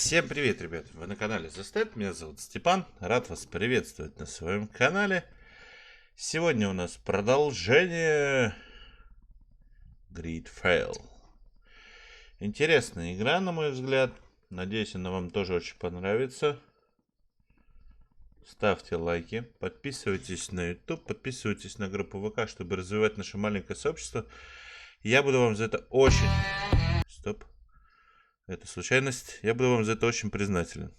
Всем привет, ребят! Вы на канале TheStep, меня зовут Степан, рад вас приветствовать на своем канале. Сегодня у нас продолжение GREEDFALL. Интересная игра, на мой взгляд. Надеюсь, она вам тоже очень понравится. Ставьте лайки, подписывайтесь на YouTube, подписывайтесь на группу ВК, чтобы развивать наше маленькое сообщество. Я буду вам за это очень... Стоп. Это случайность. Я буду вам за это очень признателен.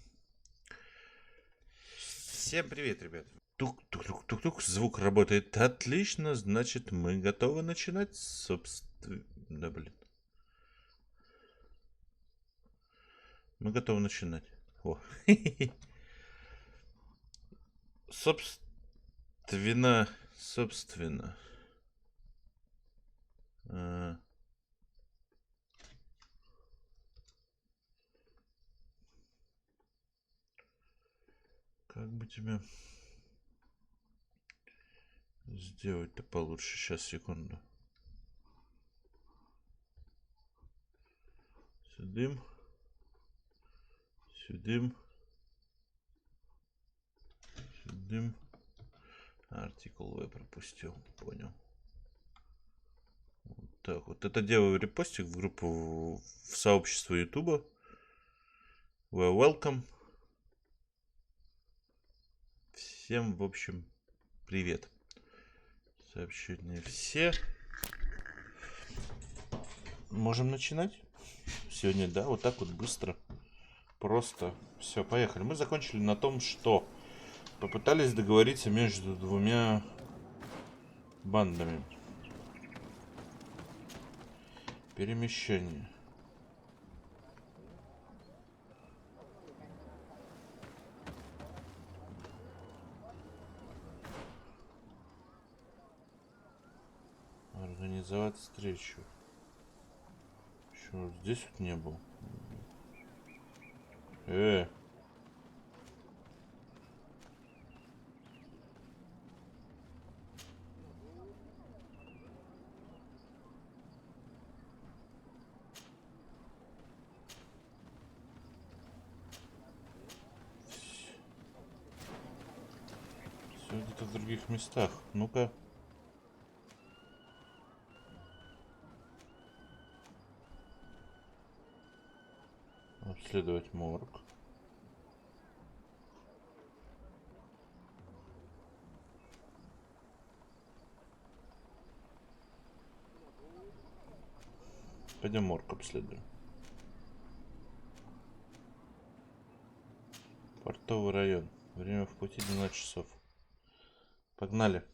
Всем привет, ребят. Тук-тук-тук-тук-тук. Звук работает отлично. Значит, мы готовы начинать. Собственно, блин. Мы готовы начинать. О. Собственно. Как бы тебе сделать-то получше? Сейчас, секунду. Сюдым. Сюдым. Сюдым. Артикл В пропустил. Понял. Вот так вот. Это делаю репостик в группу, в сообщество Ютуба. Well, welcome. Всем, в общем, привет. Сообщения все. Можем начинать? Сегодня, да, вот так вот быстро. Просто. Все, поехали. Мы закончили на том, что попытались договориться между двумя бандами. Перемещение. Организовать встречу. Еще здесь вот не был. Все где-то в других местах. Ну-ка. Обследовать морг. Пойдем морг обследуем. Портовый район. Время в пути 12 часов. Погнали.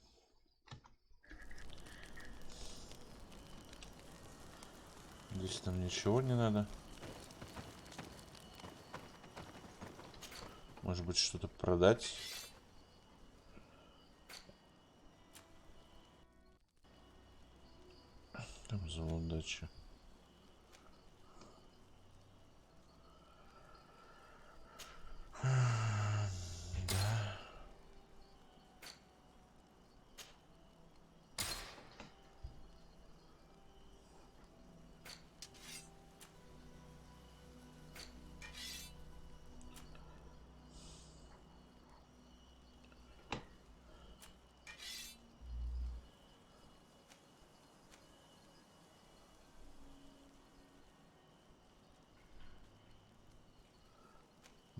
Здесь нам ничего не надо. Может быть, что-то продать. Там завод дача.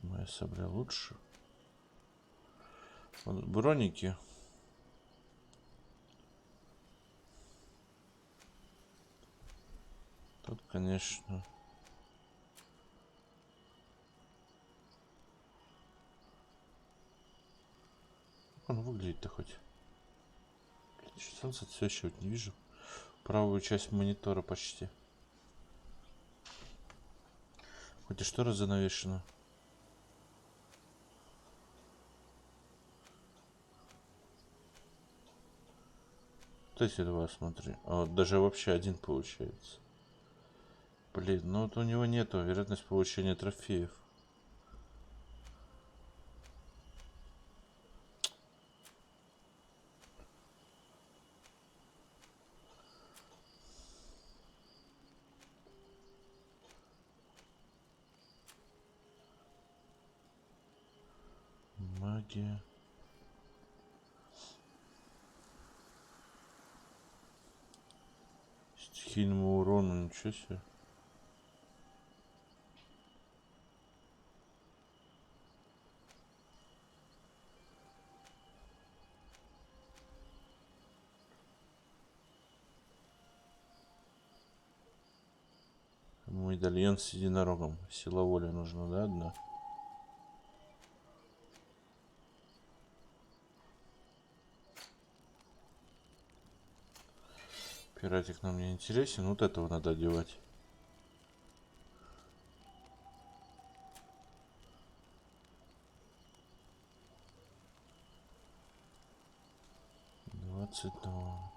Моя сабля лучше. Вот броники. Тут, конечно. Как он выглядит-то хоть? Солнце все еще вот не вижу. Правую часть монитора почти. Хоть и штора занавешена. Вот эти два, смотри. А вот даже вообще один получается. Блин, ну вот у него нету вероятность получения трофеев. Магия. Стихийному урону, ничего себе. Медальон с единорогом. Сила воли нужна, да, одна? Пиратик нам не интересен. Вот этого надо одевать. Двадцать два.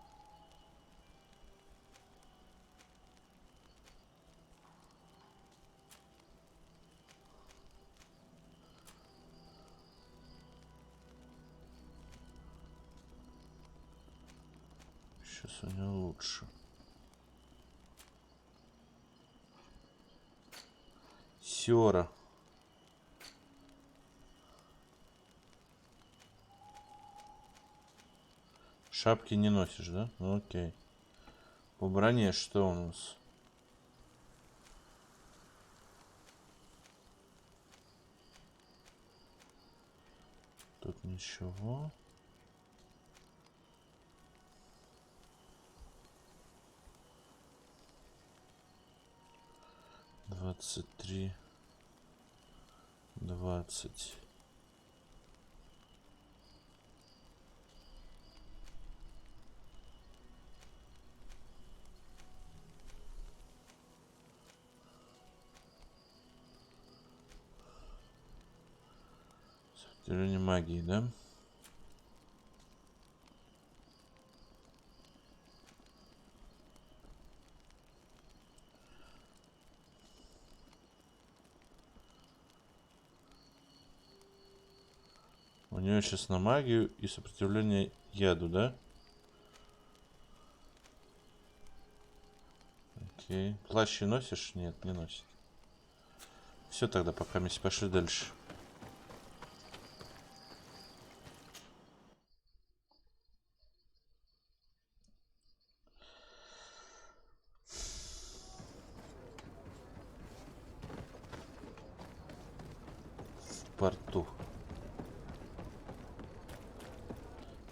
Сейчас у него лучше. Сёра. Шапки не носишь, да? Ну, окей. По броне что у нас? Тут ничего. Двадцать три. 20. Сопротивление магии, да? У нее сейчас на магию и сопротивление яду, да? Окей. Плащи носишь? Нет, не носит. Все тогда, пока мы пошли дальше. В порту.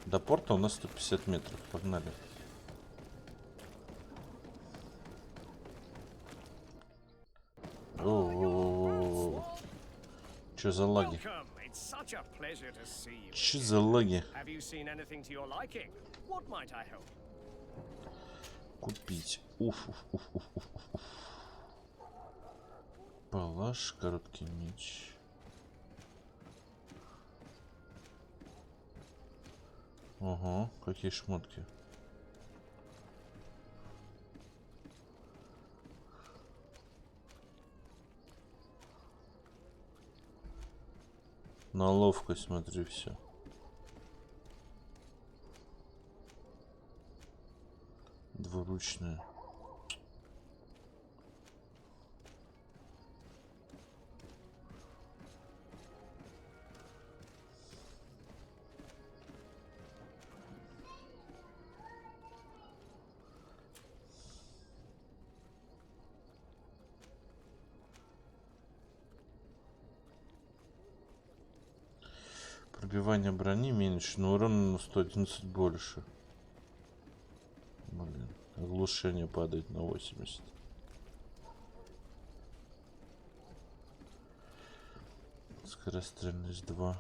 До порта у нас 150 метров. Погнали. О-о-о-о-о. Чё за лаги? Чё за лаги? Купить. Уф. Палаш, короткий меч. Ого, какие шмотки. На ловкость смотри, все. Двуручная. Пробивание брони меньше, но урон на 111 больше. Блин, оглушение падает на 80. Скорострельность 2.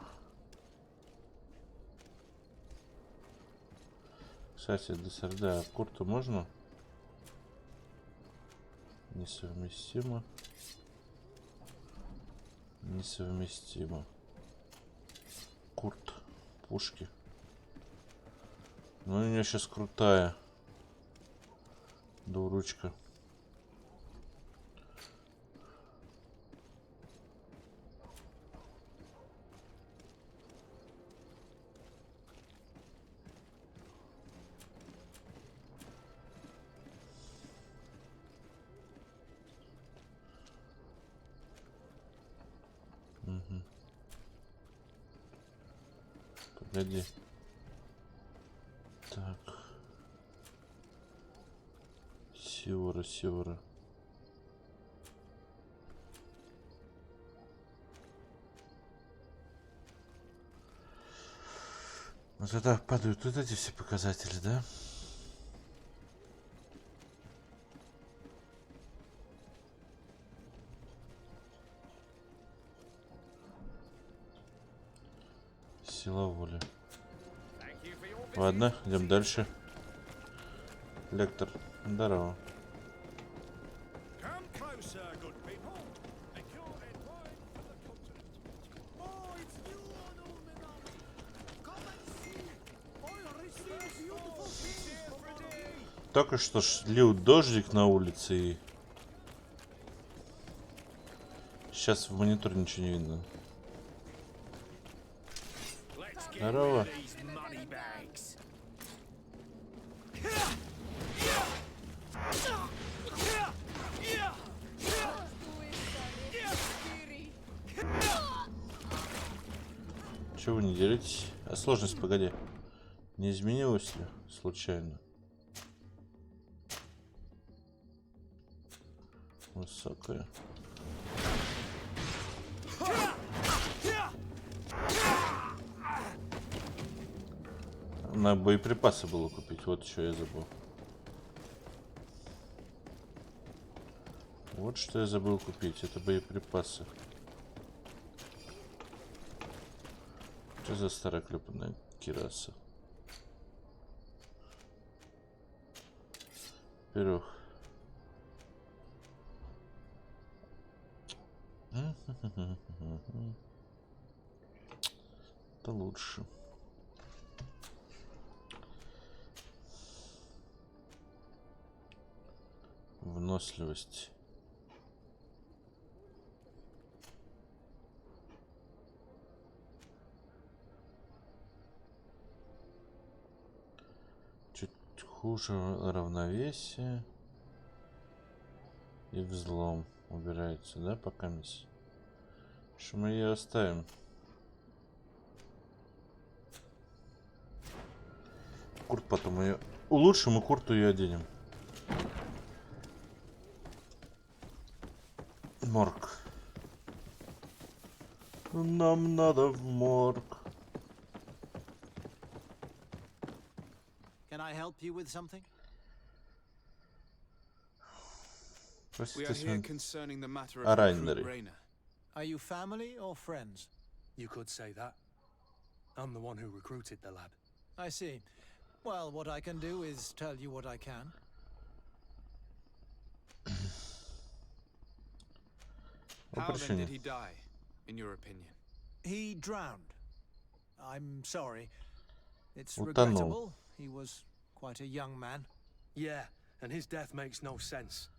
Кстати, да, курту можно? Несовместимо. Несовместимо. Курт. Пушки. Ну, у нее сейчас крутая. Двуручка. Угу. Погоди. Так. Севера, севера. Вот это падают вот эти все показатели, да? Сила воли. Ладно, идем дальше. Лектор. Здорово. Только что лил дождик на улице и сейчас в мониторе ничего не видно. Здорово. Чего вы не делитесь? А сложность, погоди. Не изменилась ли случайно? Высокая. На боеприпасы было купить. Вот что я забыл. Вот что я забыл купить. Это боеприпасы. Что за старая клепанная кираса? Во-первых. Это лучше. Выносливость. Чуть хуже равновесие. И взлом убирается, да, пока мисс. Что мы ее оставим? Курт потом ее улучшим и курту ее оденем. Морг. Нам надо в морг. Can I help you with something? We are here concerning the matter of Райнери. Rainer. Are you family or friends? You could say that. I'm the one who recruited the lad. I see. Well, what I can do is tell you what I can. How then did he die, in your opinion? He drowned. I'm sorry. It's Утонул. regrettable. He was quite a young man. Yeah, and his death makes no sense.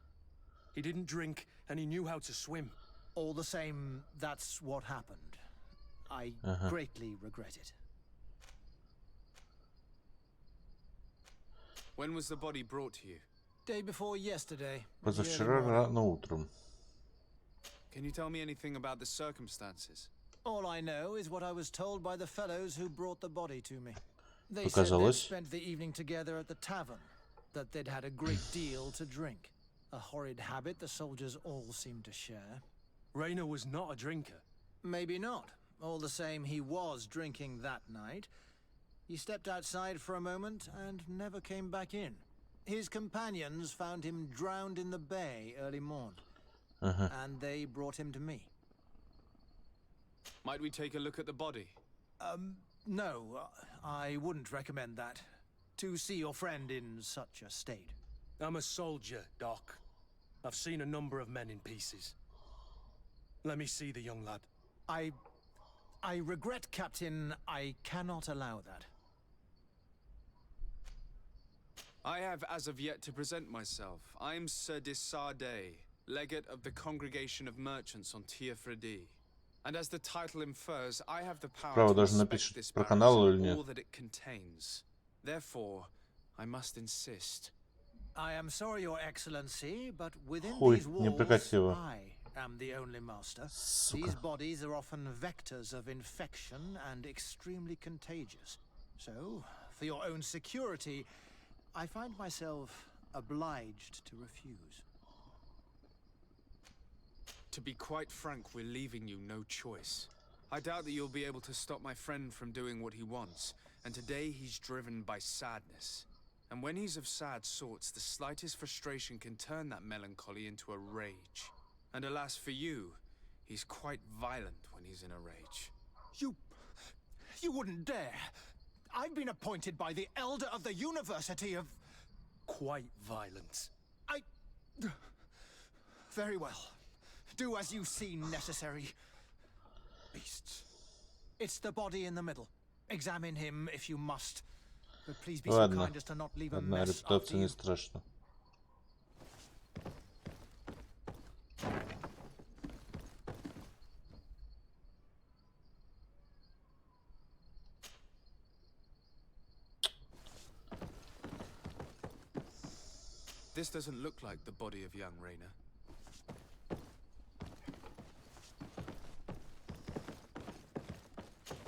He didn't drink, and he knew how to swim. All the same, that's what happened. I greatly regret it. When was the body brought to you? Day before yesterday. Позавчера рано утром. Can you tell me anything about the circumstances? All I know is what I was told by the fellows who brought the body to me. They said they'd Показалось. spent the evening together at the tavern, that they'd had a great deal to drink. A horrid habit the soldiers all seemed to share. Rainer was not a drinker. Maybe not. All the same, he was drinking that night. He stepped outside for a moment and never came back in. His companions found him drowned in the bay early morn. And they brought him to me. Might we take a look at the body? No, I wouldn't recommend that. To see your friend in such a state. I'm a soldier, Doc. I've seen a number of men in pieces. Let me see the young lad. I regret, Captain, I cannot allow that. I have as of yet to present myself. I am Sir Desardet, legate of the Congregation of Merchants on Tiefredi. And as the title infers, I have the power Право to даже inspect напишет this про barracks канал или and нет. all that it contains. Therefore, I must insist. I am sorry, Your Excellency, but within Хуй, these не walls, прикатило. I am the only master. Сука. These bodies are often vectors of infection and extremely contagious. So, for your own security, I find myself obliged to refuse. To be quite frank, we're leaving you no choice. I doubt that you'll be able to stop my friend from doing what he wants, and today he's driven by sadness. And when he's of sad sorts, the slightest frustration can turn that melancholy into a rage. And alas for you, he's quite violent when he's in a rage. You wouldn't dare! I've been appointed by the Elder of the University of... Quite violent. Very well. Do as you see necessary. Beasts. It's the body in the middle. Examine him if you must. But please be so kind as to not leave a mess after you. Не страшно. This doesn't look like the body of young Raina.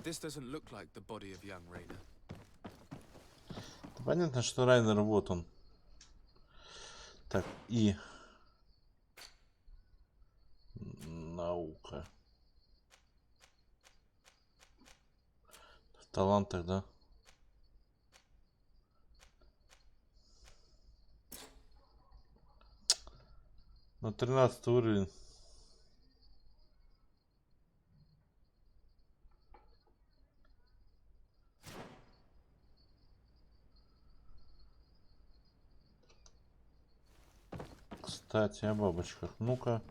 This doesn't look like the body of young Raina. Понятно, что Райнер вот он. Так, и... Наука. В талантах, да? На 13 уровень. Кстати, о бабочках. Ну-ка.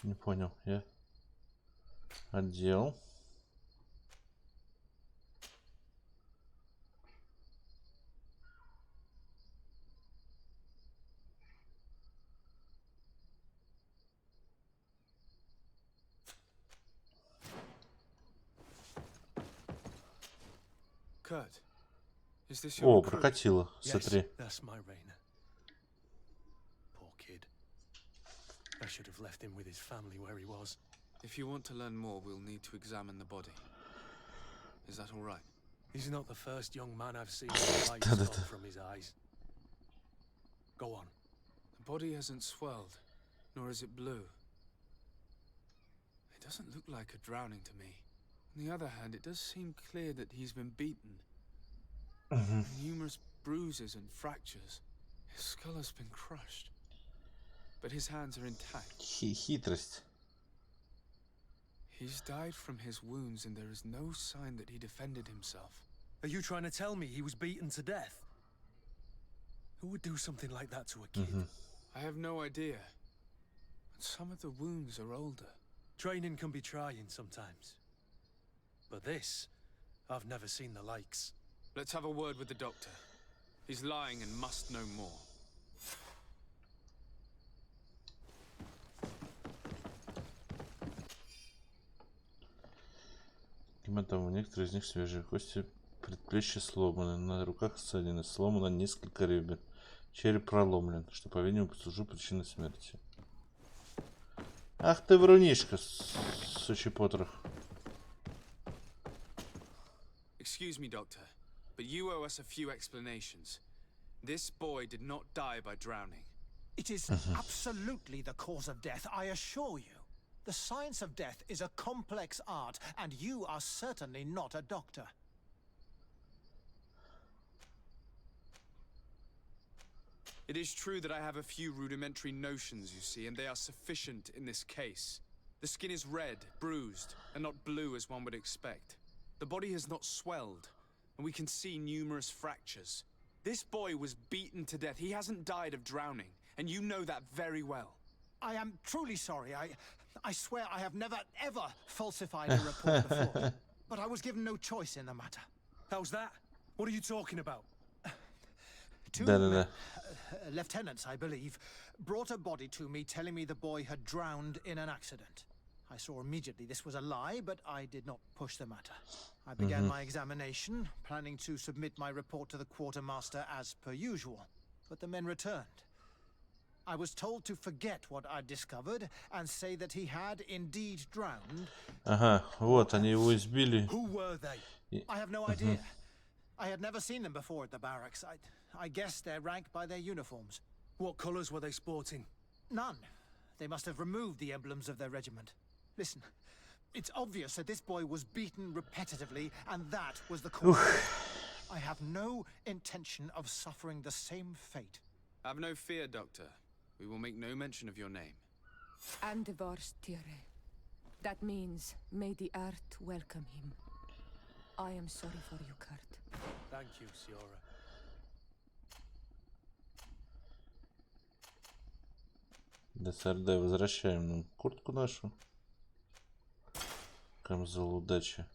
Не понял, я отдел. Kurt, is this О, your recruit? прокатило. Yes, Смотри. that's my Raina. Poor kid. I should have left him with his family where he was. If you want to learn more, we'll need to examine the body. Is that all right? He's not the first young man I've seen with light stole from his eyes. Go on. The body hasn't swelled, nor is it blue. It doesn't look like a drowning to me. On the other hand, it does seem clear that he's been beaten. Numerous bruises and fractures. His skull has been crushed. But his hands are intact. Хитрость. He's died from his wounds, and there is no sign that he defended himself. Are you trying to tell me he was beaten to death? Who would do something like that to a kid? I have no idea. But some of the wounds are older. Training can be trying sometimes. But this, I've never seen the likes. Let's have a word with the doctor. He's lying and must know more. У некоторых из них свежие кости, предплечья сломаны, на руках ссадины, сломано несколько ребер, череп проломлен, что, по-видимому, послужило причиной смерти. Ах ты врунишка, сучий потрох. Excuse me, Doctor, but you owe us a few explanations. This boy did not die by drowning. It is absolutely the cause of death, I assure you. The science of death is a complex art, and you are certainly not a doctor. It is true that I have a few rudimentary notions, you see, and they are sufficient in this case. The skin is red, bruised, and not blue as one would expect. The body has not swelled, and we can see numerous fractures. This boy was beaten to death. He hasn't died of drowning, and you know that very well. I am truly sorry. I swear I have never, ever falsified a report before. But I was given no choice in the matter. How's that? What are you talking about? Two lieutenants, I believe, brought a body to me telling me the boy had drowned in an accident. I saw immediately this was a lie, but I did not push the matter. I began my examination, planning to submit my report to the quartermaster as per usual. But the men returned. I was told to forget what I discovered and say that he had indeed drowned. Ага, вот они его избили. Who were they? I have no idea. I had never seen them before at the barracks. I guessed their rank by their uniforms. What colours were they sporting? None. They must have removed the emblems of their regiment. Listen, it's obvious that this boy was beaten repetitively, and that was the cause. I have no intention of suffering the same fate. Have no fear, Doctor. We will make no mention of your name. Andevars Tire. That means, may the earth welcome him. I am sorry for you, Kurt. Thank you, Siora. ДСРД, возвращаем нам куртку нашу. Камзол удачи.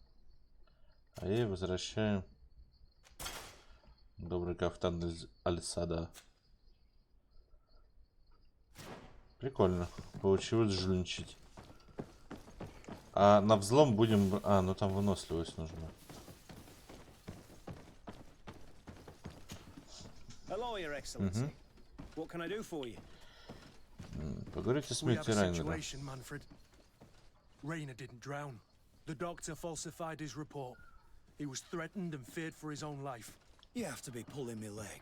А ей возвращаем добрый кафтан из Аль-Сада. Прикольно. Получилось жульничать. А на взлом будем... А, ну там выносливость нужна. Hello, Your Excellency. What can I do for you? Поговорите с We have Митти a Райнера. situation, Manfred. Rainer didn't drown. The doctor falsified his report. He was threatened and feared for his own life. You have to be pulling me leg.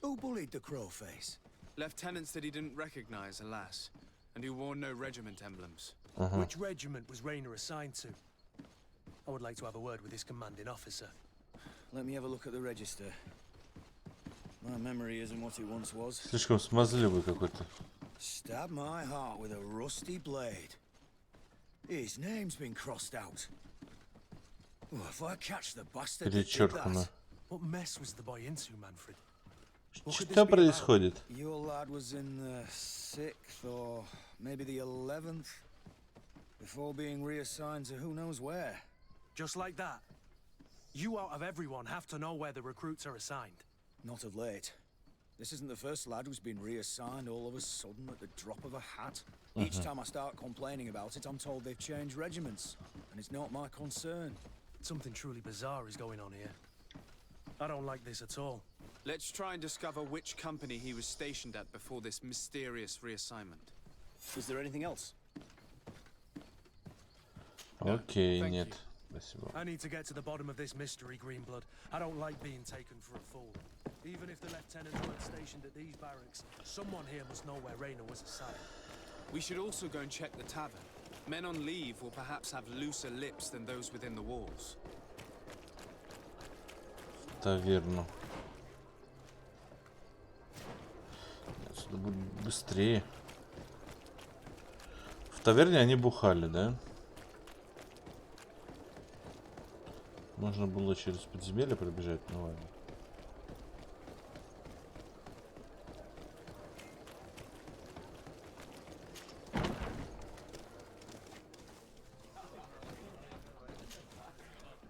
Who bullied the crow face? Lieutenants that he didn't recognize, alas, and who wore no regiment emblems. Which regiment was Rainer assigned to? I would like to have a word with his commanding officer. Let me have a look at the register. My memory isn't what it once was. Слишком смазливый какой-то. Stab my heart with a rusty blade. His name's been crossed out. Oh, if I catch the bastard that did Перечеркано. that. What mess was the boy into, Manfred? What could Что this be about? происходит? Your lad was in the 6th or maybe the 11th before being reassigned to who knows where. Just like that. You out of everyone have to know where the recruits are assigned. Not of late. This isn't the first lad who's been reassigned all of a sudden at the drop of a hat. Each time I start complaining about it, I'm told they've changed regiments, and it's not my concern. Something truly bizarre is going on here. I don't like this at all. Let's try and discover which company he was stationed at before this mysterious reassignment. Is there anything else? Окей, thank нет. you. Спасибо. I need to get to the bottom of this mystery, Greenblood. I don't like being taken for a fool. Even if the lieutenants weren't stationed at these barracks, someone here must know where Rainer was assigned. We should also go and check the tavern. Men on leave will perhaps have looser lips than those within the walls. Таверну. Отсюда будет быстрее. В таверне они бухали, да? Можно было через подземелье пробежать, ну ладно.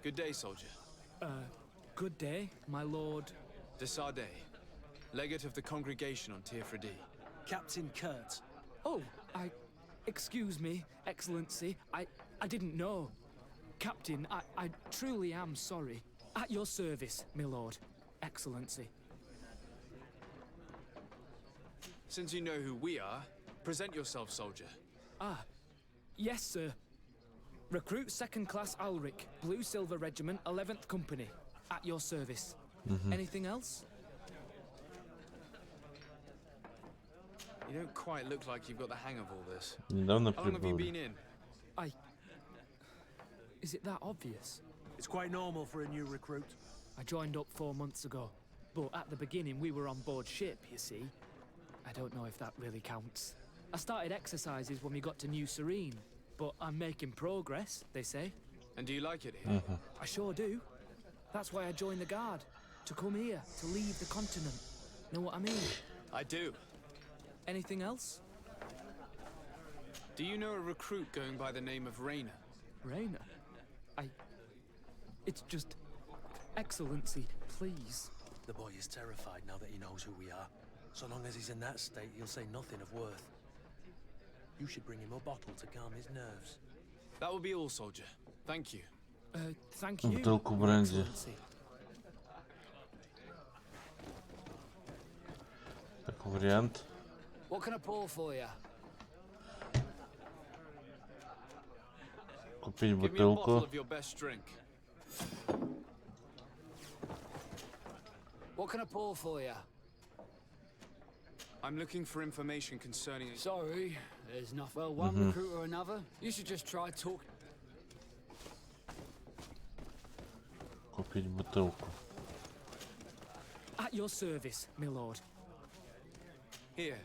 Good day, soldier. Good day, my lord. Desarde, legate of the congregation on Tier Captain Kurt. Oh, excuse me, Excellency. I didn't know. Captain, I truly am sorry. At your service, my lord. Excellency. Since you know who we are, present yourself, soldier. Yes, sir. Recruit 2nd Class Alric, Blue Silver Regiment, 11th Company. At your service. Anything else? You don't quite look like you've got the hang of all this. Недавно How long have you been прибыли. in? Is it that obvious? It's quite normal for a new recruit. I joined up 4 months ago. But at the beginning, we were on board ship, you see. I don't know if that really counts. I started exercises when we got to New Serene. But I'm making progress, they say. And do you like it here? I sure do. That's why I joined the guard. To come here, to leave the continent. Know what I mean? I do. Anything else? Do you know a recruit going by the name of Rainer? Rainer? It's just... Excellency, please. The boy is terrified now that he knows who we are. So long as he's in that state, he'll say nothing of worth. You should bring him a bottle to calm his nerves. That will be all, soldier. Thank you. Thank you, Бутылку Your бренди. Excellency. Как вариант. What can I pour for you? Купить Give me a bottle бутылку. of your best drink. What can I pour for you? I'm looking for information concerning... Sorry, there's not. Well, one recruit or another. You should just try talk. Купить бутылку. At your service, my lord. Here.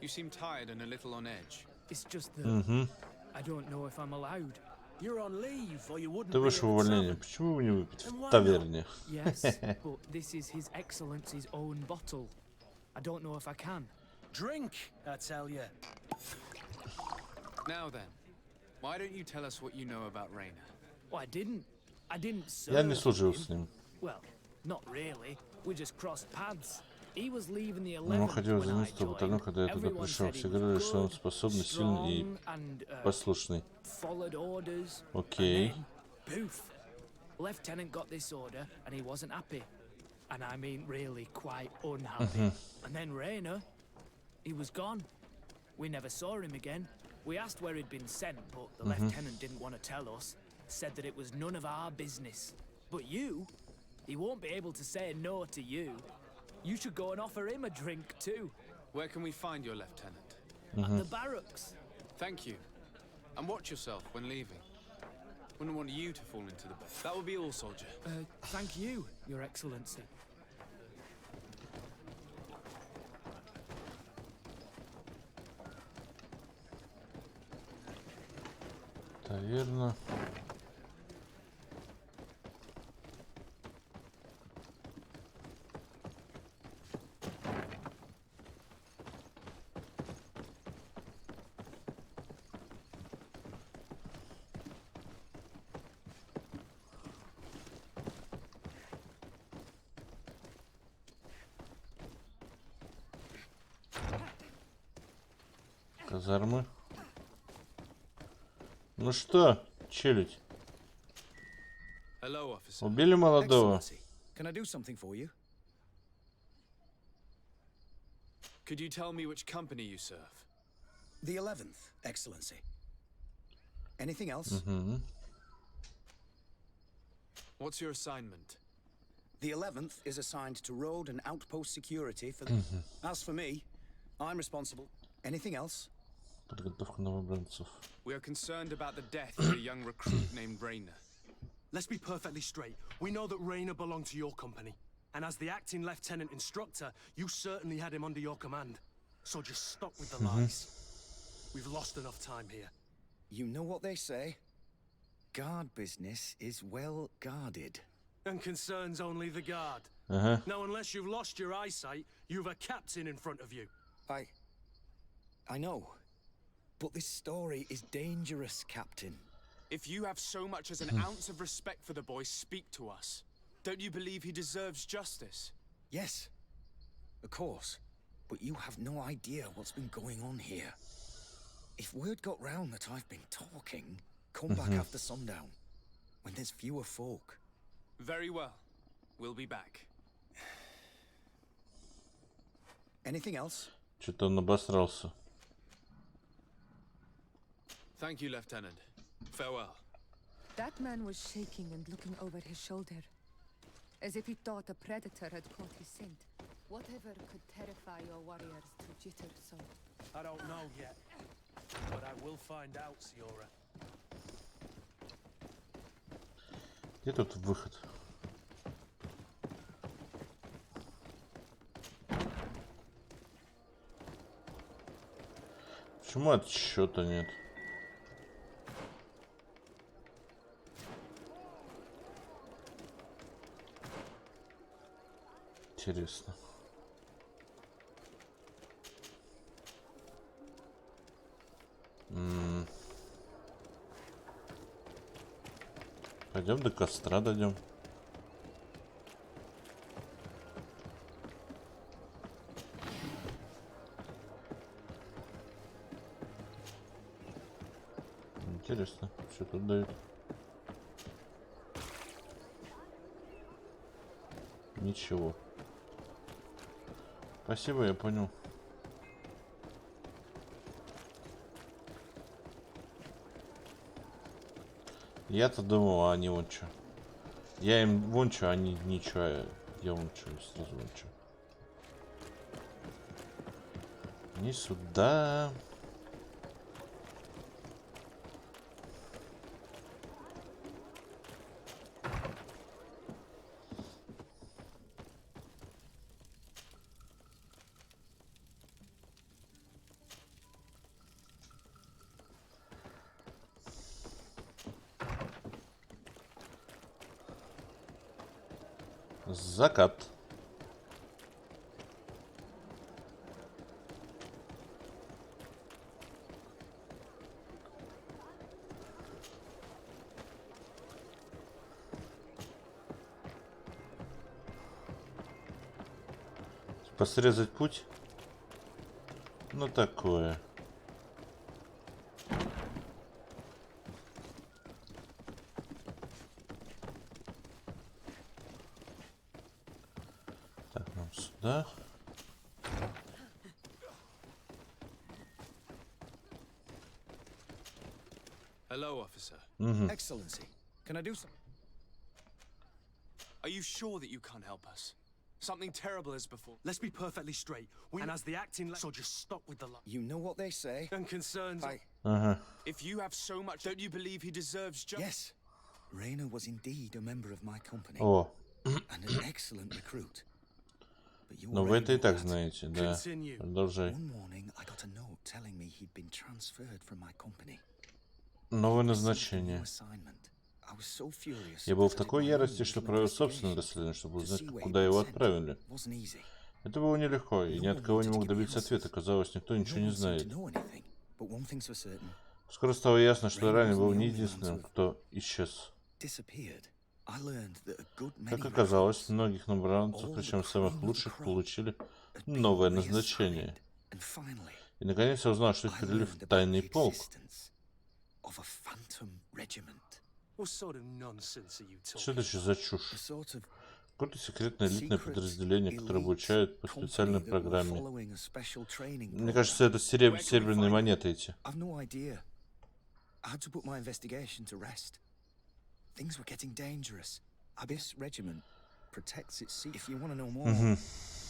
You seem tired and a little on edge. It's just that... I don't know if I'm allowed. You're on leave, or you wouldn't Ты be вышел в at the увольнение. tavern. Почему вы не выпить в таверне? Yes, but this is His Excellency's own bottle. I don't know if I can. Drink, I tell you. Now then, why don't you tell us what you know about Rainer? Oh, I didn't Я не serve служил him. с ним. Well, not really. We just crossed paths. He was leaving the Но он 11th ходил when за I место потому, joined. когда я туда Everyone пришел. said he Все was говорили, что он good, способный, сильный и strong, and послушный. followed orders. Окей. And then, poof. Lieutenant got this order and he wasn't happy. And I mean really quite unhappy. And then Rainer, he was gone. We never saw him again. We asked where he'd been sent, but the lieutenant didn't want to tell us. Said that it was none of our business. But you, he won't be able to say no to you. You should go and offer him a drink too. Where can we find your lieutenant? At the barracks. Thank you. And watch yourself when leaving. Wouldn't want you to fall into the... That will be all, soldier. Thank you, Your Excellency. Таверна. Казармы. Ну что, челюдь? Hello, officer. Убили молодого? Excellency, can I do something for you? Could you tell me which company you serve? The 11th, Excellency. Anything else? What's your assignment? The 11th is assigned to road and outpost security for... As for me, I'm responsible. Anything else? Подготовка новобранцев. We are concerned about the death of a young recruit named Rainer. Let's be perfectly straight. We know that Rainer belonged to your company. And as the acting lieutenant instructor, you certainly had him under your command. So just stop with the lies. We've lost enough time here. You know what they say? Guard business is well guarded. And concerns only the guard. Now, unless you've lost your eyesight, you've a captain in front of you. I know. But this story is dangerous, Captain. If you have so much as an ounce of respect for the boy, speak to us. Don't you believe he deserves justice? Yes, of course. But you have no idea what's been going on here. If word got round that I've been talking, come back after sundown, when there's fewer folk. Very well. We'll be back. Anything else? Что-то он обосрался. Thank you, Lieutenant. Farewell. That man was shaking and looking over his shoulder, as if he thought a predator had caught his scent. Whatever could terrify your warriors to jitter so? I don't know yet. But I will find out, Siora. Где тут выход? Почему отсчета нет? Интересно. Пойдем до костра дойдем. Интересно, что тут дают? Ничего. Спасибо, я понял. Я-то думал, а они вон что. Я им вон что, они ничего. Я вон что, сразу вон что. Не сюда. Закат. Типа срезать путь? Ну такое. Да. Hello, officer. Excellency, can I do something? Are you sure that you can't help us? Something terrible is before. Let's be perfectly straight. And as the acting so just stop with the You know what they say. and concerns. If you have so much, don't you believe he deserves justice? Yes, Rainer was indeed a member of my company. О, And an excellent recruit. But you ну вы это и так знаете, да. Continue. Продолжай. One morning, I got a note telling me he'd been transferred from my company. Новое назначение. Assignment. I was so furious. Я был в такой ярости, что провел собственное расследование, чтобы узнать, куда его отправили. Wasn't easy. Это было нелегко, и ни от кого не мог добиться ответа. Казалось, никто ничего не No one seemed знает. to know anything. But one thing's for certain. Скоро стало ясно, что ранее был не единственным, кто исчез. Disappeared. I learned that a good many Как оказалось, многих новобранцев, причем самых лучших, получили новое назначение. And finally, И наконец я узнал, что их перевели в тайный полк. of a phantom regiment. What sort of nonsense are you Что talking? это еще за чушь? A sort of Какое-то секретное элитное подразделение, которое обучают по специальной программе. Мне кажется, это серебряные монеты эти. I've no idea. I had to put my investigation to rest. Things were getting dangerous. This regiment protects its seat. If you want to know more,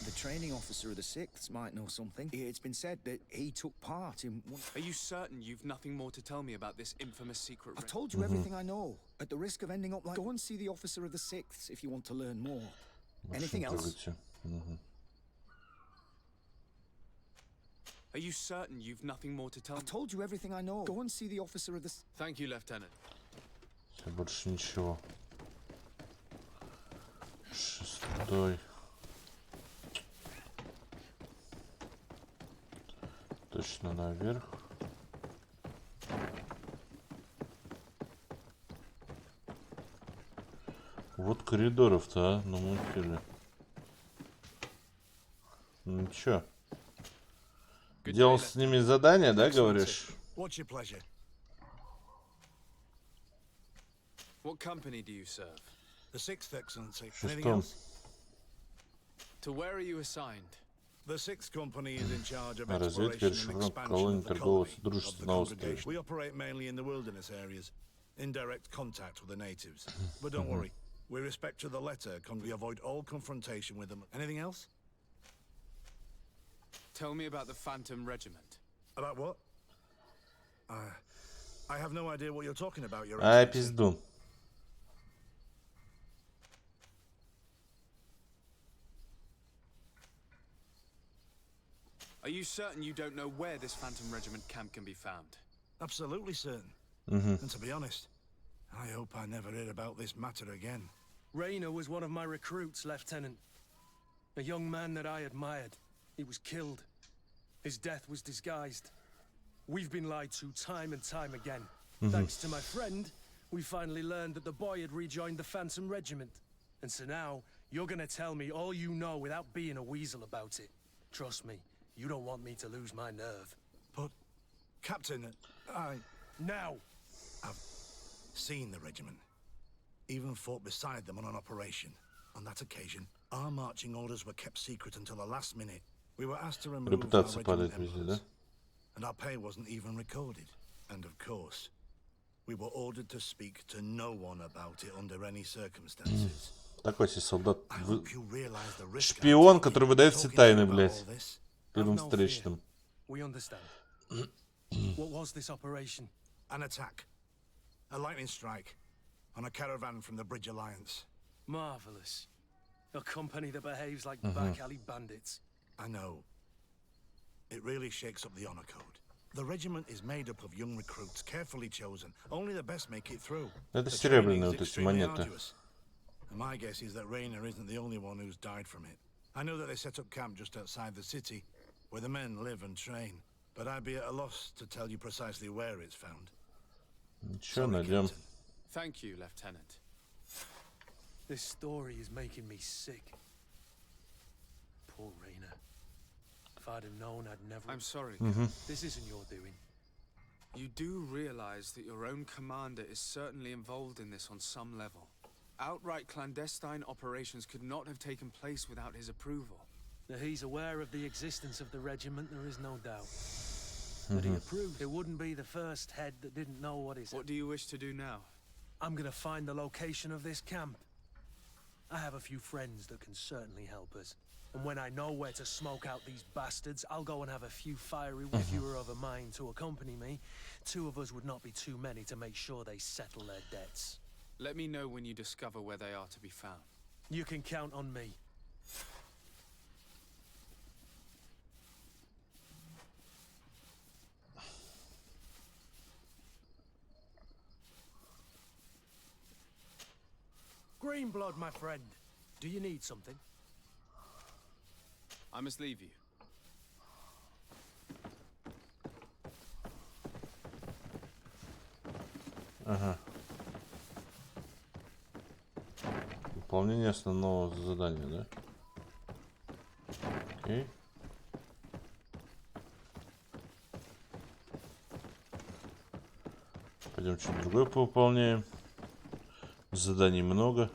the training officer of the 6th might know something. It's been said that he took part in one... Are you certain you've nothing more to tell me about this infamous secret? I've told you everything I know. At the risk of ending up like... Go and see the officer of the 6th if you want to learn more. Anything else? Are you certain you've nothing more to tell me? I've told you everything I know. Go and see the officer of the... Thank you, Lieutenant. Все, больше ничего. 6-й. Точно наверх. Вот коридоров-то, а? Ну мутили. Ну чё? Делал с ними задание, да, говоришь? What's your pleasure? What company do you serve? The 6th, Excellency. Anything Шестом. else? To where are you assigned? The 6th Company is in charge of Разведка, exploration and решена expansion колонии of the торгового colony, содружества of the на острове. congregation. We operate mainly in the wilderness areas, in direct contact with the natives. But don't worry, we respect to the letter, we avoid all confrontation with them. Anything else? Tell me about the Phantom Regiment. About what? I have no idea what you're talking about, Your Ай, Excellency. пизду. Are you certain you don't know where this Phantom Regiment camp can be found? Absolutely certain. And to be honest, I hope I never hear about this matter again. Rainer was one of my recruits, Lieutenant. A young man that I admired. He was killed. His death was disguised. We've been lied to time and time again. Thanks to my friend, we finally learned that the boy had rejoined the Phantom Regiment. And so now, you're gonna tell me all you know without being a weasel about it. Trust me, you don't want me to lose my nerve. But, Captain, Now! I've seen the regiment. Even fought beside them on an operation. On that occasion, our marching orders were kept secret until the last minute. We were asked to remove our Репутация regiment падает везде, emblems, да? and our pay wasn't even recorded. And of course, we were ordered to speak to no one about it under any circumstances. Такой себе солдат. I hope you realize the risk. Шпион, который выдает все talking тайны, about блядь. all this. Первым Have no встречным. We understand. What was this operation? An attack. A lightning strike on a caravan from the Bridge Alliance. Marvelous. A company that behaves like back alley bandits. I know. It really shakes up the honor code. The regiment is made up of young recruits, carefully chosen. Only the best make it through. Это The серебряные training is вот эти extremely монеты. arduous. And my guess is that Rainer isn't the only one who's died from it. I know that they set up camp just outside the city, where the men live and train. But I'd be at a loss to tell you precisely where it's found. Ничего, найдем. Thank you, Lieutenant. This story is making me sick. Poor Rainer. If I'd have known, I'd never... I'm sorry. This isn't your doing. You do realize that your own commander is certainly involved in this on some level. Outright clandestine operations could not have taken place without his approval. That he's aware of the existence of the regiment, there is no doubt. That he approved. It wouldn't be the first head that didn't know what is. What do you wish to do now? I'm gonna find the location of this camp. I have a few friends that can certainly help us. And when I know where to smoke out these bastards, I'll go and have a few fiery. If you were of a mind to accompany me, two of us would not be too many to make sure they settle their debts. Let me know when you discover where they are to be found. You can count on me. Greenblood, my friend. Do you need something? I must leave you. Ага. Выполнение основного задания, да? Окей. Пойдем что-то другое повыполняем. Заданий много.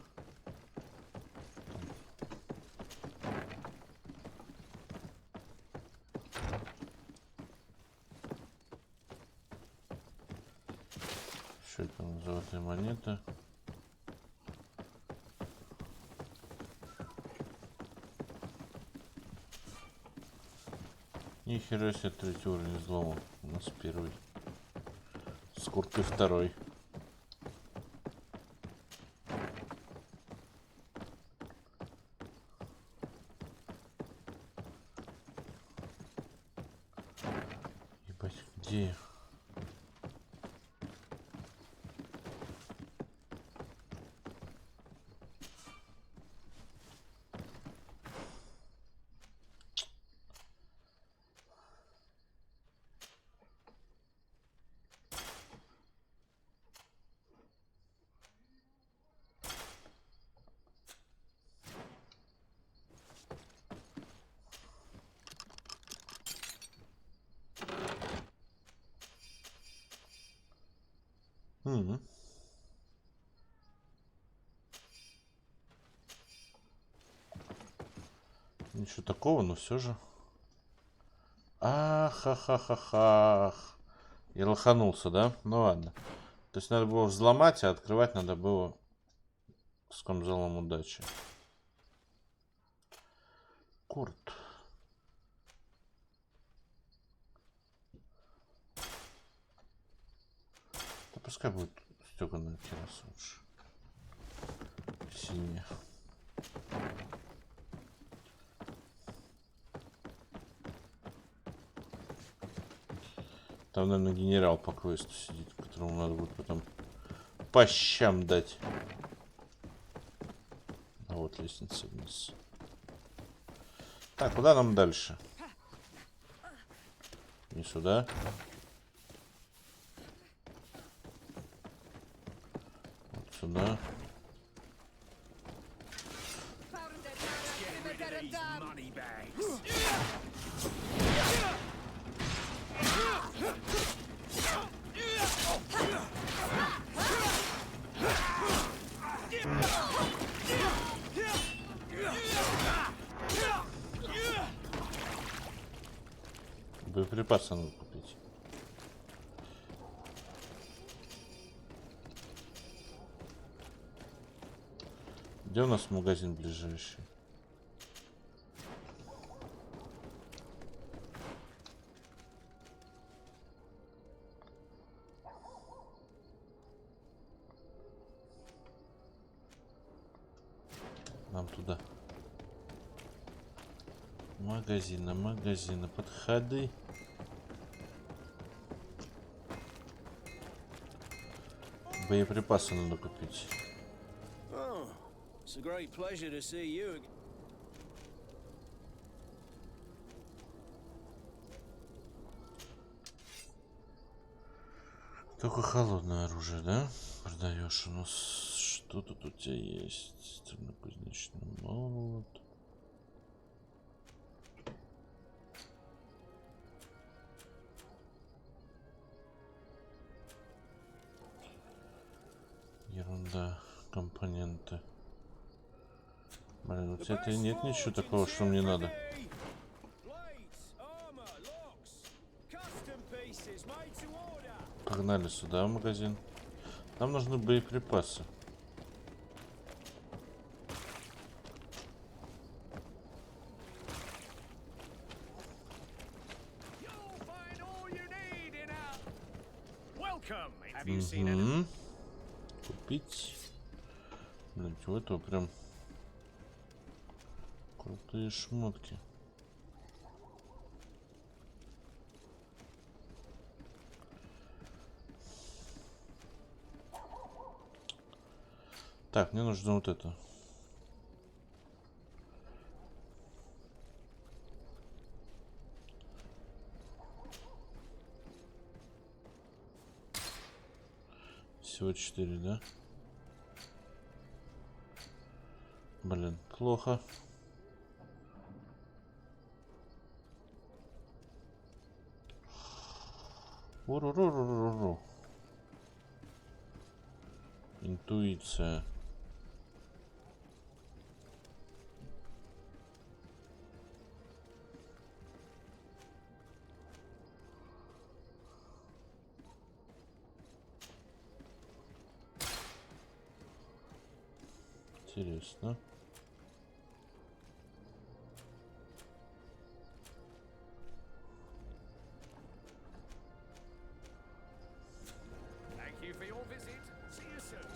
Что это? Золотая монета. Нихера себе, третий уровень взлома. У нас первый. С курткой второй. Ебать, где? Ничего такого, но все же. Ах-ха-ха-ха-ха. Я лоханулся, да? Ну ладно. То есть надо было взломать, а открывать надо было с камзолом удачи. Курт. Да пускай будет стеганая терраса лучше. Синяя. Там, наверное, генерал по квесту сидит, которому надо будет потом по щам дать. А вот лестница вниз. Так, куда нам дальше? Не сюда. Вот сюда. Боеприпасы надо купить. Где у нас магазин ближайший? Нам туда. Магазины, подходы. Боеприпасы надо купить. Только холодное оружие, да? Продаешь у нас. Что тут у тебя есть? Стальнокузнечный молот. Ерунда, компоненты. Блин, у тебя нет ничего такого, что мне надо. Погнали сюда в магазин. Нам нужны боеприпасы. Купить. Блин, у этого прям крутые шмотки. Так, мне нужно вот это. Всего 4, да? Блин, плохо. Уру-ру-ру-ру-ру. Интуиция. Интересно. Thank you for your visit. See you soon.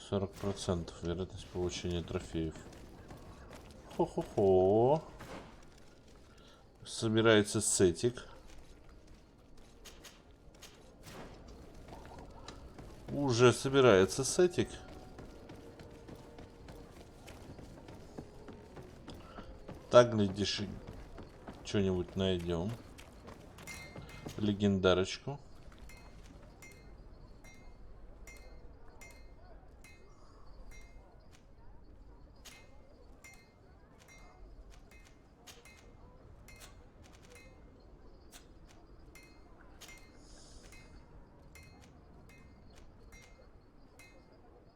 40% вероятность получения трофеев. Хо-хо-хо. Собирается сетик. Уже собирается сетик. Так, глядишь, что-нибудь найдем. Легендарочку.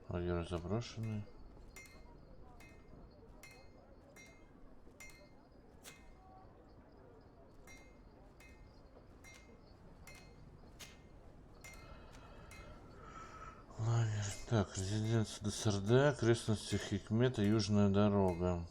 Барьеры заброшенные. Лагерь. Так, резиденция ДСРД, окрестности Хикмета, южная дорога.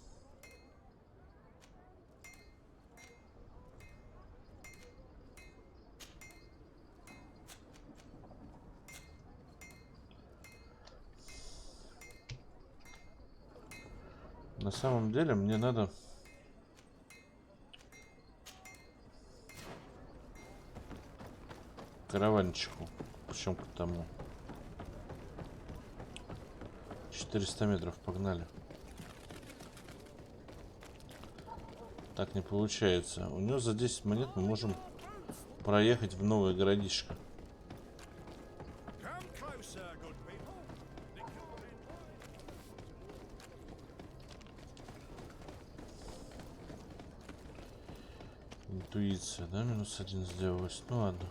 На самом деле мне надо караванчику, причем к тому. 400 метров, погнали. Так не получается. У него за 10 монет мы можем проехать в новое городишко. Интуиция, да? -1 сделалось. Ну ладно.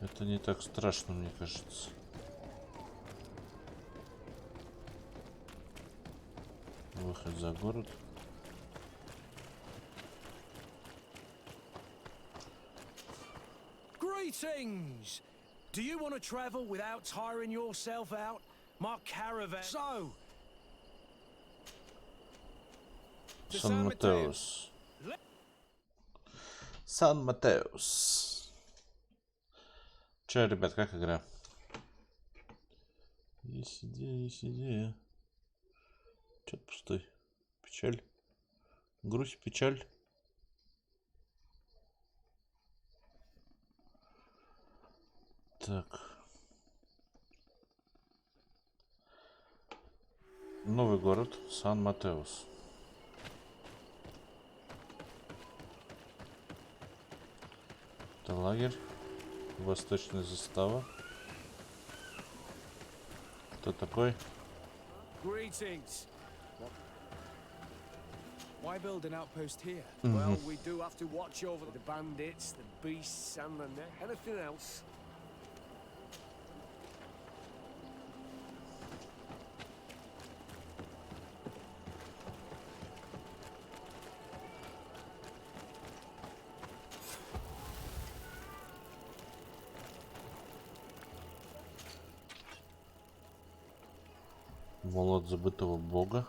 Это не так страшно, мне кажется. Выход за город. Greetings! Do you want to travel without tiring yourself out? My caravan. So, Сан-Матеус. Сан-Матеус. Че, ребят, как игра? Есть идея, есть идея. Чё-то пустой. Печаль. Грусть, печаль. Так. Новый город. Сан-Матеус. Это лагерь. Восточная застава. Кто такой? Greetings. Why build an outpost here? Well, we do have to watch over the bandits, the beasts, and the anything else. Молот забытого бога.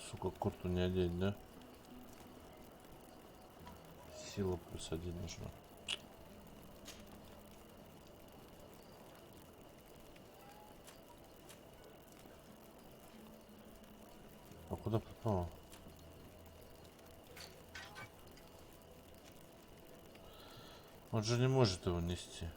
Сука, курту не одеть, да? Сила +1 нужна. А куда попало? Он же не может его нести.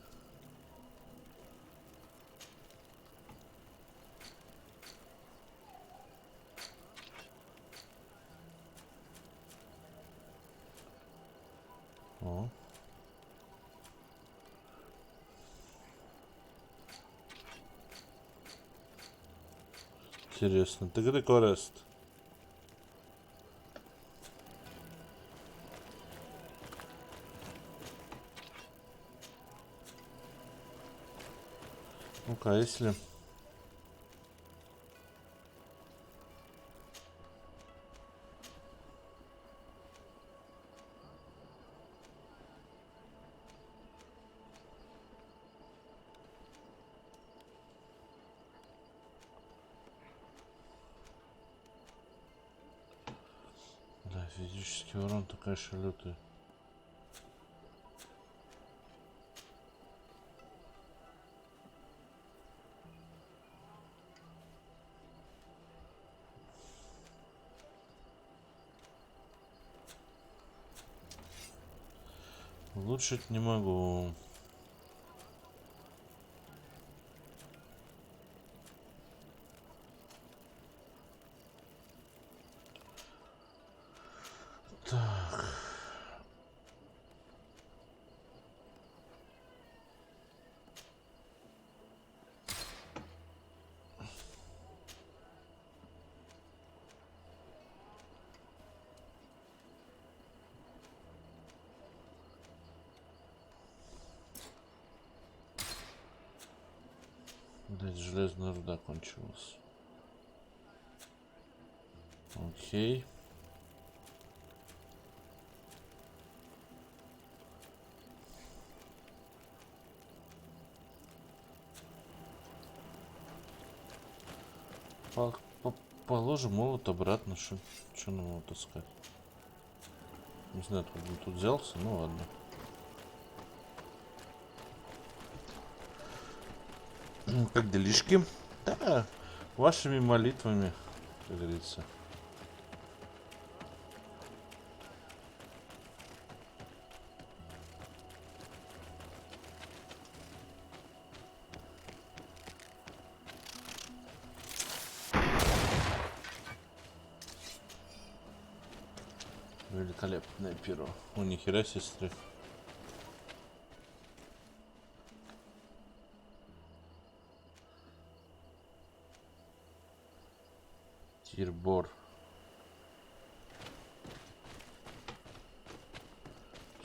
О. Интересно. Ты где корест? Ну-ка, если... Да, физический урон такая шалютая. Улучшить не могу. Так. Блять, железная руда кончилась. Окей. Положим молот обратно. Что нам его таскать? Не знаю, откуда он тут взялся. Ну ладно. Как делишки? Да, вашими молитвами как говорится. Великолепное перо. О, нихера, сестры. Тирбор.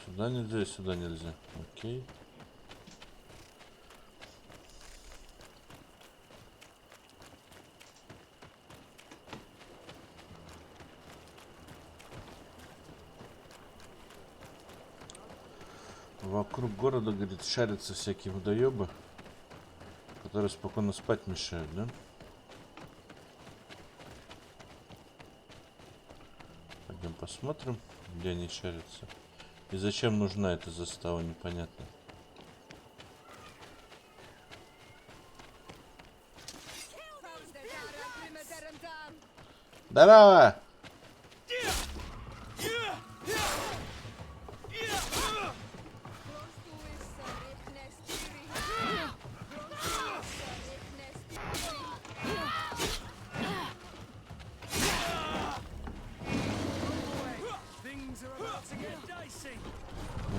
Сюда нельзя и сюда нельзя. Окей. Вокруг города, говорит, шарятся всякие водоебы, которые спокойно спать мешают, да? Пойдем посмотрим, где они шарятся. И зачем нужна эта застава, непонятно. Здорово!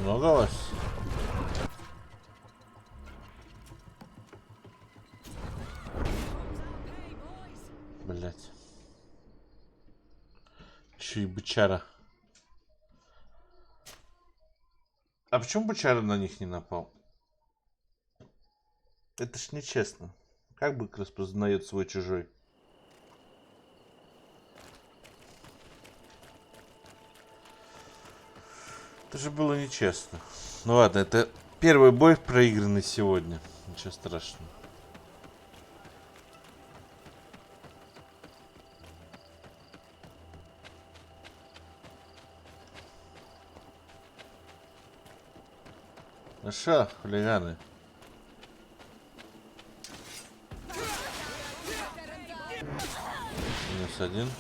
Много вас? Блять. Еще и бычара. А почему бычара на них не напал? Это ж нечестно. Как бык распознает свой чужой? Это же было нечестно. Ну ладно, это первый бой проигранный сегодня. Ничего страшного. Ну шо, хулиганы? Минус один.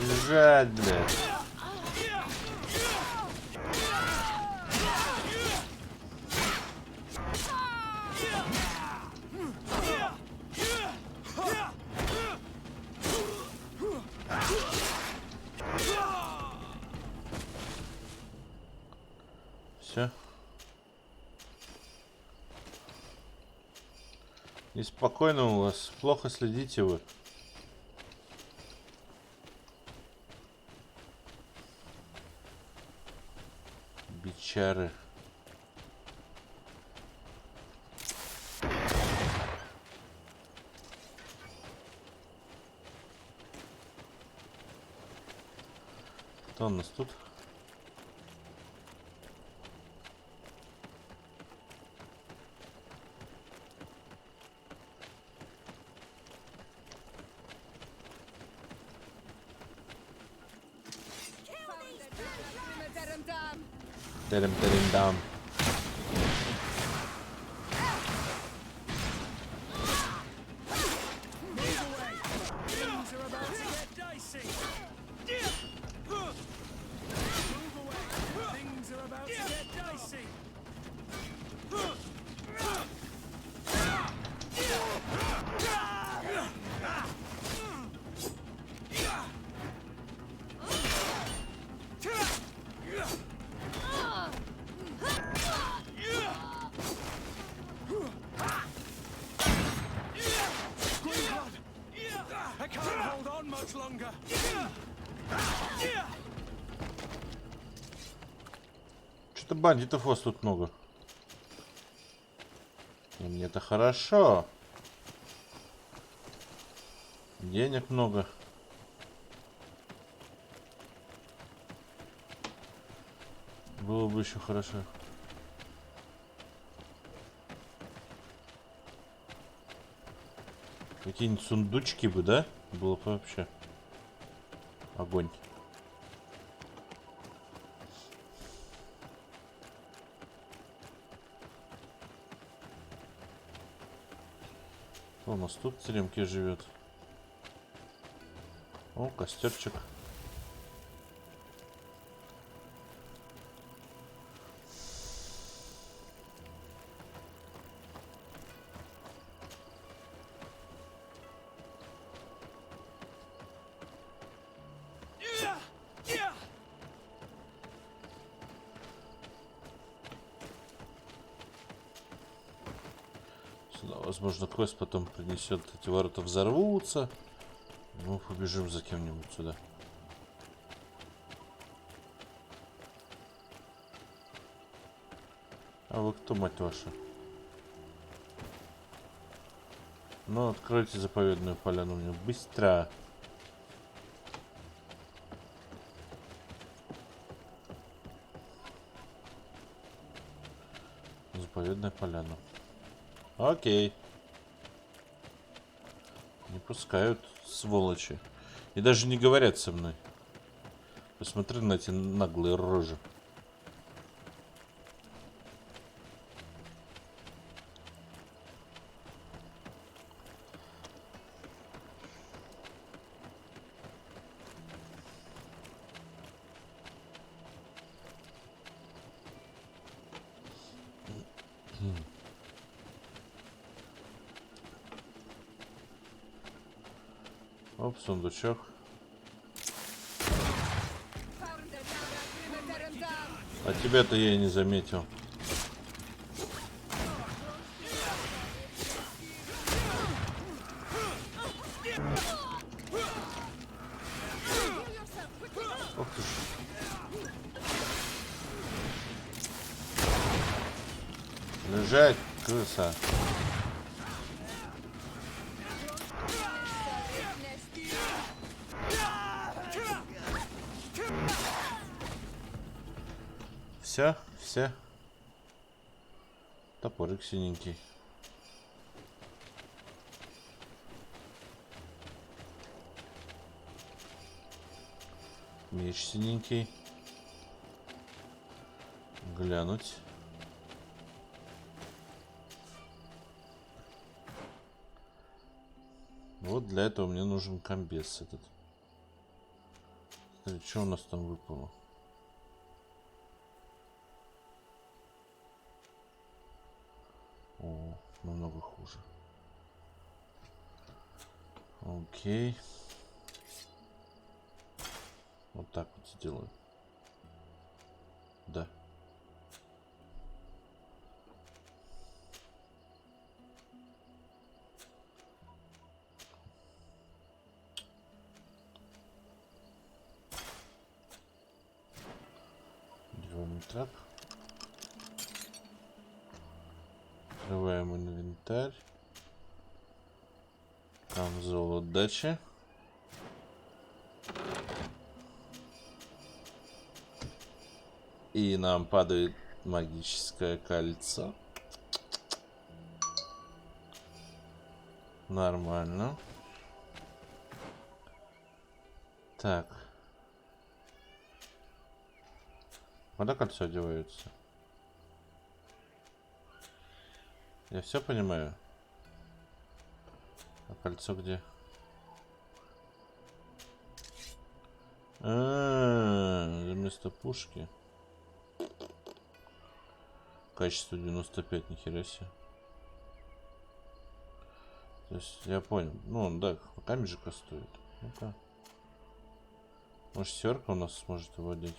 Лежать, блядь. Все. Неспокойно у вас. Плохо следите вы. Бичары. Кто у нас тут? Терем-терем-дам. Что-то бандитов у вас тут много. И мне-то хорошо. Денег много. Было бы еще хорошо. Какие-нибудь сундучки бы, да? Было бы вообще огонь. Что у нас тут в теремке живет? О, костерчик. Возможно, квест потом принесет, эти ворота взорвутся. Мы побежим за кем-нибудь сюда. А вы кто, мать ваша? Ну, откройте заповедную поляну мне быстро. Заповедная поляна. Окей. Не пускают, сволочи. И даже не говорят со мной. Посмотри на эти наглые рожи. Оп, сундучок. А тебя-то я и не заметил. Ох ты ж. Лежать, крыса. Все. Топорик синенький. Меч синенький. Глянуть. Вот для этого мне нужен комбез этот. Что у нас там выпало? О, намного хуже. Окей. Вот так вот сделаю. Да. Делаем трап. Открываем инвентарь. Там золото дачи. И нам падает магическое кольцо. Нормально. Так. Куда кольцо одевается? Я все понимаю. А кольцо где? Вместо пушки. Качество 95, нихера себе. То есть я понял. Ну он, да, камешка стоит. Ну-ка. Может, серка у нас сможет его одеть?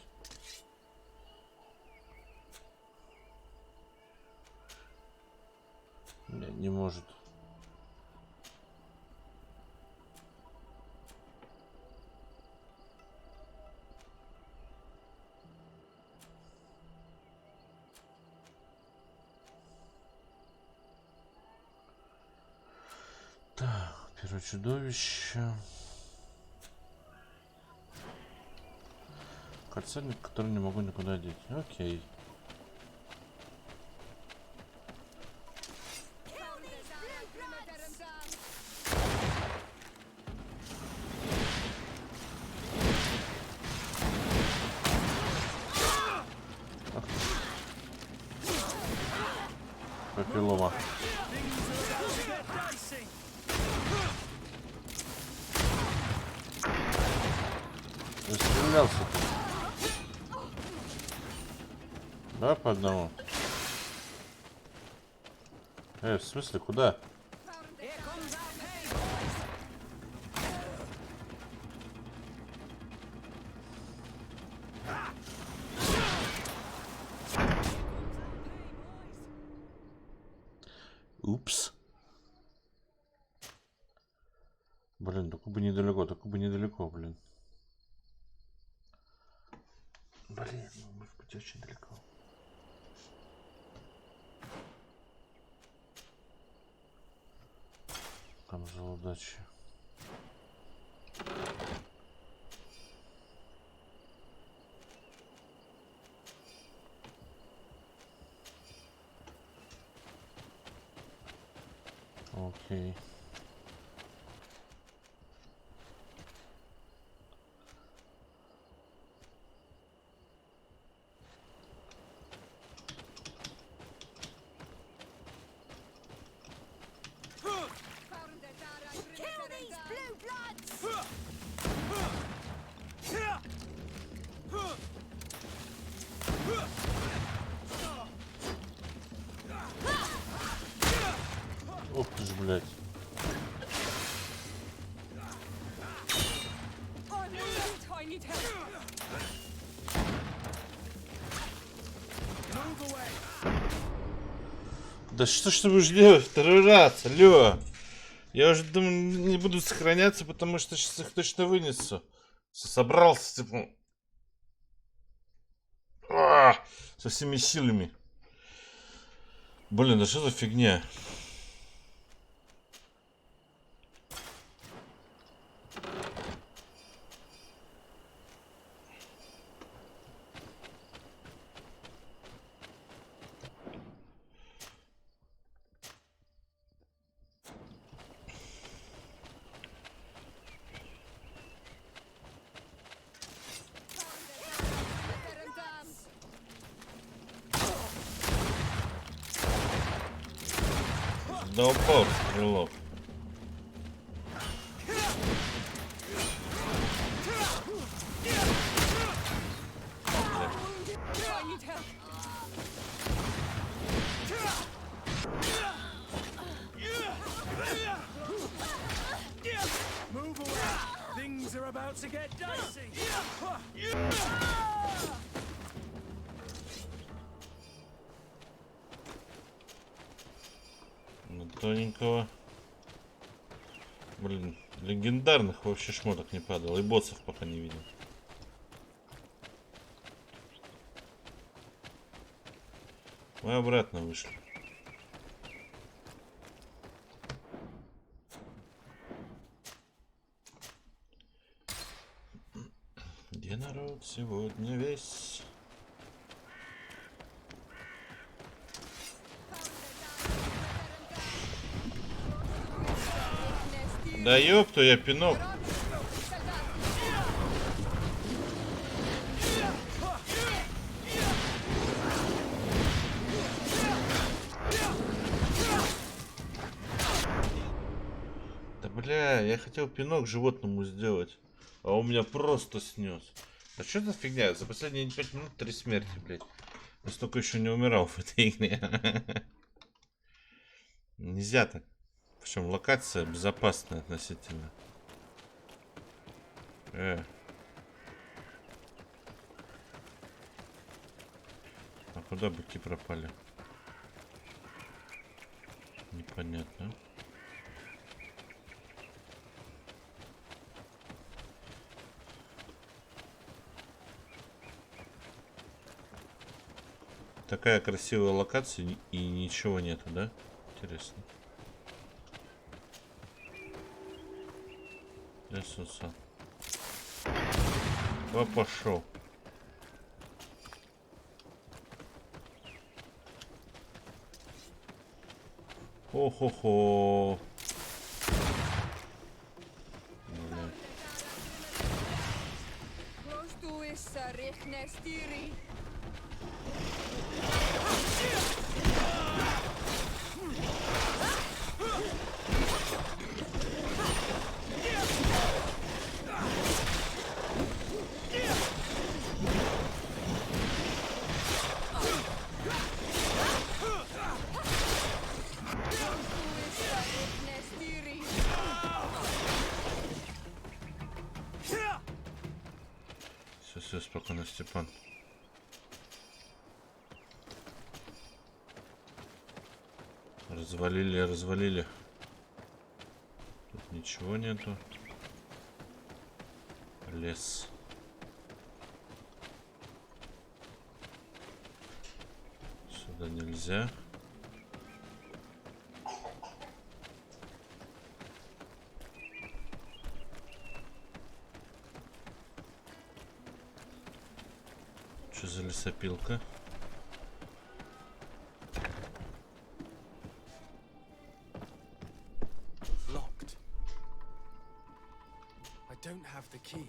Не может. Так, первое чудовище. Кольцо, который не могу никуда одеть. Окей. Застрелялся-то. Давай по одному. В смысле, куда? Упс. Блин, только бы недалеко, блин. Блин, ну, может быть, очень далеко. Там же удачи. Окей. Ох ты ж, блядь. Да что ж ты будешь делать второй раз, алло? Я уже думаю, не буду сохраняться, потому что сейчас их точно вынесу. Собрался, типа. Со всеми силами. Блин, да что за фигня? Да упал стрелок. Тоненького. Блин, легендарных вообще шмоток не падало. И боссов пока не видел. Мы обратно вышли. Где народ сегодня весь? Да ёпту, я пинок. Да бля, я хотел пинок животному сделать, а у меня просто снес. А что за фигня? За последние 5 минут 3 смерти, блядь. Я столько еще не умирал в этой игре. Нельзя так. Причем локация безопасная относительно. А куда быки пропали? Непонятно. Такая красивая локация и ничего нету, да? Интересно. Иисуса. Да пошел. Хо-хо-хо. на Степан. Развалили. Тут ничего нету. Лес. Сюда нельзя. Что за лесопилка? Locked. I don't have the key.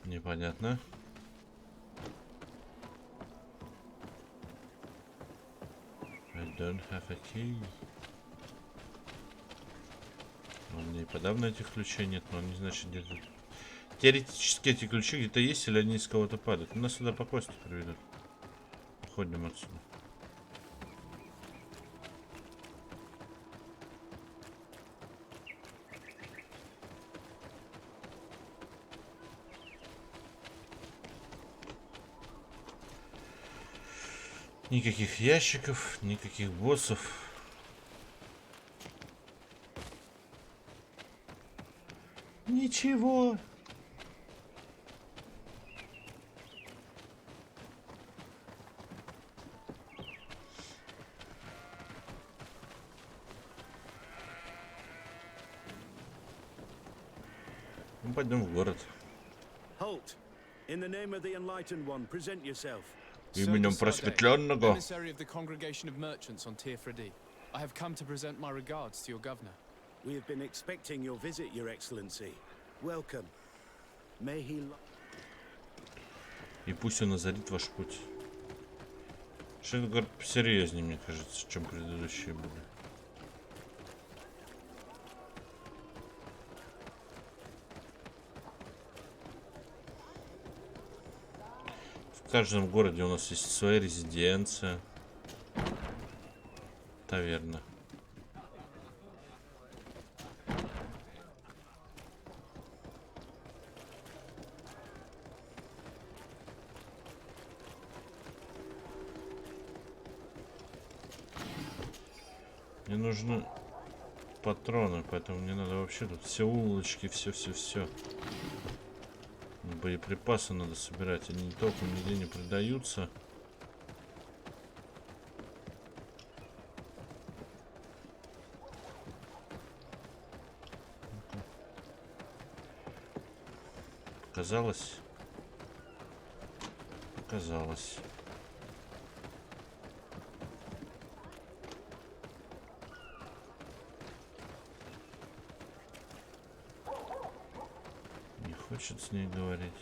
Непонятно. I don't have a key. У меня и подавно этих ключей нет, но они, значит, где-то... Теоретически эти ключи где-то есть, или они из кого-то падают. Нас сюда по квесту приведут. Уходим отсюда. Никаких ящиков, никаких боссов. Ничего. Мы пойдем в город. Halt. In the name of the enlightened one, present yourself. Именем просветленного. Emissary of the congregation of merchants on TheStep. I have come to present my regards to your governor. We have been expecting your visit, Your Excellency. Welcome. May he... И пусть он озарит ваш путь. Что-то город посерьезнее, мне кажется, чем предыдущие были. В каждом городе у нас есть своя резиденция. Таверна. Мне нужны патроны, поэтому мне надо вообще тут все улочки, все. Боеприпасы надо собирать, они толком нигде не продаются. Показалось? Показалось. Хочет с ней говорить.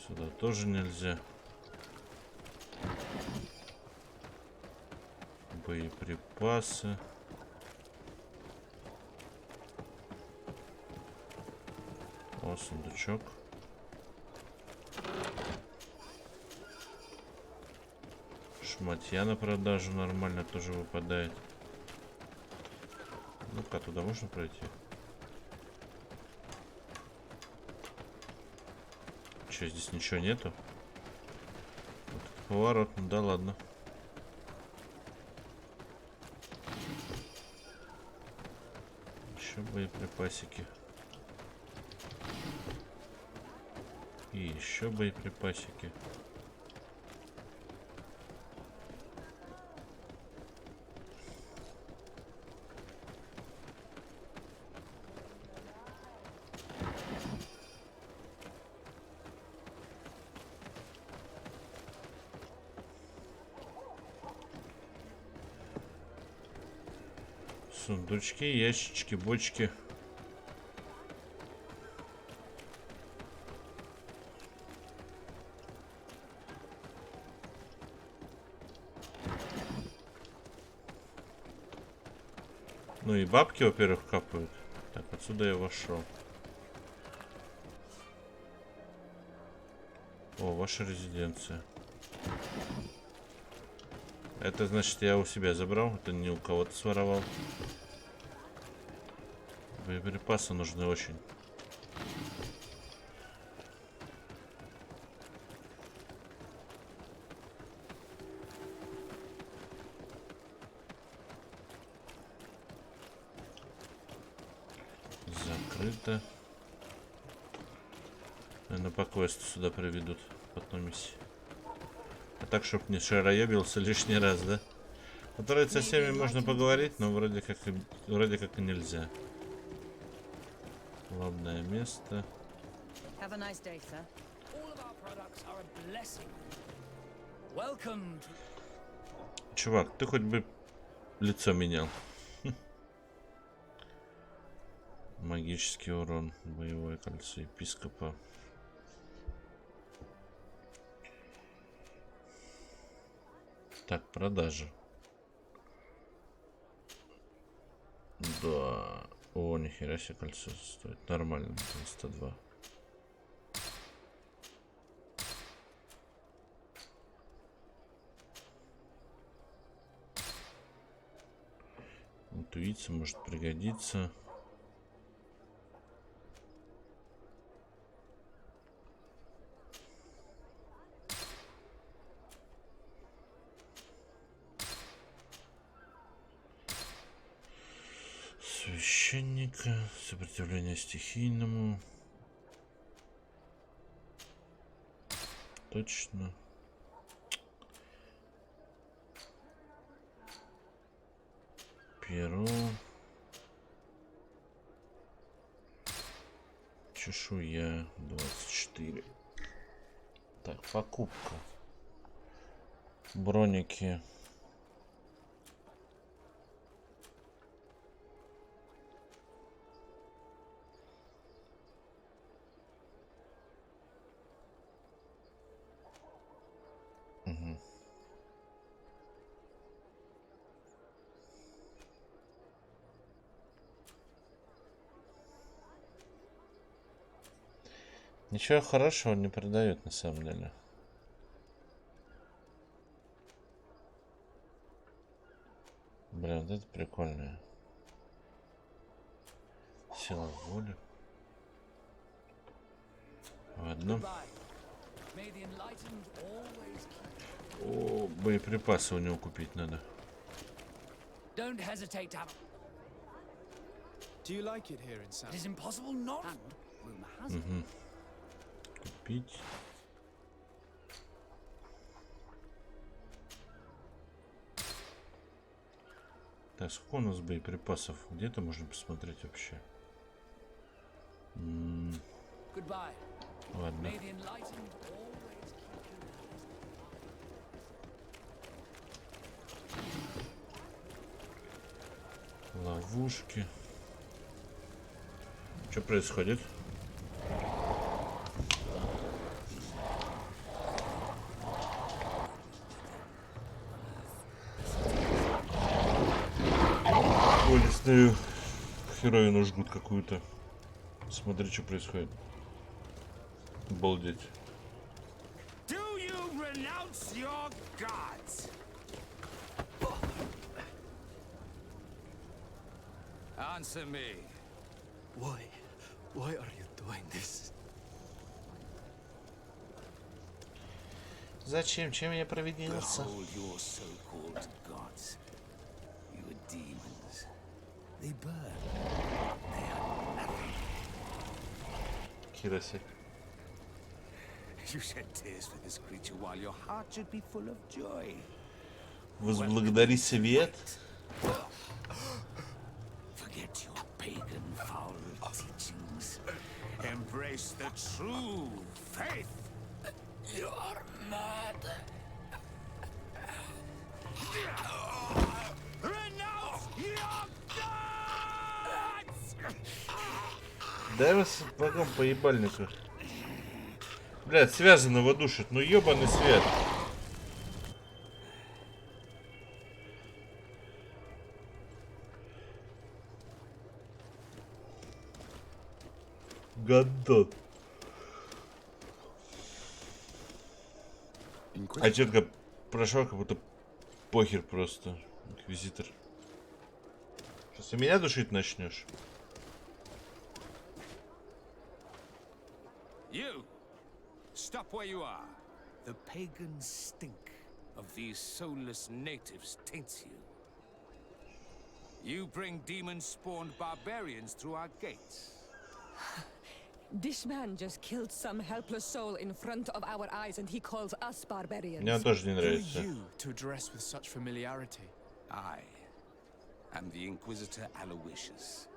Сюда тоже нельзя. Боеприпасы. О, сундучок. Шматья на продажу нормально тоже выпадает. Ну-ка, туда можно пройти? Что, здесь ничего нету? Вот это поворот, ну да ладно. Еще боеприпасики. И еще боеприпасики. Сундучки, ящички, бочки. Ну и бабки, во-первых, капают. Так, отсюда я вошел. О, ваша резиденция. Это значит, я у себя забрал, это не у кого-то своровал. Боеприпасы нужны очень. Закрыто. Наверное, по квесту сюда приведут в одной миссии. А так, чтоб не шароебился лишний раз, да? Вроде со всеми можно поговорить, но вроде как и нельзя. Лобное место. Чувак, ты хоть бы лицо менял. Магический урон, боевое кольцо епископа. Так, продажа. Да. О, нихера себе кольцо стоит. Нормально, 102. Интуиция может пригодиться. Священника, сопротивление стихийному. Точно. Перо. Чешуя 24. Так, покупка. Броники. Ничего хорошего не продают на самом деле. Бля, вот это прикольное. Сила воли. Ладно. О, боеприпасы у него купить надо. Don't hesitate to have. Do you like it here in South? It is impossible not. Купить. Так, сколько у нас боеприпасов? Где-то можно посмотреть вообще. Ладно. Ловушки. Что происходит? Лесную херовину жгут какую-то. Смотри, что происходит. Обалдеть. Answer me. Why are you doing this? Зачем? Чем я провинился? Behold your so-called gods. You are demons. They burn. They are nothing. Кираси. You shed tears for this creature while your heart should be full of joy. Возблагодари свет. Forget your pagan foul teachings. Embrace the true faith. You are mad. Renounce your gods! Дай вас потом по ебальнику. Блядь, связанного душит. Ну ебаный свет. Года. А тетка прошла, как будто похер просто. Инквизитор. Сейчас ты меня душить начнешь. You! Stop where you are. The pagan stink of these soulless natives taints you. You bring demon-spawned barbarians through our gates. This man just killed some helpless soul in front of our eyes, and he calls us barbarians. Мне он тоже не Who are нравится. you to address with such familiarity? I am the Inquisitor Aloysius,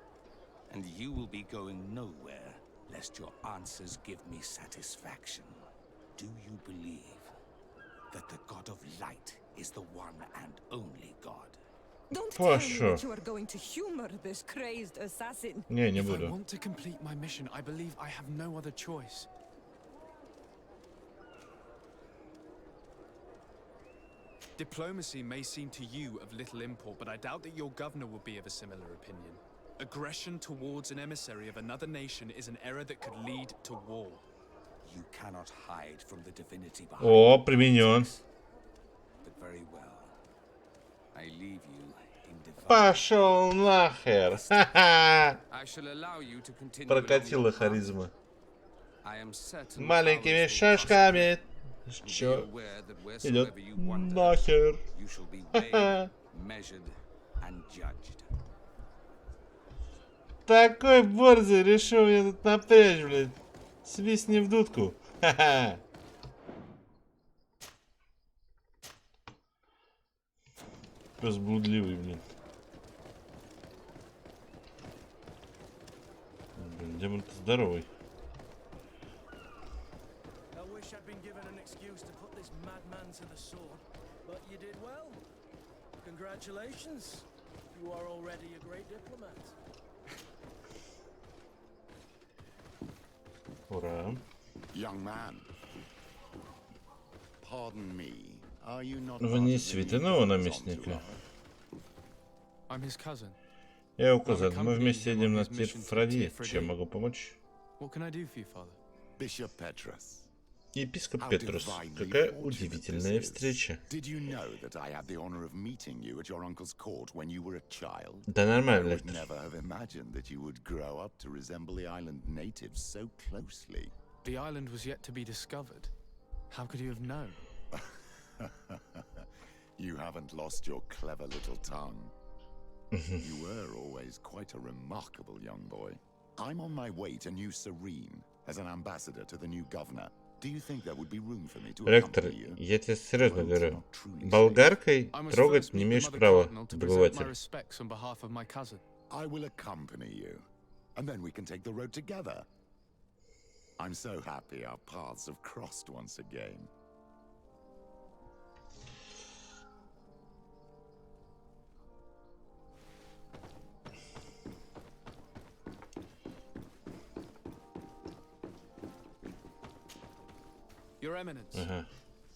and you will be going nowhere lest your answers give me satisfaction. Do you believe that the God of Light is the one and only God? Don't tell me that you are going to humor this crazed assassin. Не If I буду. want to complete my mission, I believe I have no other choice. Diplomacy may seem to you of little import, but I doubt that your governor will be of a similar opinion. Aggression towards an emissary of another nation is an error that could lead to war. You cannot hide from the divinity behind О, применен. but very well. I leave you in divine. Пошел нахер. Ха-ха. I shall allow you to continue. Прокатила харизма. I am certain Маленькими шажками. Чё? Идет нахер. you shall be weighed, measured, and judged. Такой борзый решил меня тут напрячь, блядь. Свистни в дудку. Ха-ха. Пес блудливый, блин. Блин, демон-то здоровый. I wish I'd been given an excuse to put this madman to the sword, but you did well. Congratulations. You are already a great diplomat. Ура. Young man, pardon me. Are you not Вы не святиного наместника? I'm his cousin. Я его кузен. Мы вместе едем на Тирфради. Чем могу помочь? What can I do for you, father? Bishop Petrus. Епископ Петрус. Какая удивительная встреча. Did you know that I had the honor of meeting you at your uncle's court when you were a child? Да нормально. I would never have imagined that you would grow up to resemble the island natives so closely. The island was yet to be discovered. How could you have known? You haven't lost your clever little tongue. You were always quite a remarkable young boy. I'm on my way to New Serene as an ambassador to the new governor. Do you think there would be room for me to Ректор, accompany you? я тебе серьезно говорю. Болгаркой трогать не имеешь права, добыватель. I will accompany you, and then we can take the road together. I'm so happy our paths have crossed once again. Your Eminence,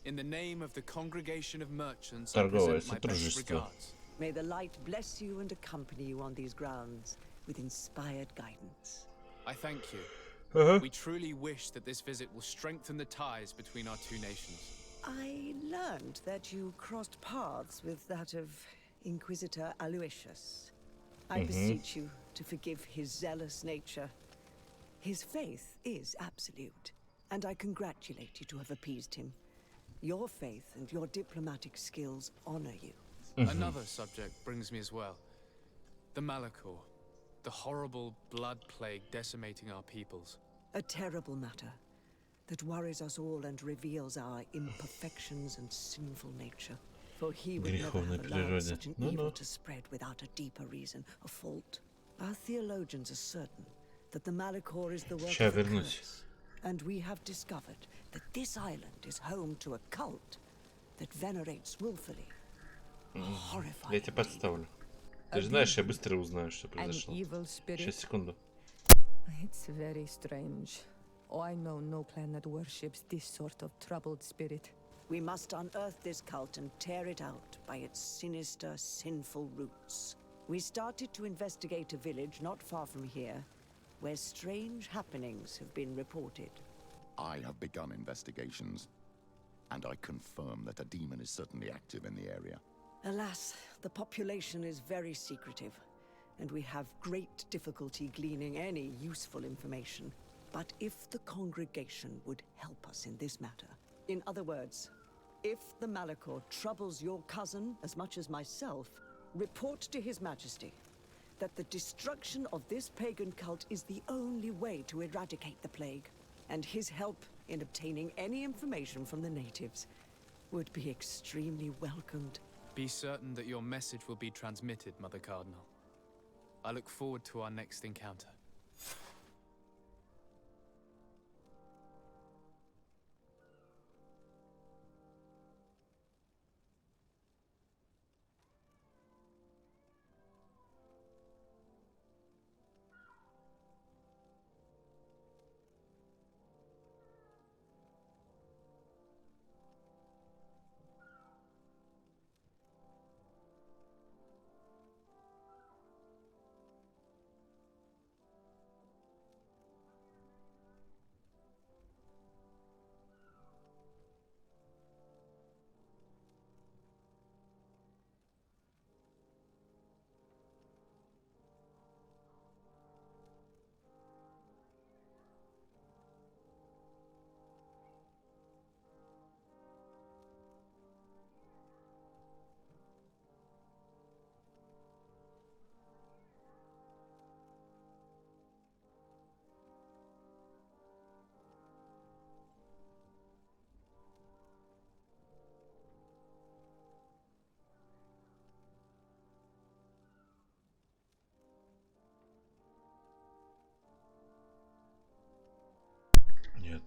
in the name of the Congregation of Merchants, I Торговое present my best сотрудничество. regards. May the light bless you and accompany you on these grounds with inspired guidance. I thank you. We truly wish that this visit will strengthen the ties between our two nations. I learned that you crossed paths with that of Inquisitor Aloysius. I beseech you to forgive his zealous nature. His faith is absolute, and I congratulate you to have appeased him. Your faith and your diplomatic skills honor you. Another subject brings me as well. The Malachor, the horrible blood plague decimating our peoples. A terrible matter that worries us all and reveals our imperfections and sinful nature. For he would never have allowed such an evil to spread without a deeper reason, a fault. Our theologians are certain that the Malachor is the work of a curse, and we have discovered that this island is home to a cult that venerates willfully. Я тебя подставлю. Ты же знаешь, я быстро узнаю, что произошло. Сейчас, секунду. It's very strange. Oh, I know no planet worships this sort of troubled spirit. We must unearth this cult and tear it out by its sinister, sinful roots. We started to investigate a village not far from here, where strange happenings have been reported. I have begun investigations. and I confirm that a demon is certainly active in the area. Alas, the population is very secretive, and we have great difficulty gleaning any useful information. But if the congregation would help us in this matter, in other words, if the Malachor troubles your cousin as much as myself, report to His Majesty that the destruction of this pagan cult is the only way to eradicate the plague, and his help in obtaining any information from the natives would be extremely welcomed. Be certain that your message will be transmitted, Mother Cardinal. I look forward to our next encounter.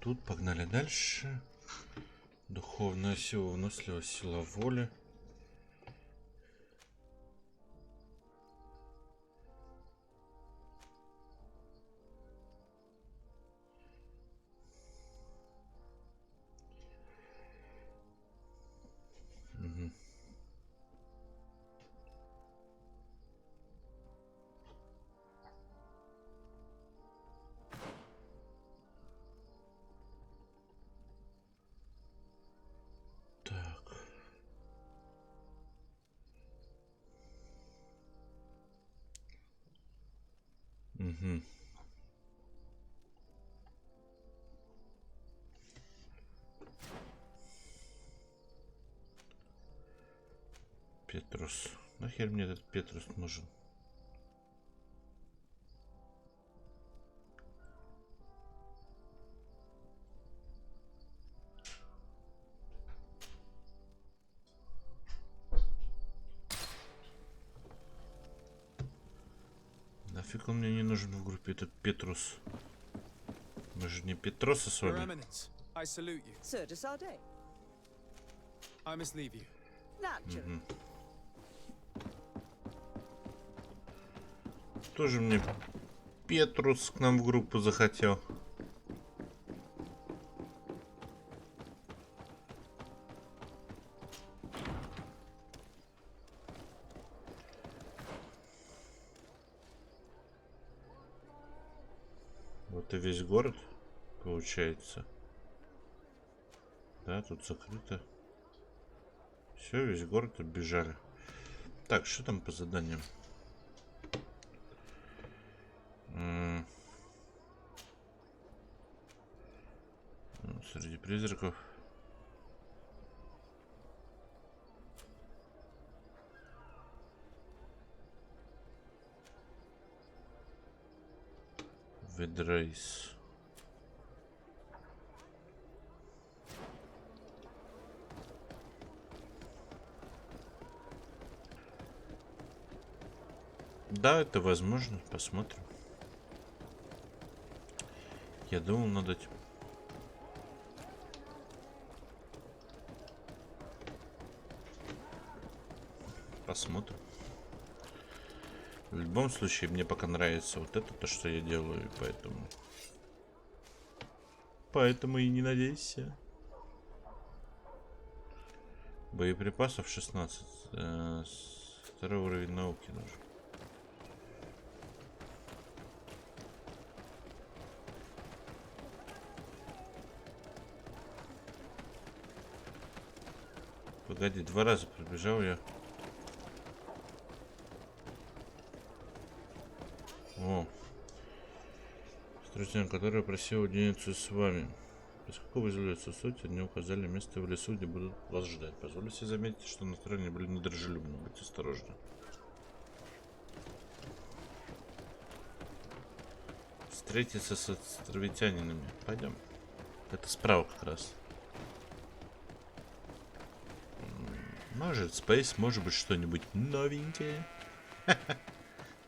Тут погнали дальше. Духовная сила, выносливость, сила воли. Петрус. Нахер мне этот Петрус нужен? Нафиг он мне не нужен в группе, этот Петрус. Мы же не Петроса с вами. I salute you. Sir DeSarde. I must leave you. Naturally. Тоже мне Петрус к нам в группу захотел. Вот и весь город, получается. Да, тут закрыто. Все, весь город оббежали. Так, что там по заданиям? Среди призраков. Ведрейс. Да, это возможно. Посмотрим. Я думал над этим. Посмотрим. В любом случае, мне пока нравится вот это, то, что я делаю, поэтому... Поэтому и не надейся. Боеприпасов 16. Второй уровень науки нужен. Погоди, 2 раза пробежал я. О. Друзья, который просил уединиться с вами. Поскольку вы изолируются суть, они указали место в лесу, где будут вас ждать. Позволю себе заметить, что настроение были недружелюбны. Будьте осторожны. Встретиться с островитянинами. Пойдем. Это справа как раз. Может, Space, может быть, что-нибудь новенькое. Да,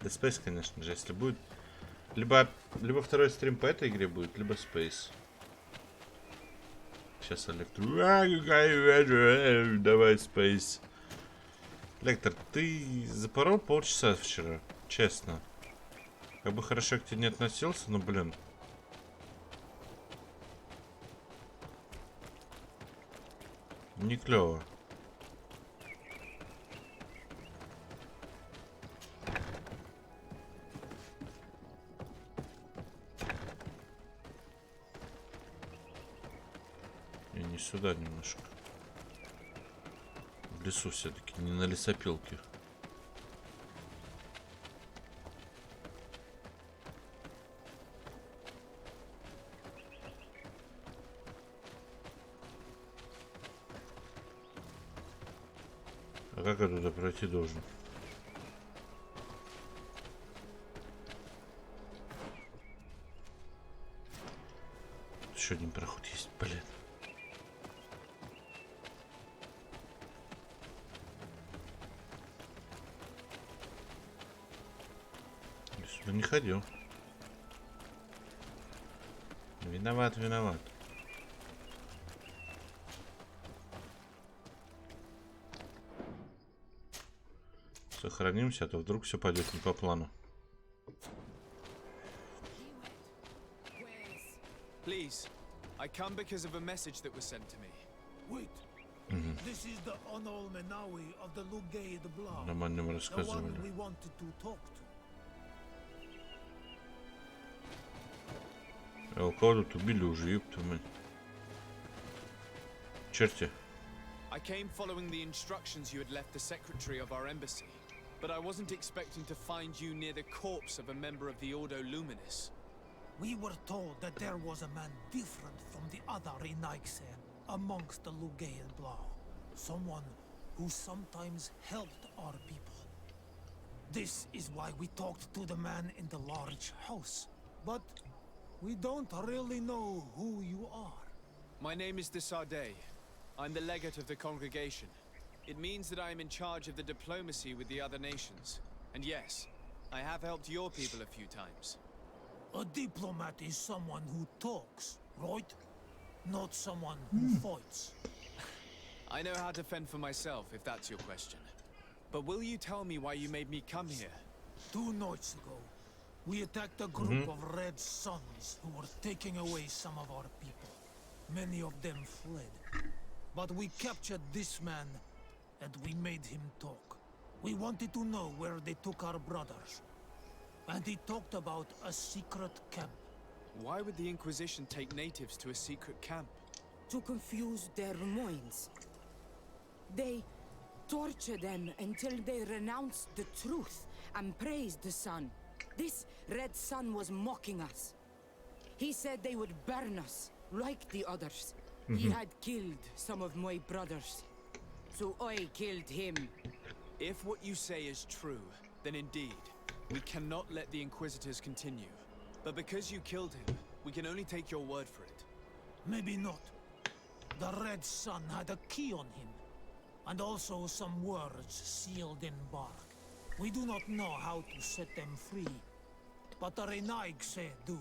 Space, конечно же, если будет. Либо второй стрим по этой игре будет, либо Space. Сейчас Электро. Давай, Space. Лектор, ты запорол полчаса вчера. Честно. Как бы хорошо к тебе не относился, но, блин. Не клево. И не сюда немножко. В лесу все-таки, не на лесопилке. А как я туда пройти должен? Еще один проход есть, блин. Я сюда не ходил. Виноват, виноват. Сохранимся, а то вдруг все пойдет не по плану. Please, I come because of a message that was sent to me. Wait. This is the Onol Menawi of the Lugay the Blah. Нам о нем The рассказывали. one we wanted to talk to. А у кого тут убили уже, ёпта мать. Черти. I came following the instructions you had left the secretary of our embassy, but I wasn't expecting to find you near the corpse of a member of the Ordo Luminis. We were told that there was a man different from the other Renaigse amongst the Lugay and Blah. Someone who sometimes helped our people. This is why we talked to the man in the large house. But we don't really know who you are. My name is TheStep. I'm the legate of the congregation. It means that I am in charge of the diplomacy with the other nations. And yes, I have helped your people a few times. A diplomat is someone who talks, right? Not someone who fights. I know how to fend for myself, if that's your question. But will you tell me why you made me come here? 2 nights ago, we attacked a group of Red Suns who were taking away some of our people. Many of them fled. But we captured this man, and we made him talk. We wanted to know where they took our brothers. And he talked about a secret camp. Why would the Inquisition take natives to a secret camp? To confuse their minds. They torture them until they renounce the truth and praise the sun. This Red Sun was mocking us. He said they would burn us, like the others. He had killed some of my brothers, so I killed him. If what you say is true, then indeed, we cannot let the Inquisitors continue. But because you killed him, we can only take your word for it. Maybe not. The Red Sun had a key on him, and also some words sealed in bark. We do not know how to set them free, but the Renaigse do,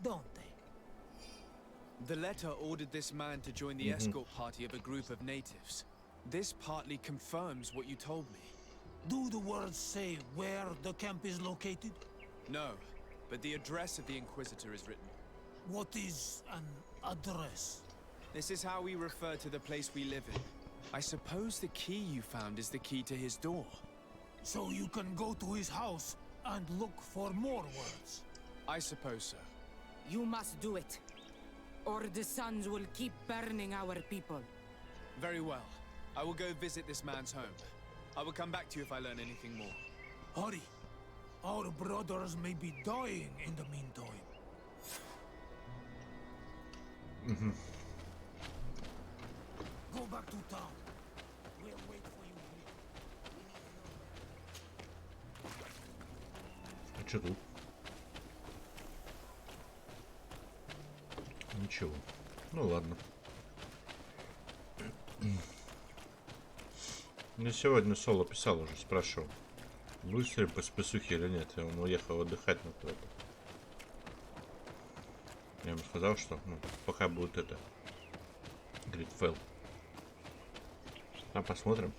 don't they? The letter ordered this man to join the escort party of a group of natives. This partly confirms what you told me. Do the words say where the camp is located? No, but the address of the Inquisitor is written. What is an address? This is how we refer to the place we live in. I suppose the key you found is the key to his door. So you can go to his house and look for more words? I suppose so. You must do it, or the suns will keep burning our people. Very well. I will go visit this man's home. I will come back to you if I learn anything more. Hurry. Our brothers may be dying in the meantime. Go back to town. We'll wait for you here. А что тут? Ничего. Ну ладно. Мне сегодня Соло писал уже, спрашивал, будешь ли по списухе или нет. И он уехал отдыхать на куда-то. Я ему сказал, что ну, пока будет это GREEDFALL. А посмотрим.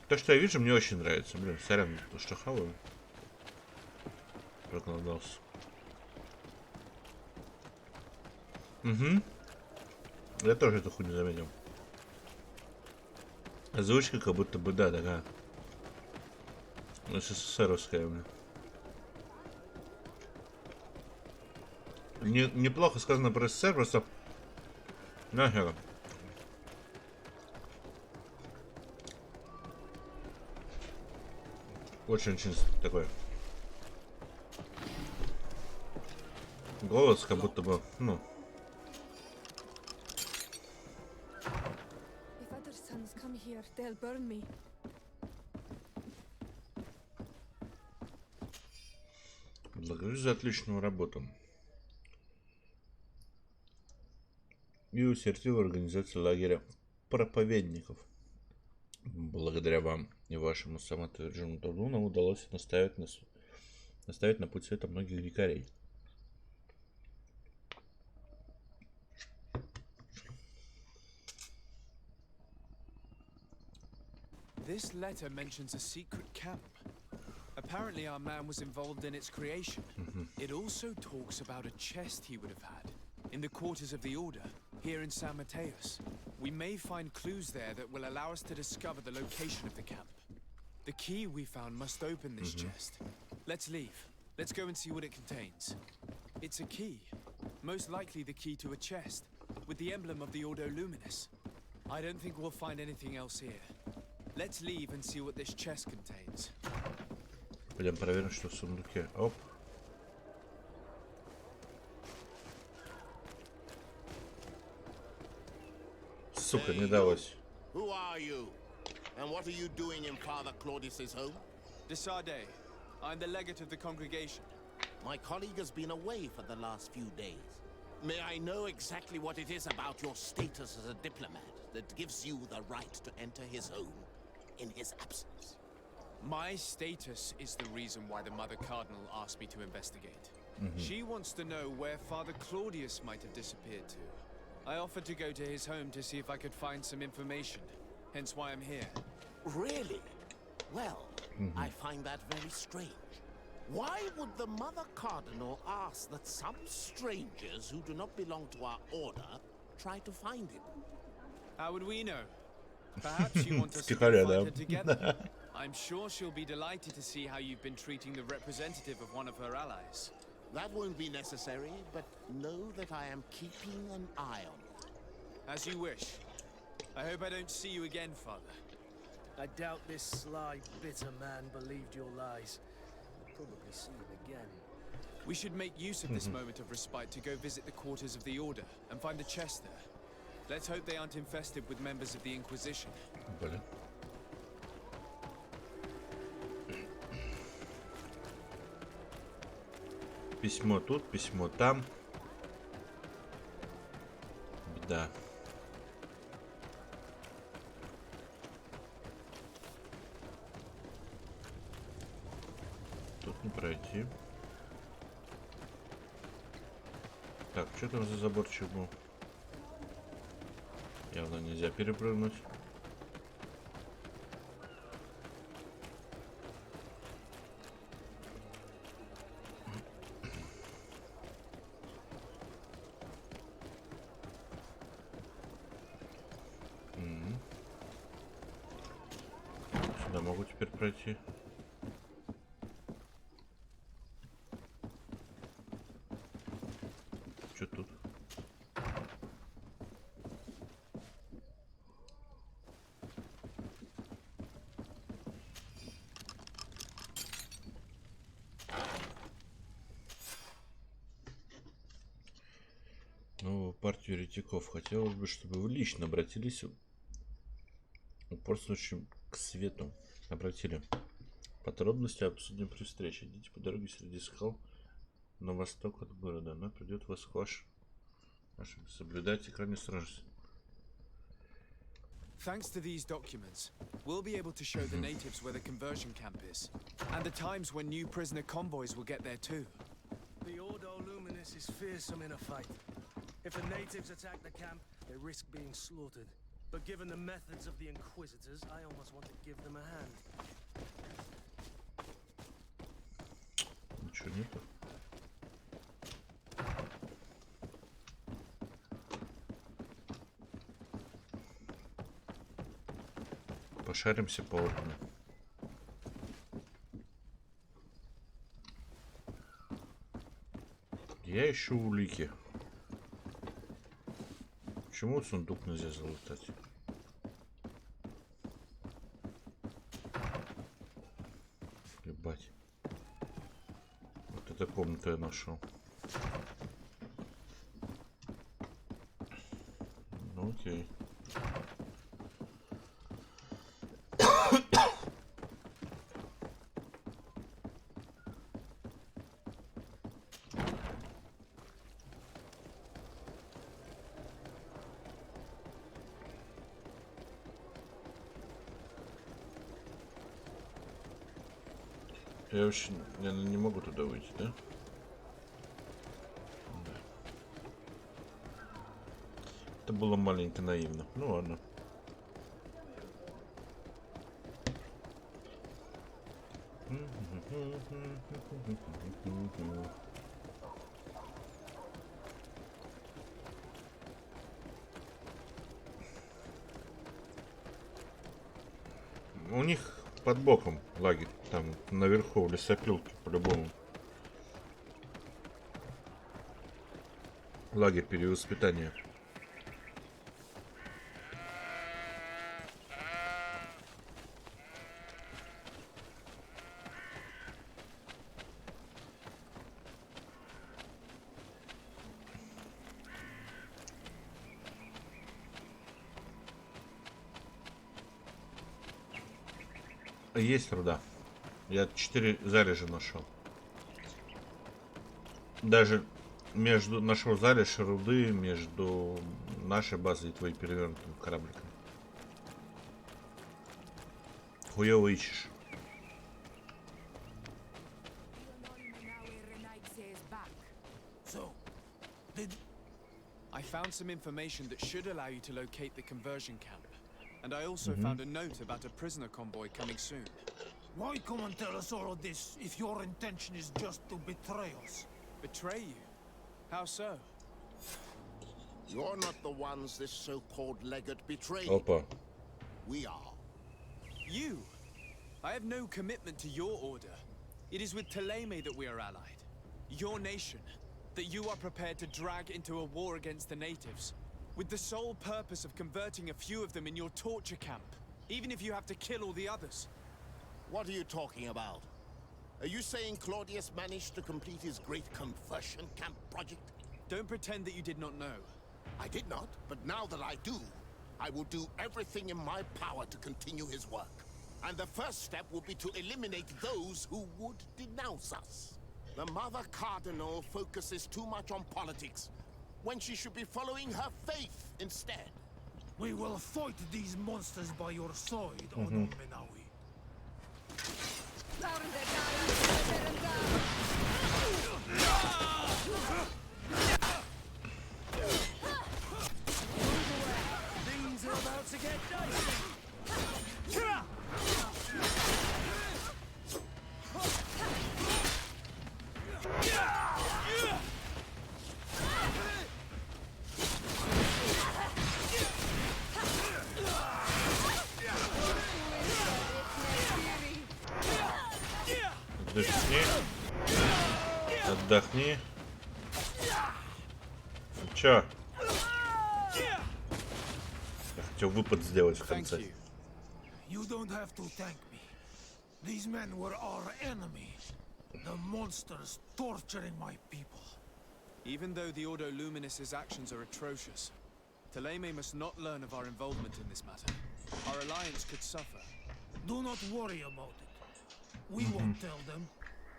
То, что я вижу, мне очень нравится. Блин, сорян, то, что хаваю. Проголодался. Угу. Я тоже эту хуйню заметил. Озвучка как будто бы, да, такая. СССРовская, блин. Неплохо сказано про СССР, просто... Нахер. Очень-очень такой... Голос как будто бы, ну... Благодарю за отличную работу. И усердие в организации лагеря проповедников. Благодаря вам и вашему самоотверженному труду нам удалось наставить на путь света многих дикарей. This letter mentions a secret camp. Apparently our man was involved in its creation. It also talks about a chest he would have had in the quarters of the Order, here in San Mateus. We may find clues there that will allow us to discover the location of the camp. The key we found must open this chest. Let's leave. Let's go and see what it contains. It's a key. Most likely the key to a chest, with the emblem of the Ordo Luminis. I don't think we'll find anything else here. Let's leave and see what this chest contains. Пойдем проверим, что в сундуке. Оп. Сука, не далось. Who are you? And what are you doing in Father Claudius's home? TheStep. I'm the legate of the congregation. My colleague has been away for the last few days. May I know exactly what it is about your status as a diplomat that gives you the right to enter his home in his absence? My status is the reason why the Mother Cardinal asked me to investigate. She wants to know where Father Claudius might have disappeared to. I offered to go to his home to see if I could find some information, hence why I'm here. Really? Well, I find that very strange. Why would the Mother Cardinal ask that some strangers who do not belong to our order try to find him? How would we know? Perhaps you want us to find her together. I'm sure she'll be delighted to see how you've been treating the representative of one of her allies. That won't be necessary, but know that I am keeping an eye on you. As you wish. I hope I don't see you again, Father. I doubt this sly, bitter man believed your lies. We'll probably see him again. We should make use of this moment of respite to go visit the quarters of the Order and find the chest there. Let's hope they aren't infested with members of the Inquisition. Письмо тут, письмо там. Беда. Тут не пройти. Так, что там за заборчик был? Явно нельзя перепрыгнуть. Сюда могу теперь пройти. еретиков. Хотелось бы, чтобы вы лично обратились просто очень к свету. Обратили. Подробности обсудим при встрече. Идите по дороге среди скал на восток от города. Она придет вас ваш. Соблюдайте крайне строжность. Thanks to these documents, we'll be able to show the natives where the conversion camp is, and the times when new prisoner convoys will get there too. The Ordo Luminis is fearsome in a fight. If the natives attack the camp, they risk being slaughtered. But given the methods of the Inquisitors, I almost want to give them a hand. Ничего нету. Пошаримся по окну. Я ищу улики. Почему сундук нельзя залутать? Ебать. Вот эту комнату я нашел. Ну окей. Я вообще, наверное, не могу туда выйти, да? Да. Это было маленько наивно. Ну ладно. У них под боком лагерь, там наверху в лесопилке по-любому. Лагерь перевоспитания. Есть руда. Я 4 залежи нашел. Даже между нашего залежа руды между нашей базой и твоим перевернутым корабликом. Хуёво ищешь. I found some information that should allow you to locate the conversion camp. And I also found a note about a prisoner convoy coming soon. Why come and tell us all of this if your intention is just to betray us? Betray you? How so? You're not the ones this so-called legate betrayed. Опа. We are. You? I have no commitment to your order. It is with Ptolemy that we are allied. Your nation. That you are prepared to drag into a war against the natives. With the sole purpose of converting a few of them in your torture camp. Even if you have to kill all the others. What are you talking about? Are you saying Claudius managed to complete his great conversion camp project? Don't pretend that you did not know. I did not, but now that I do, I will do everything in my power to continue his work. And the first step will be to eliminate those who would denounce us. The Mother Cardinal focuses too much on politics, when she should be following her faith instead. We will fight these monsters by your side, Odo Menawi. Things are about to get dicey. Отдохни. Отдохни. Чё? Я хотел выпад сделать в конце. You don't have to thank me. These men were our enemy. The monsters torturing my people. Even though the Ordo Luminis's actions are atrocious, Thélème must not learn of our involvement in this matter. Our alliance could suffer. Do not worry about it. We won't tell them.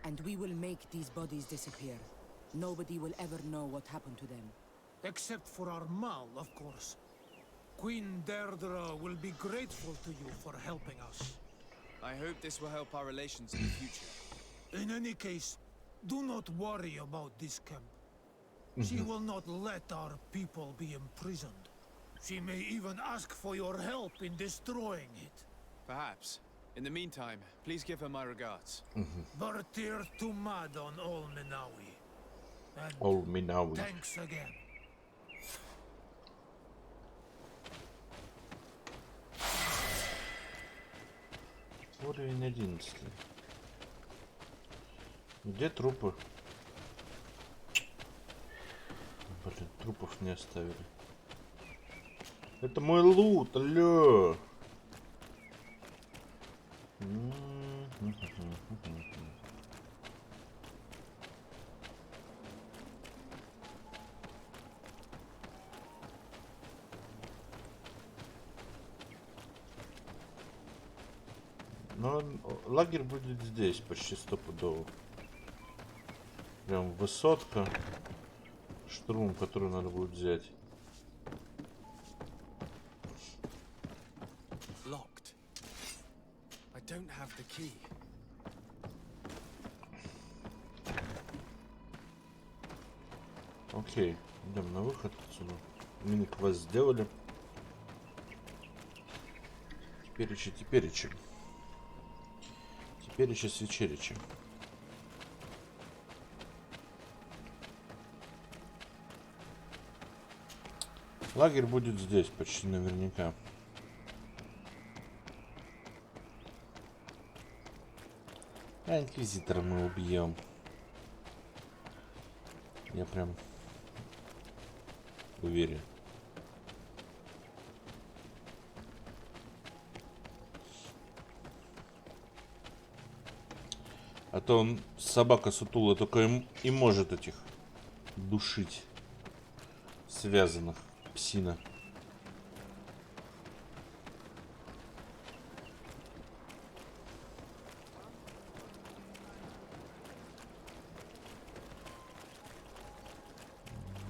And we will make these bodies disappear. Nobody will ever know what happened to them. Except for our Mal, of course. Queen Deirdre will be grateful to you for helping us. I hope this will help our relations in the future. In any case, do not worry about this camp. She will not let our people be imprisoned. She may even ask for your help in destroying it. Perhaps. In the meantime, please give her my regards. Bertir Tumad on Ol Minawi. And Ol Minawi. Thanks again. Уровень 11. Где трупы? Блин, трупов не оставили. Это мой лут, алло. Но лагерь будет здесь, почти стопудово. Прям высотка. Штурм, который надо будет взять. Locked. I don't have the key. Окей, идем на выход отсюда. Мини-квест сделали. Теперь с вечеричем. Лагерь будет здесь, почти наверняка. А инквизитора мы убьем. Я прям уверен. А то он, собака сутулая, только и может этих душить связанных. Псина.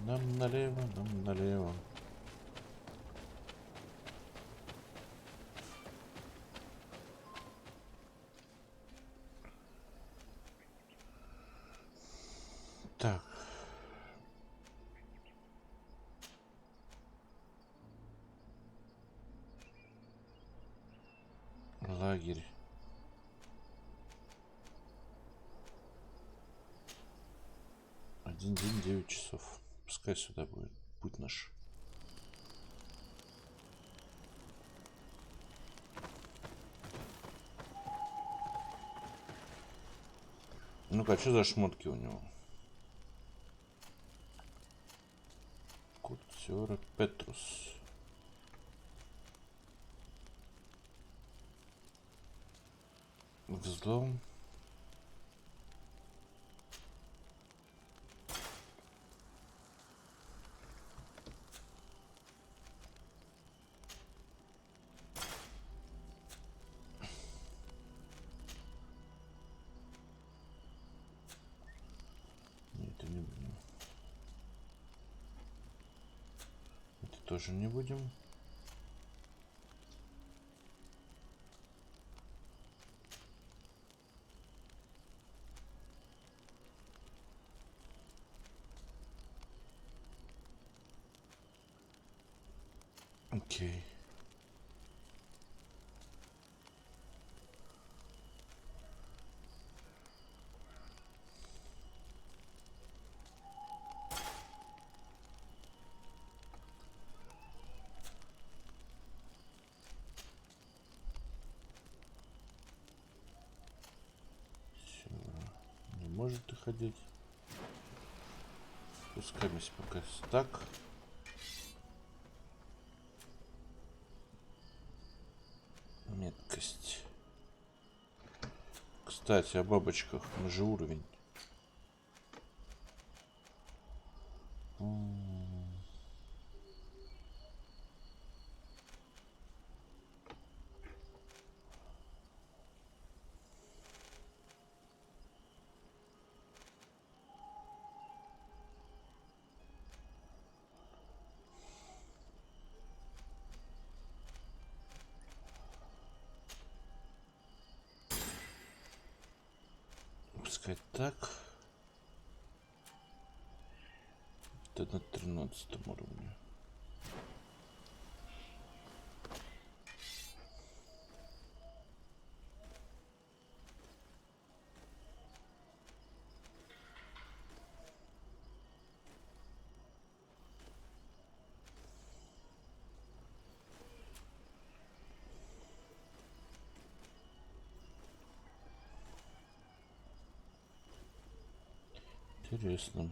Нам налево, нам налево. Так. Лагерь. Один день, 9 часов. Пускай сюда будет путь наш. Ну-ка, что за шмотки у него? Куртера Петрус. Взлом. Это не будем. Это тоже не будем. Окей. Не может и ходить. Спускаемся пока так. Меткость. Кстати, о бабочках. Мы же уровень. так. Это на 13 уровне. Интересно.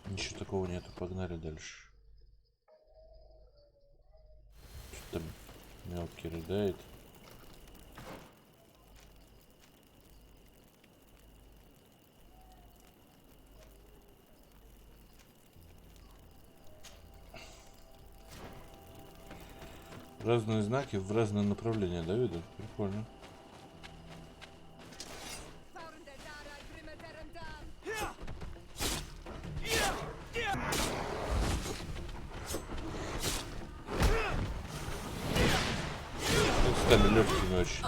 Ничего такого нету, погнали дальше. Что-то мелкий рыдает. Разные знаки в разные направления, да, видно? Прикольно. Стали легкими очень.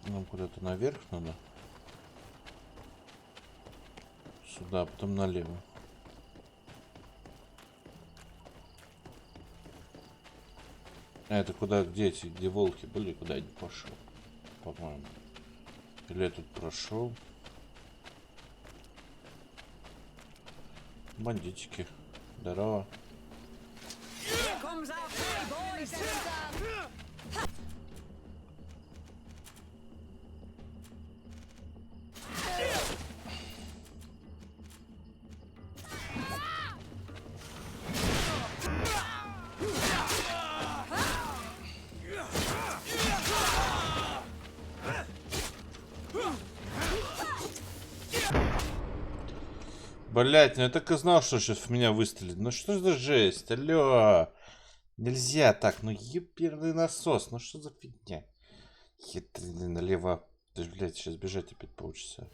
Нам куда-то наверх надо. Сюда, а потом налево. А это куда, где эти, где волки были, куда я не пошел, по-моему. Или я тут прошел. Бандитики. Здорово. Блять, ну я так и знал, что сейчас в меня выстрелит. Ну что за жесть? Алло. Нельзя так, ну еперный насос. Ну что за фигня? Хитрый налево. Ты ж, блядь, сейчас бежать опять полчаса.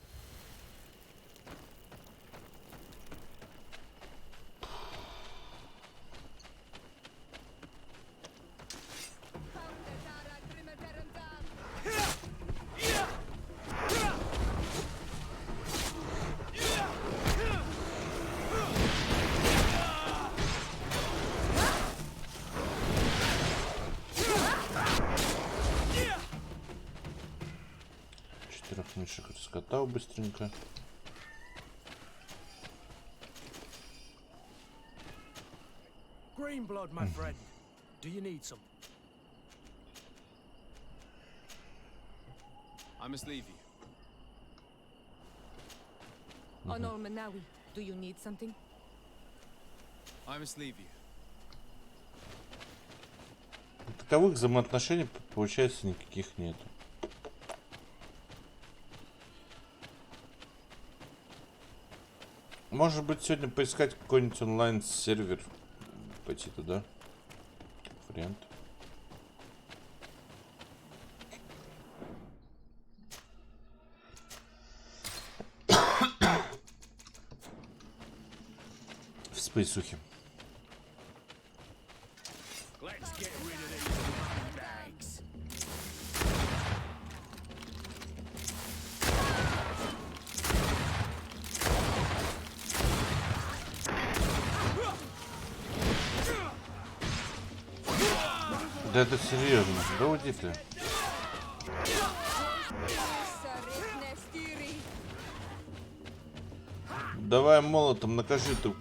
Мишек раскатал быстренько. Green blood, my friend. Do you need some? I must leave you. Honor Manawi, do you need something? I must leave you. Таковых взаимоотношений, получается, никаких нету. Может быть, сегодня поискать какой-нибудь онлайн-сервер, пойти туда. Вариант. В спейсухе. Да это серьезно, да уйди ты. Давай молотом накажи ты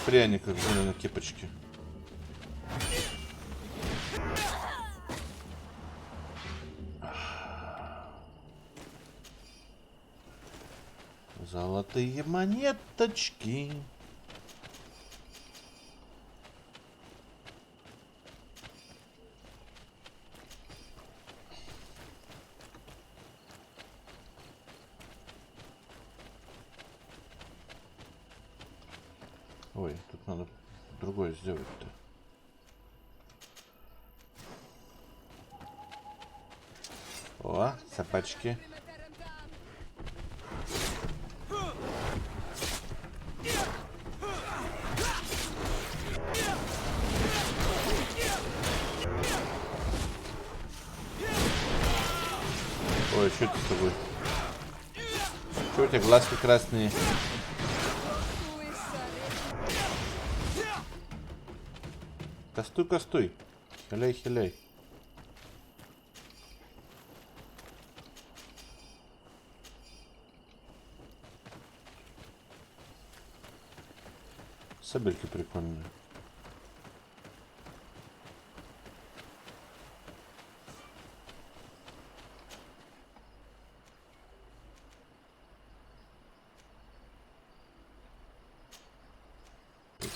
пряника в зеленой кепочке. Золотые монеточки. Ой, тут надо другое сделать-то. О, собачки. Ой, что это с тобой? Что у тебя глазки красные? Кастуй, кастуй. Хиляй, хиляй. Сабельки прикольные.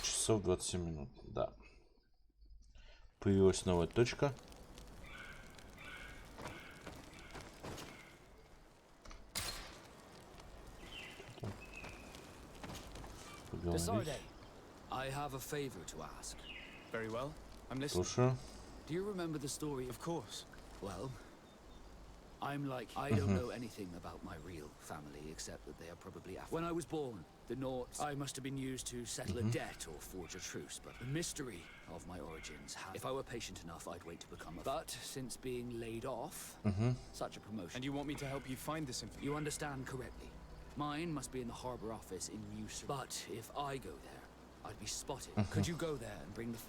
Часов 27 минут, да. Появилась новая точка. I have a favor to ask. Very well. I'm listening. Слушаю. Do you remember the story? Of course. Well, I'm like, I don't know anything about my real family except that they are probably African. When I was born, the Nords, I must have been used to settle a debt or forge a truce, but the mystery of my origins, if I were patient enough, I'd wait to become a... But since being laid off, such a promotion... And you want me to help you find this information? You understand correctly. Mine must be in the harbor office in New Zealand. But if I go there, I'd be spotted. Could you go there and bring the...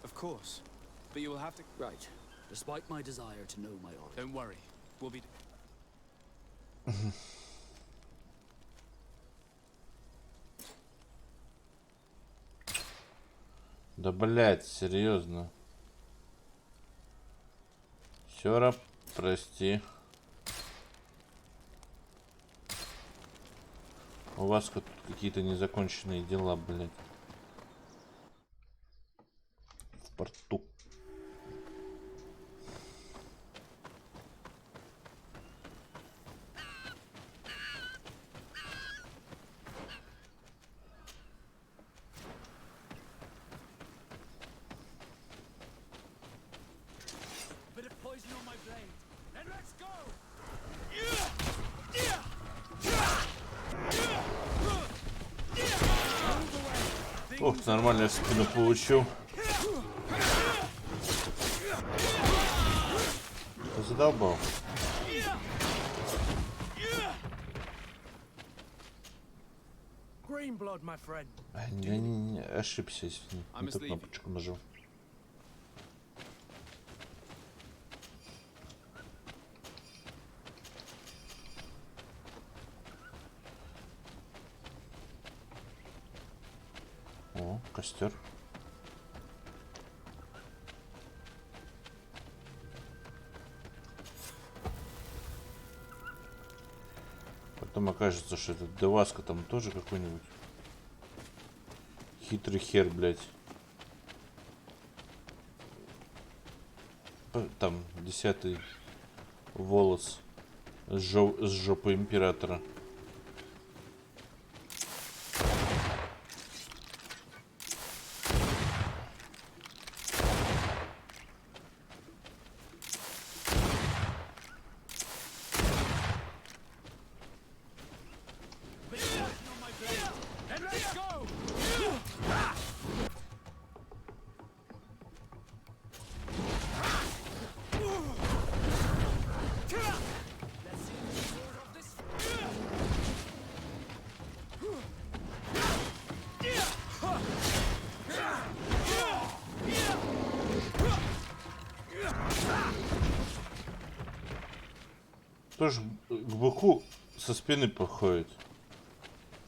Of course. But you will have to... Right. Despite my desire to know my origin... Don't worry. We'll be... Да, блядь, серьезно. Сёра, прости. У вас тут какие-то незаконченные дела, блядь. В порту. Ох, нормально я в спину получил. Ты задолбал. Я не ошибся, если не ту кнопочку нажал. О, костер. Потом окажется, что этот Деваска там тоже какой-нибудь хитрый хер, блядь. Там 10-й волос с жопы императора. Тоже к быку со спины проходит.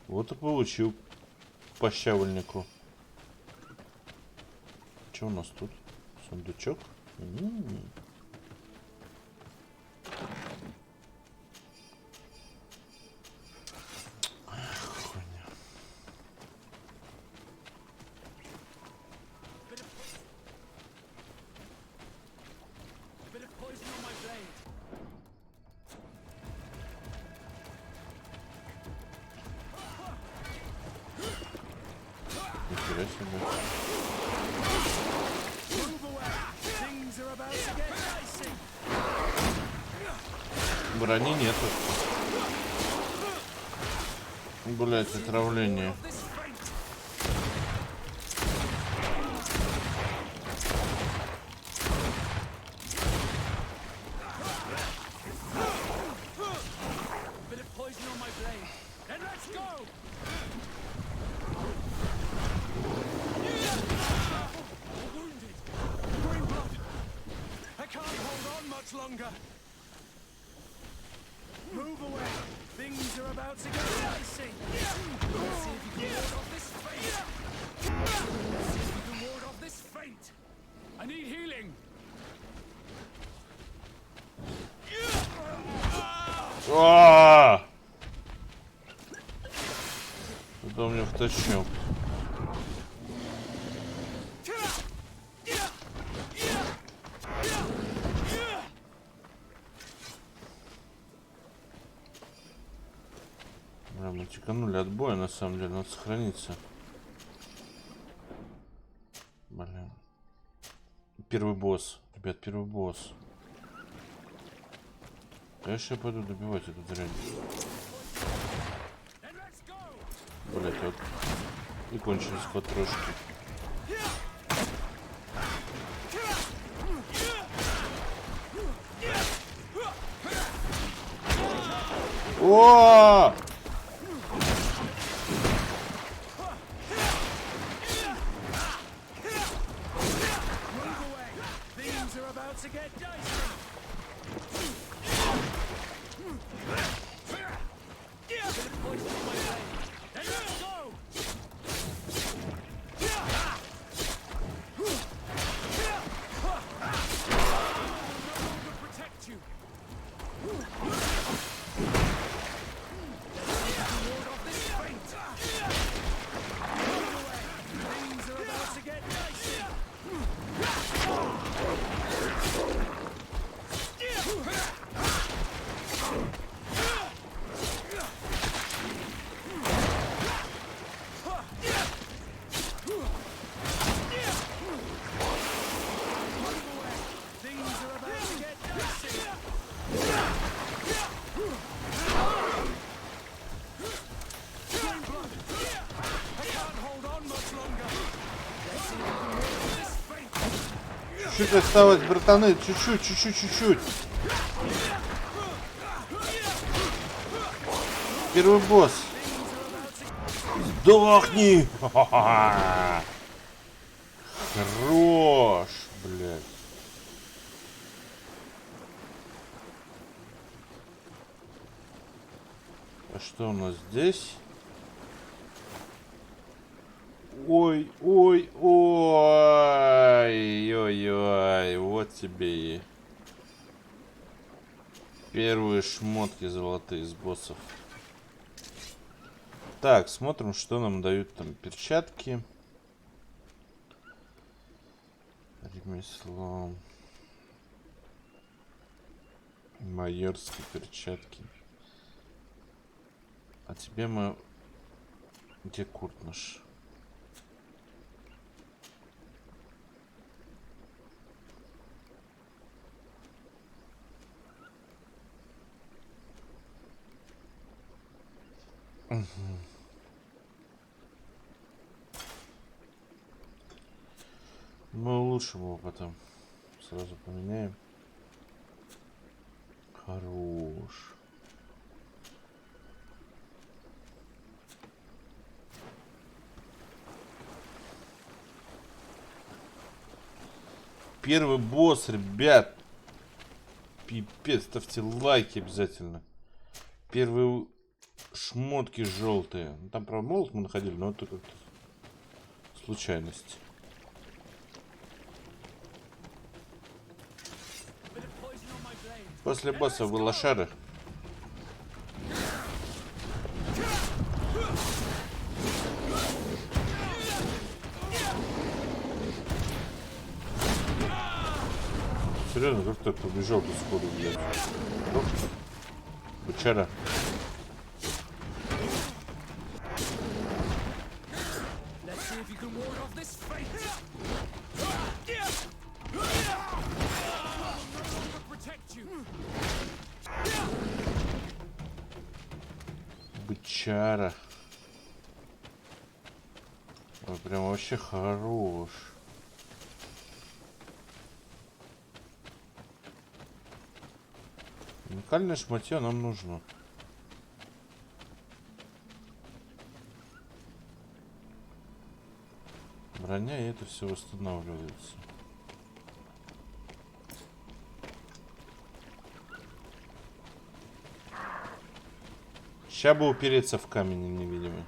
Вот и получил по щавельнику. Что у нас тут? Сундучок? Нихера себе. Брони нету. Блять, отравление. Куда меня втащил? Да, мы тиканули от боя, на самом деле, надо сохраниться. Блин. Первый босс. Ребят, первый босс. Конечно, я пойду добивать эту дрянь. Блять, вот. И кончились потрошки. О! Чуть-чуть осталось, братаны, чуть-чуть. Первый босс. Сдохни! Хорош, блядь. А что у нас здесь? Ой, вот тебе и первые шмотки золотые с боссов. Так, смотрим, что нам дают там перчатки. Ремесло. Майорские перчатки. А тебе мы... Где курт наш? Мы улучшим его потом. Сразу поменяем. Хорош. Первый босс, ребят. Пипец, ставьте лайки обязательно. Первые шмотки желтые. Там, правда, молот мы находили, но это как-то случайность. После босса вы лошары. Серьезно, как так побежал тут сходу, блядь? Бычара. if you can ward off this fate. Protect you. Бычара. Ой, прям вообще хорош. Уникальное шматье нам нужно. Броня, и это все восстанавливается. Сейчас бы упереться в камень невидимый.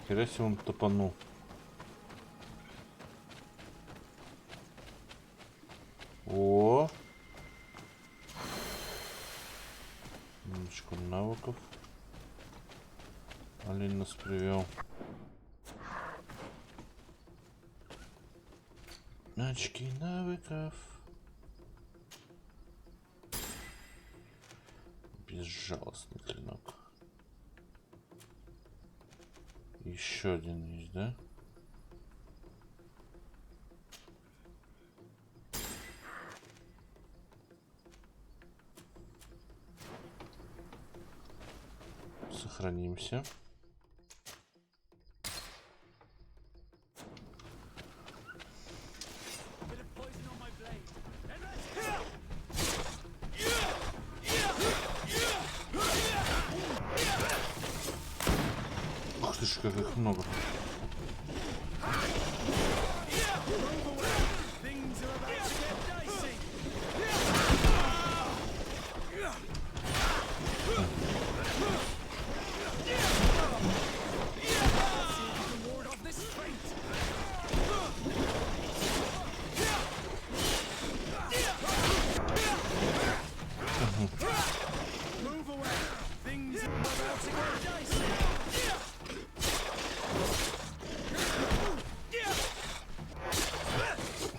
Хера себе он топанул. О! Немножечко навыков. Олень нас привел. Очки навыков. Безжалостный клинок. Еще один есть, да? Сохранимся. Ух ты ж, как их много.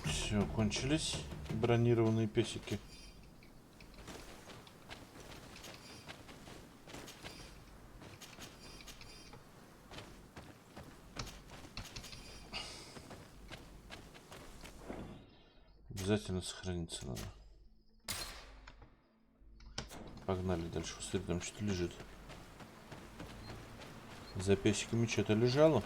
Все, кончились бронированные песики. Обязательно сохраниться надо. Погнали дальше. Смотри, там что-то лежит. За песиками что-то лежало.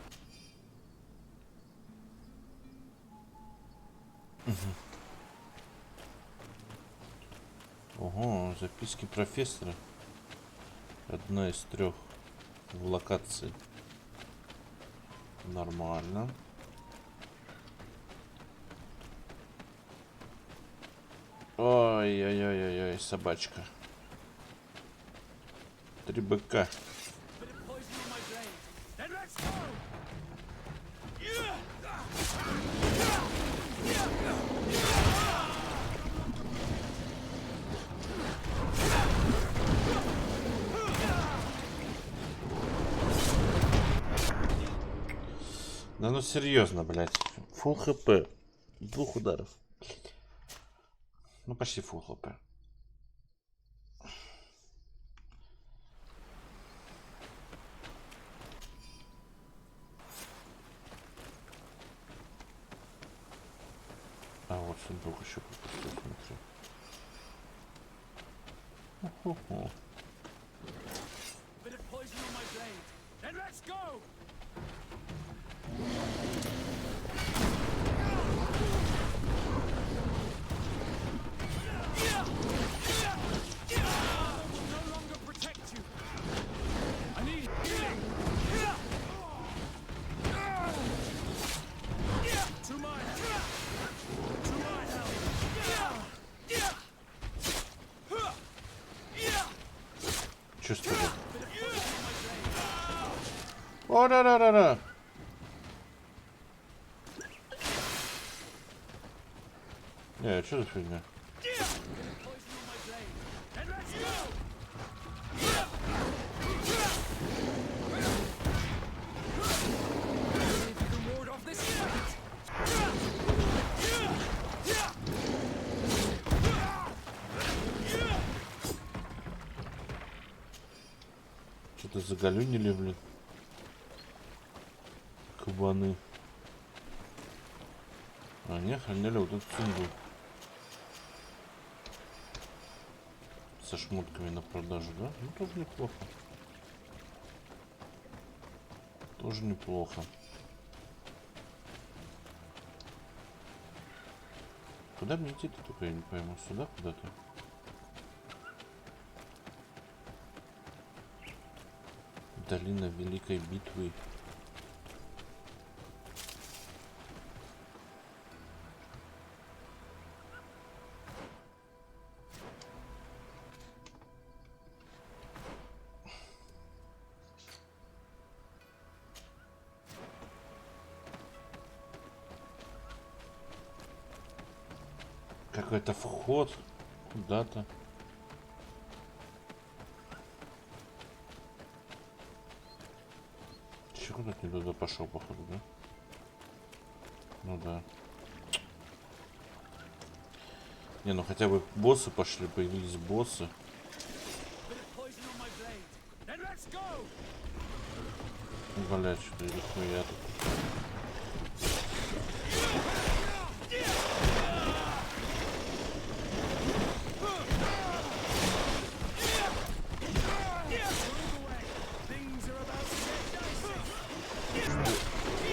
Ого, записки профессора. Одна из 3 в локации. Нормально. Ой-ой-ой-ой, собачка. 3 быка. Да ну серьезно, блядь. Фулл хп. 2 ударов. Ну почти фулл хп. А вот сундук еще пропустил, смотри. Хо-хо-хо. Чувствую. О, да-да-да-да. Что за фигня? Что-то загалюнили, блин. Ебаны. Они охраняли вот этот сундук. Со шмотками на продажу, да? Ну, тоже неплохо. Тоже неплохо. Куда мне идти-то, только я не пойму. Сюда куда-то? Долина Великой Битвы. Какой-то вход куда-то. Чего куда-то не туда пошел, походу, да? Ну да. Не, ну хотя бы боссы пошли, появились боссы. Блять, что-то или хуя тут.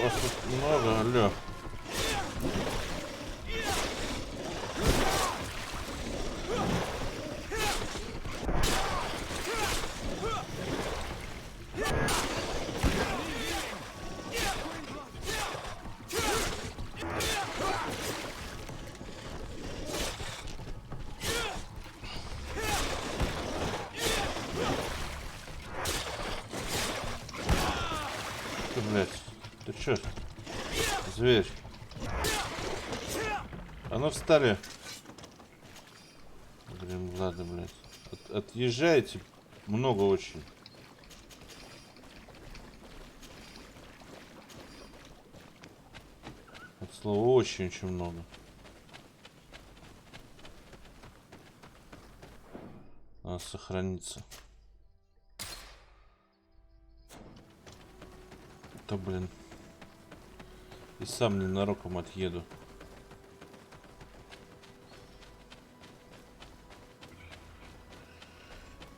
Вас тут много, алло. Ты, блядь, ты чё? Зверь. А ну встали. Блин, ладно, блядь. Отъезжайте. Много очень. От слова очень много. Надо сохраниться. Да, блин. И сам ненароком отъеду.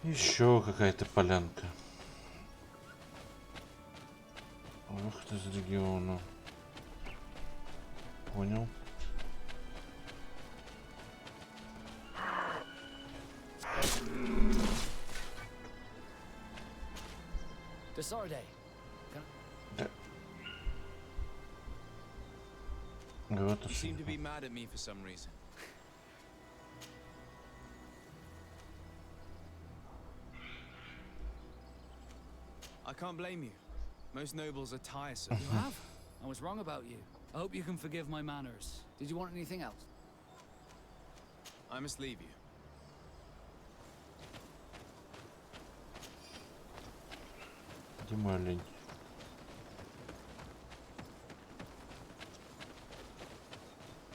Еще какая-то полянка. Выход из региона. Понял. You seem to be mad at me for some reason. I can't blame you. Most nobles are tiresome. You have? I was wrong about you. I hope you can forgive my manners. Did you want anything else? I must leave you. Где мой олень?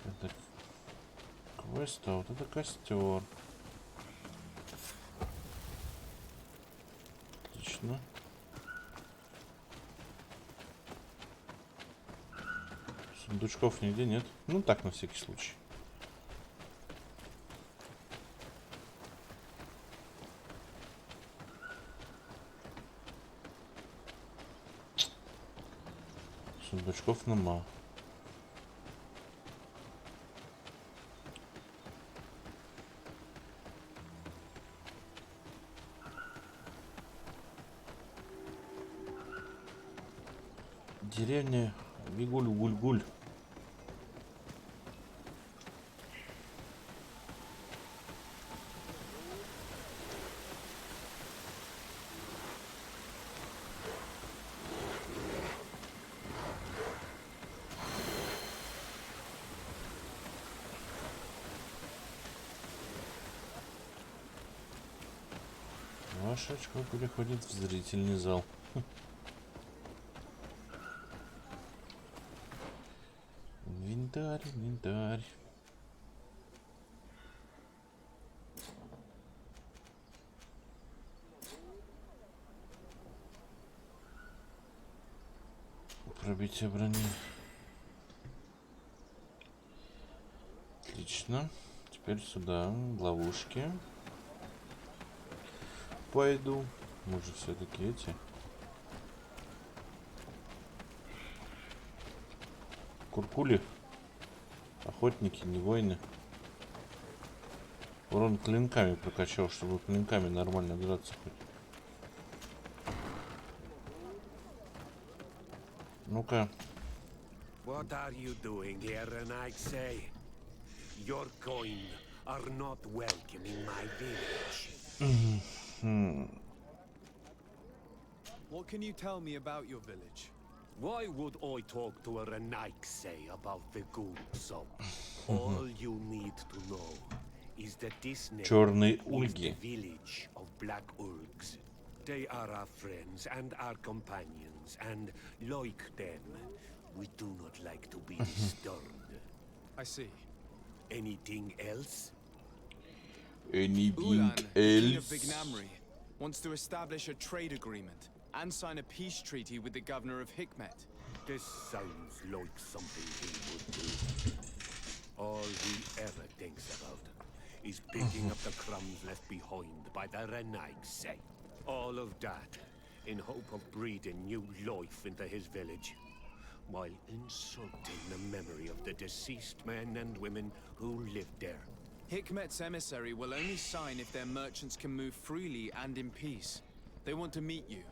Это квест, а вот это костер. Отлично. Сундучков нигде нет. Ну так, на всякий случай. Сундучков нема. Деревня Вигуль-Гуль-Гуль. Ваш очко переходит в зрительный зал. Инвентарь, инвентарь. пробитие брони. Отлично. Теперь сюда, в ловушки. Пойду. Мы же все-таки эти. Куркули. Охотники, не воины. Урон клинками прокачал, чтобы клинками нормально драться хоть. Ну-ка. What are you doing here, and I say? Your kind are not welcome in my village. What can you tell me about your village? Why would I talk to a Renaik say about the good sub? All you need to know is that this name is the village of Black Ulgs. They are our friends and our companions, and like them, we do not like to be disturbed. I see. Anything else? Anything Ulan, King of else? Vignamri, wants to establish a trade agreement and sign a peace treaty with the governor of Hikmet. This sounds like something he would do. All he ever thinks about is picking up the crumbs left behind by the Renaig's. All of that in hope of breathing new life into his village, while insulting the memory of the deceased men and women who lived there. Hikmet's emissary will only sign if their merchants can move freely and in peace. They want to meet you.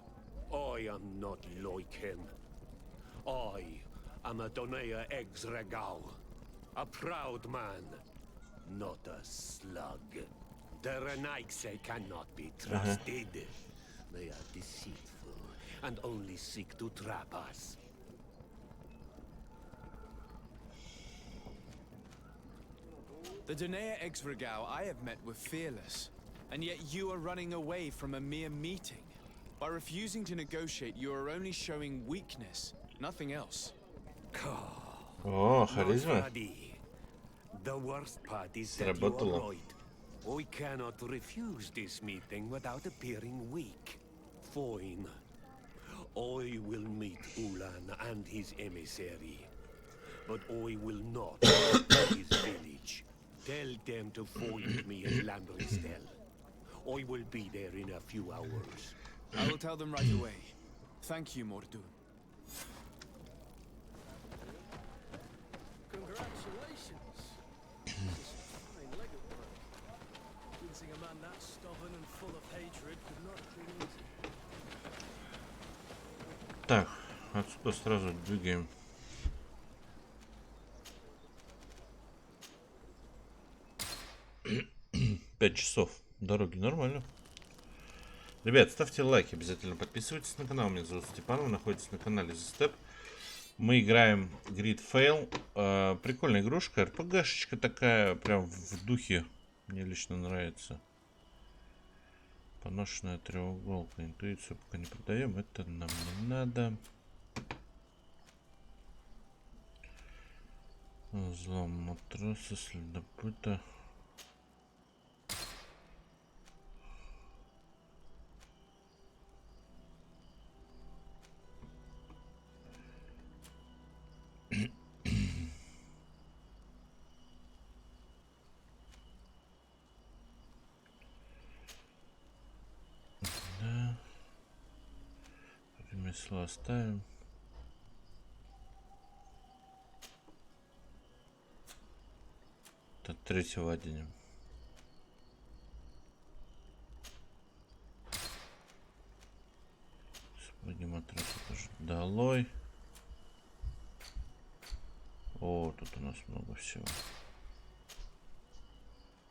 I am not like him. I am a Donea Exregau, a proud man, not a slug. The Renaigse cannot be trusted. They are deceitful and only seek to trap us. The Donea Exregau I have met were fearless, and yet you are running away from a mere meeting. By refusing to negotiate, you are only showing weakness, nothing else. Oh, charisma. The worst part is that you are right. We cannot refuse this meeting without appearing weak. Fine. I will meet Ulan and his emissary. But I will not leave his village. Tell them to find me at Landristel. I will be there in a few hours. I will tell them right away. Thank you, Mordun. Congratulations. Fine leg of work. Convincing a man that stubborn and full of hatred could not have been easy. Так, отсюда сразу двигаем. Пять часов дороги, нормально. Ребят, ставьте лайки, обязательно подписывайтесь на канал. Меня зовут Степан, вы находитесь на канале TheStep. Мы играем GREEDFALL. Прикольная игрушка, РПГшечка такая, прям в духе. Мне лично нравится. Поношенная треуголка. Интуицию пока не продаем, это нам не надо. Взлом матроса, следопыта. Да. Ремесло оставим. От третьего оденем. Сапоги матроса тоже долой. О, тут у нас много всего.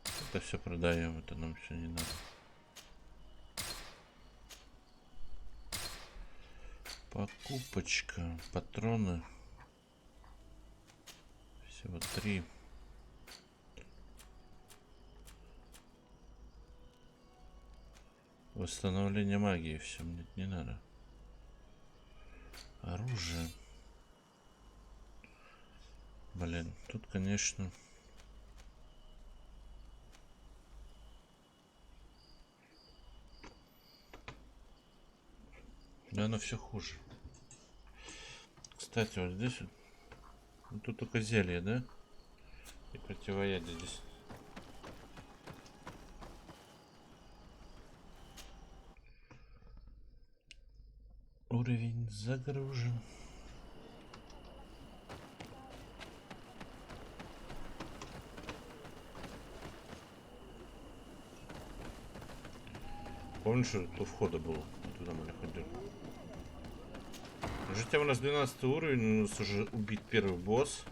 Это все продаем, это нам все не надо. Покупочка, патроны. Всего 3. Восстановление магии, все, мне не надо. Оружие. Блин, тут, конечно... Да, оно все хуже. Кстати, вот здесь вот, ну, тут только зелье, да? И противоядие здесь. Уровень загружен. Помнишь, что у входа было? Туда мы ходили. Житя у нас 12 уровень, у нас уже убит первый босс.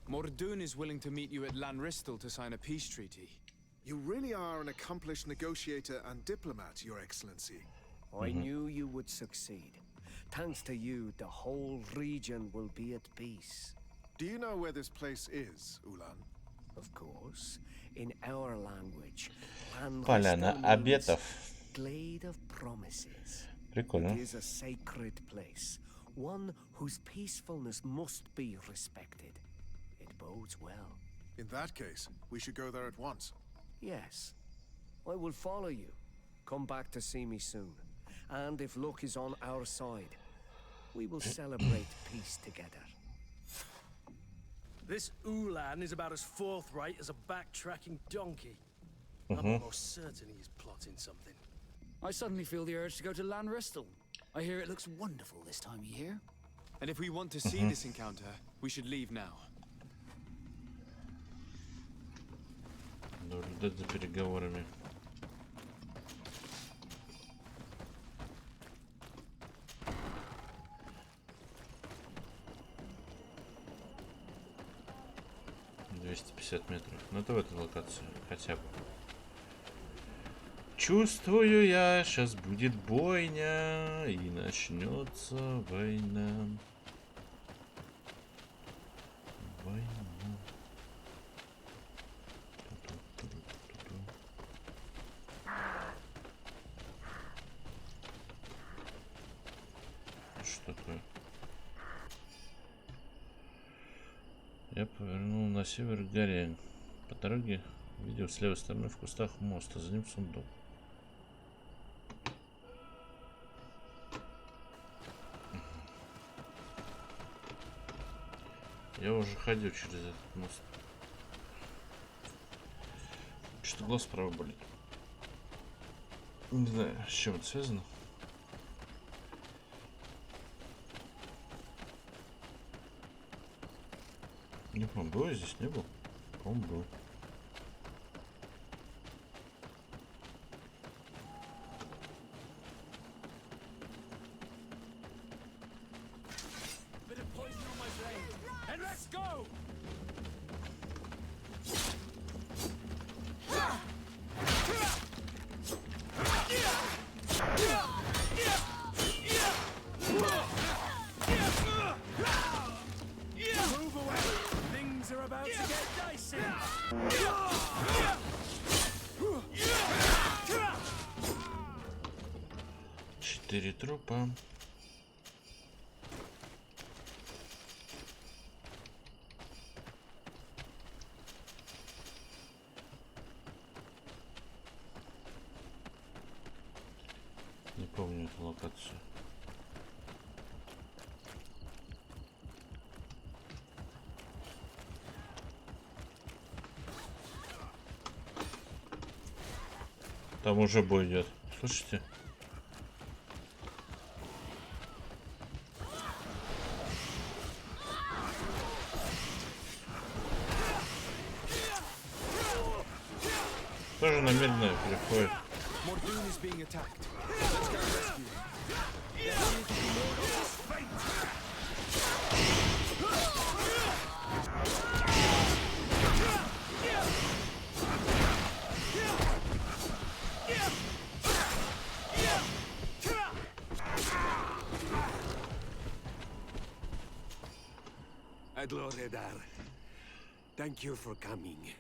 Mordun is willing to meet you at Lanristel to sign a peace treaty. You really are an accomplished negotiator and diplomat, Your Excellency. I knew you would succeed. Thanks to you, the whole region will be at peace. Do you know where this place is, Ulan? Of course. In our language. Поляна обетов. Glade of promises. Прикольно. It is a sacred place. One whose peacefulness must be respected. It bodes well. In that case, we should go there at once. Yes. I will follow you. Come back to see me soon. And if luck is on our side, we will celebrate peace together. This Ulan is about as forthright as a backtracking donkey. I'm almost certain he's plotting something. I suddenly feel the urge to go to Lanristel. I hear it looks wonderful this time of year. And if we want to see this encounter, we should leave now. Наблюдать за переговорами. метров. Ну это в этой локации хотя бы. Чувствую я, сейчас будет бойня и начнется война. Война. Что такое? Я повернул на север к горе. По дороге видел с левой стороны в кустах мост, а за ним сундук. Я уже ходил через этот мост. Что-то глаз справа болит. Не знаю, с чем это связано. Не помню, был я здесь, не был? По-моему, был. Четыре трупа. Не помню эту локацию. Там уже бой идет. Слушайте. Тоже на медное переходит. Adloredar, thank you for coming.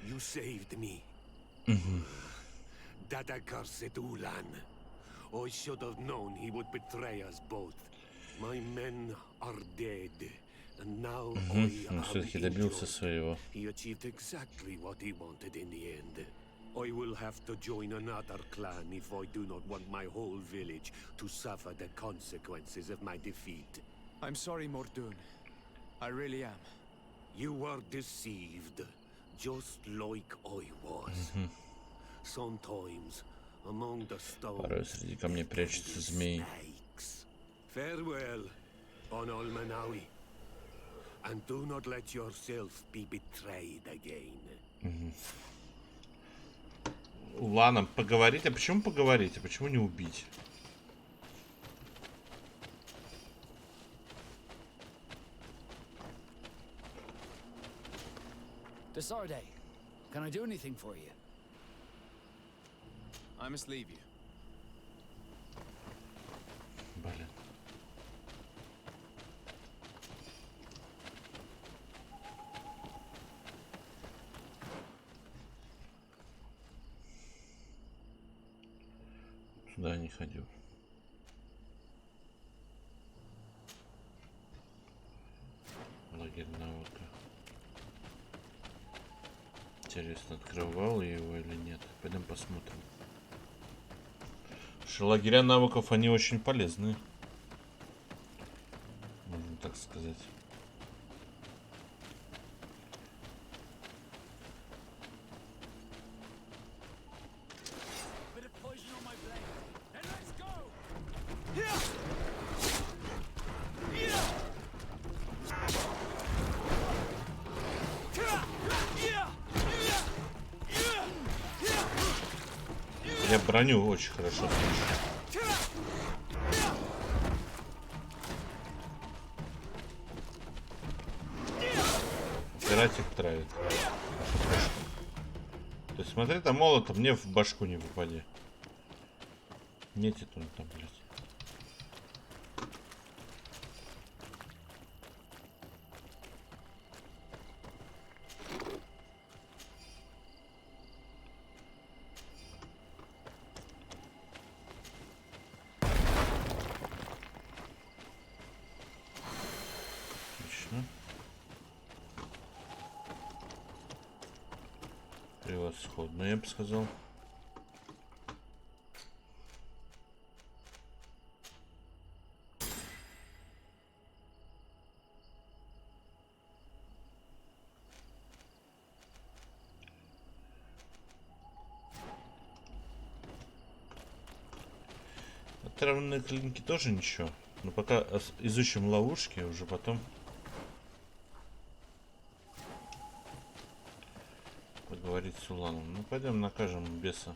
You saved me. That accursed Ulan. I should have known he would betray us both. My men are dead, and now Он все-таки добился своего. He achieved exactly what he wanted in the end. I will have to join another clan if I do not want my whole village to suffer the consequences of my defeat. I'm sorry, Mordun. I really am. You were deceived, just like I was. Sometimes, among the stones, Порой среди камней прячутся змеи. Farewell, on Almanawi, and do not let yourself be betrayed again. Ладно, поговорить. А почему поговорить? А почему не убить? Desarde, can I do anything for you? I must leave you. Блин. Сюда не ходил. Лагерь навыка. Интересно, открывал я его или нет? Пойдем посмотрим. Что лагеря навыков, они очень полезны. Можно так сказать. Я броню очень хорошо слышу. Пиратик травит. То есть смотри, там молотом мне в башку не попади. Нет, это он там, блядь. Превосходно, я бы сказал. Отравленные клинки тоже ничего. Но пока изучим ловушки, уже потом поговорить с Уланом. Ну, пойдем накажем беса.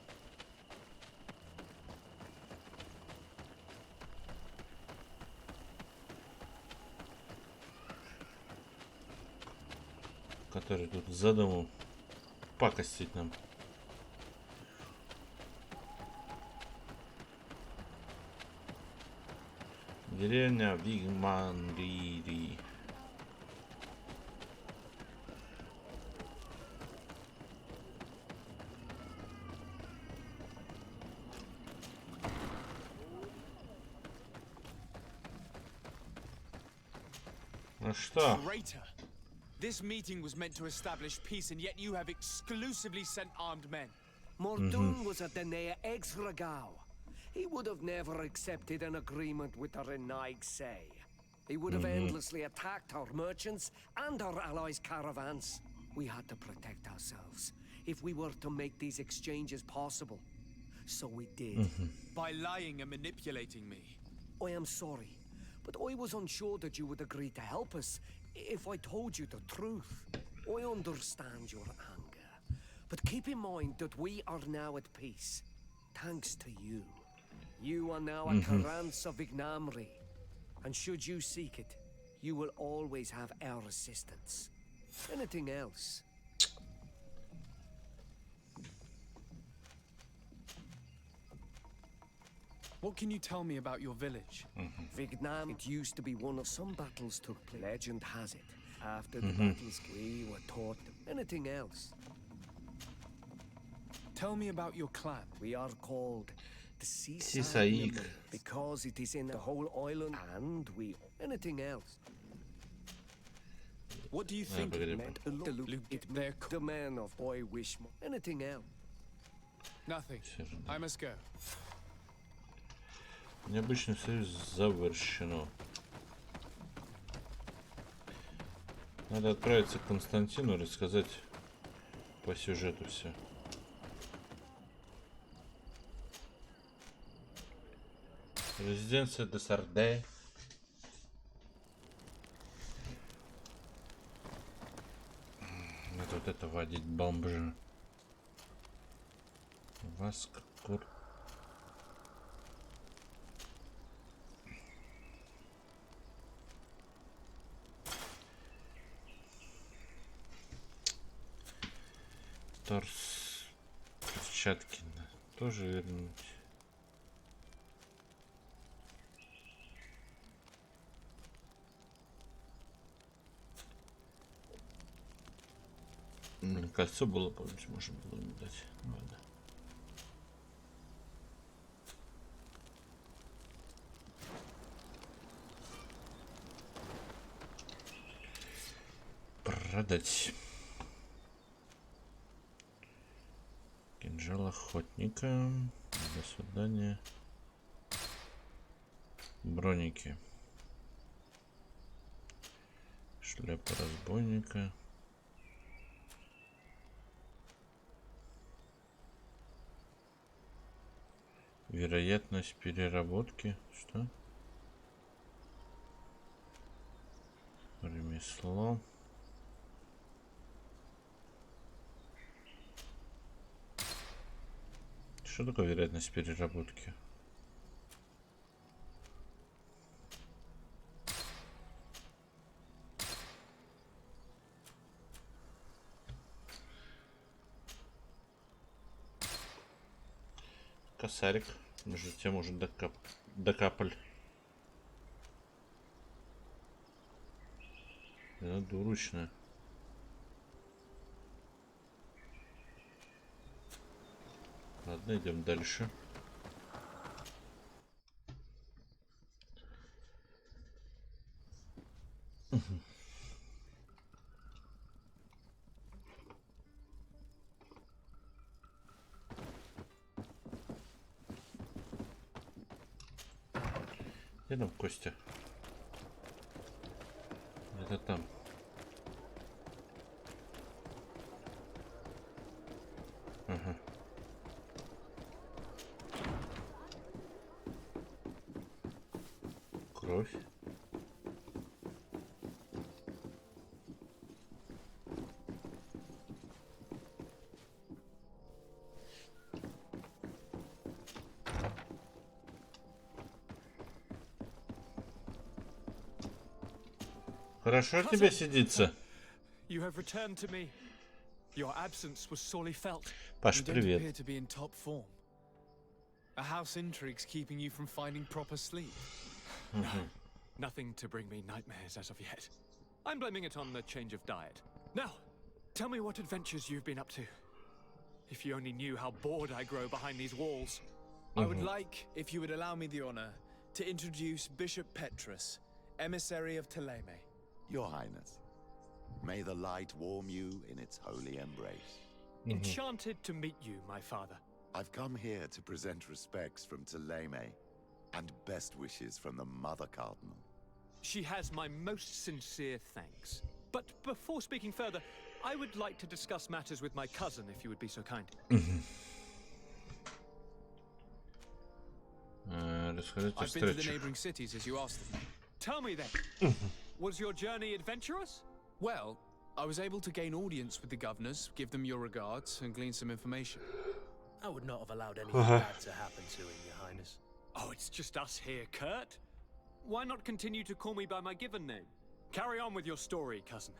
Который тут задумал пакостить нам. Деревня Вигмангири. Ну что? This meeting was meant to establish peace, and yet you have exclusively sent armed men. Mordun was a Denea ex-Regao. He would have never accepted an agreement with the Renaig say. He would have endlessly attacked our merchants and our allies' caravans. We had to protect ourselves if we were to make these exchanges possible. So we did. By lying and manipulating me. I am sorry, but I was unsure that you would agree to help us if I told you the truth. I understand your anger, but keep in mind that we are now at peace, thanks to you. You are now a Karans of Ignamri, and should you seek it, you will always have our assistance. Anything else? What can you tell me about your village? Vignam, it used to be one of some battles took place. Legend has it. After the battles, we were taught anything else. Tell me about your clan. We are called the Seaside because it is in the whole island, and we anything else. What do you think it meant? The men of boy wish anything else. Необычный союз завершено. Надо отправиться к Константину, рассказать по сюжету все. Резиденция Десарде. Надо вот это водить бомжа. Васкур. Торс. Перчатки. Тоже вернуть. Кольцо было, помните, можно было не дать. Ладно. Продать. Кинжал охотника. До свидания. Броники. Шляпа разбойника. Вероятность переработки. Что? Ремесло. Что такое вероятность переработки? Косарик. Между тем уже докапали. Это двуручная. Ладно, идем дальше. Где там Костя? Это там. Ага. Кровь. Хорошо тебе сидится. Паш, привет. Nothing to bring me nightmares as of yet. I'm blaming it on the change of diet. Now, tell me what adventures you've been up to. If you only knew how bored I grow behind these walls. I would like, if you would allow me the honor, to introduce Bishop Petrus, emissary of Ptolemy. Your Highness, may the light warm you in its holy embrace. Enchanted to meet you, my father. I've come here to present respects from Ptolemy and best wishes from the Mother Cardinal. She has my most sincere thanks. But before speaking further, I would like to discuss matters with my cousin, if you would be so kind. I've been to the neighboring cities as you asked them. Tell me then, was your journey adventurous? Well, I was able to gain audience with the governors, give them your regards, and glean some information. I would not have allowed anything bad to happen to him, Your Highness. Oh, it's just us here, Kurt. Why not continue to call me by my given name? Carry on with your story, cousin.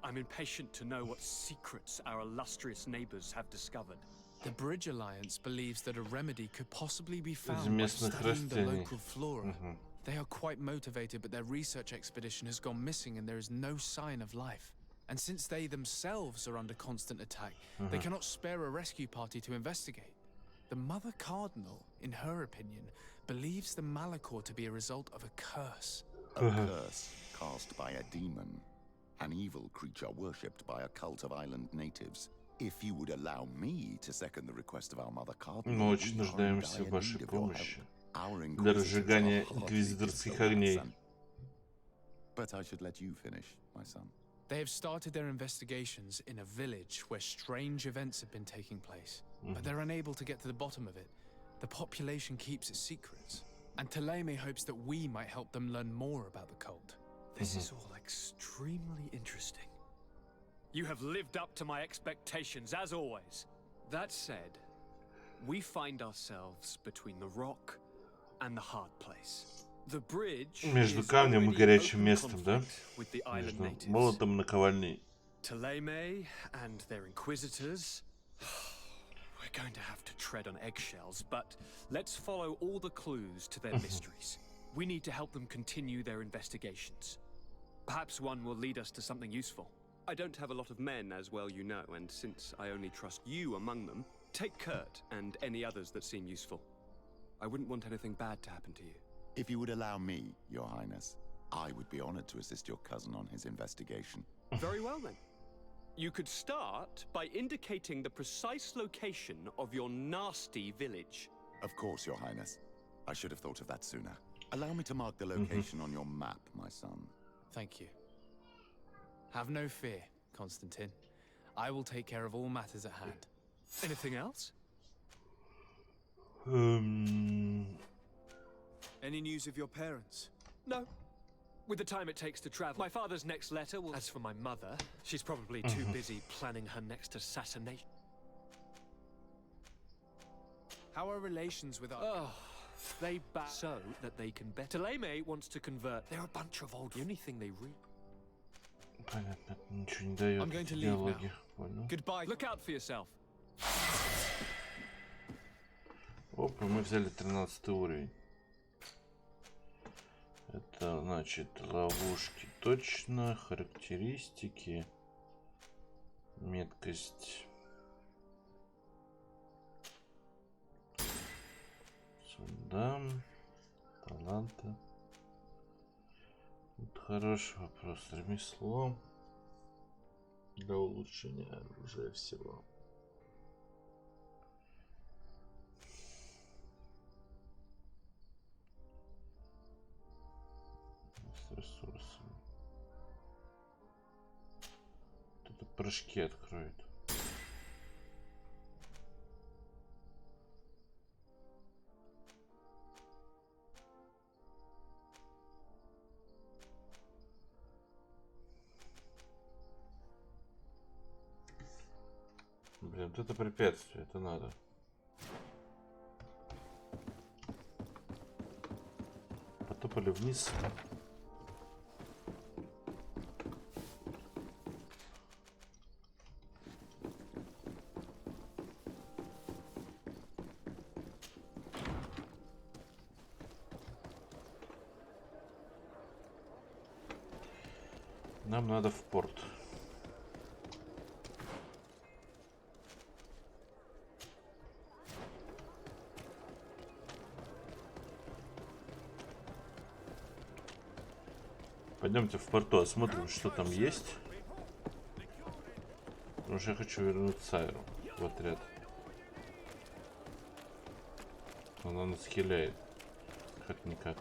I'm impatient to know what secrets our illustrious neighbors have discovered. The Bridge Alliance believes that a remedy could possibly be found by studying the local flora. They are quite motivated, but their research expedition has gone missing and there is no sign of life. And since they themselves are under constant attack, they cannot spare a rescue party to investigate. The Mother Cardinal, in her opinion, believes the Malachor to be a result of a curse. A curse cast by a demon, an evil creature worshipped by a cult of island natives. Мы очень нуждаемся в вашей помощи для разжигания инквизиторских огней. They have started their investigations in a village where strange events have been taking place, but they're unable to get to the bottom of it. The population keeps its secrets, and Taleme hopes that we might help them learn more about the cult. This is all extremely interesting. You have lived up to my expectations, as always. That said, we find ourselves between the rock and the hard place. The bridge Между is камнем и already горячим open местом, да? conflict with the island Между natives. молотом и наковальней. Taleme and their inquisitors. We're going to have to tread on eggshells, but let's follow all the clues to their mysteries. We need to help them continue their investigations. Perhaps one will lead us to something useful. I don't have a lot of men, as well you know, and since I only trust you among them, take Kurt and any others that seem useful. I wouldn't want anything bad to happen to you. If you would allow me, Your Highness, I would be honored to assist your cousin on his investigation. Very well, then. You could start by indicating the precise location of your nasty village. Of course, Your Highness. I should have thought of that sooner. Allow me to mark the location on your map, my son. Thank you. Have no fear, Constantine. I will take care of all matters at hand. Anything else? Any news of your parents? No. With the time it takes to travel, my father's next letter will... As for my mother, she's probably too busy planning her next assassination. How are relations with our... Oh, they back so that they can better. Taleme wants to convert. They're a bunch of old... The only thing they read... Понятно, ничего не дает эти диалоги. Понял. Goodbye. Look out for yourself. Опа, мы взяли 13 уровень. Это значит ловушки точно, характеристики, меткость. Сюда, таланты. Вот хороший вопрос. Ремесло для улучшения оружия всего. С ресурсами. Тут прыжки откроет. Блин, вот это препятствие, это надо. Потопали вниз. Нам надо в порт. Пойдемте в порту, осмотрим, что там есть. Потому что я хочу вернуть Сайру в отряд. Она нас хиляет. Как-никак.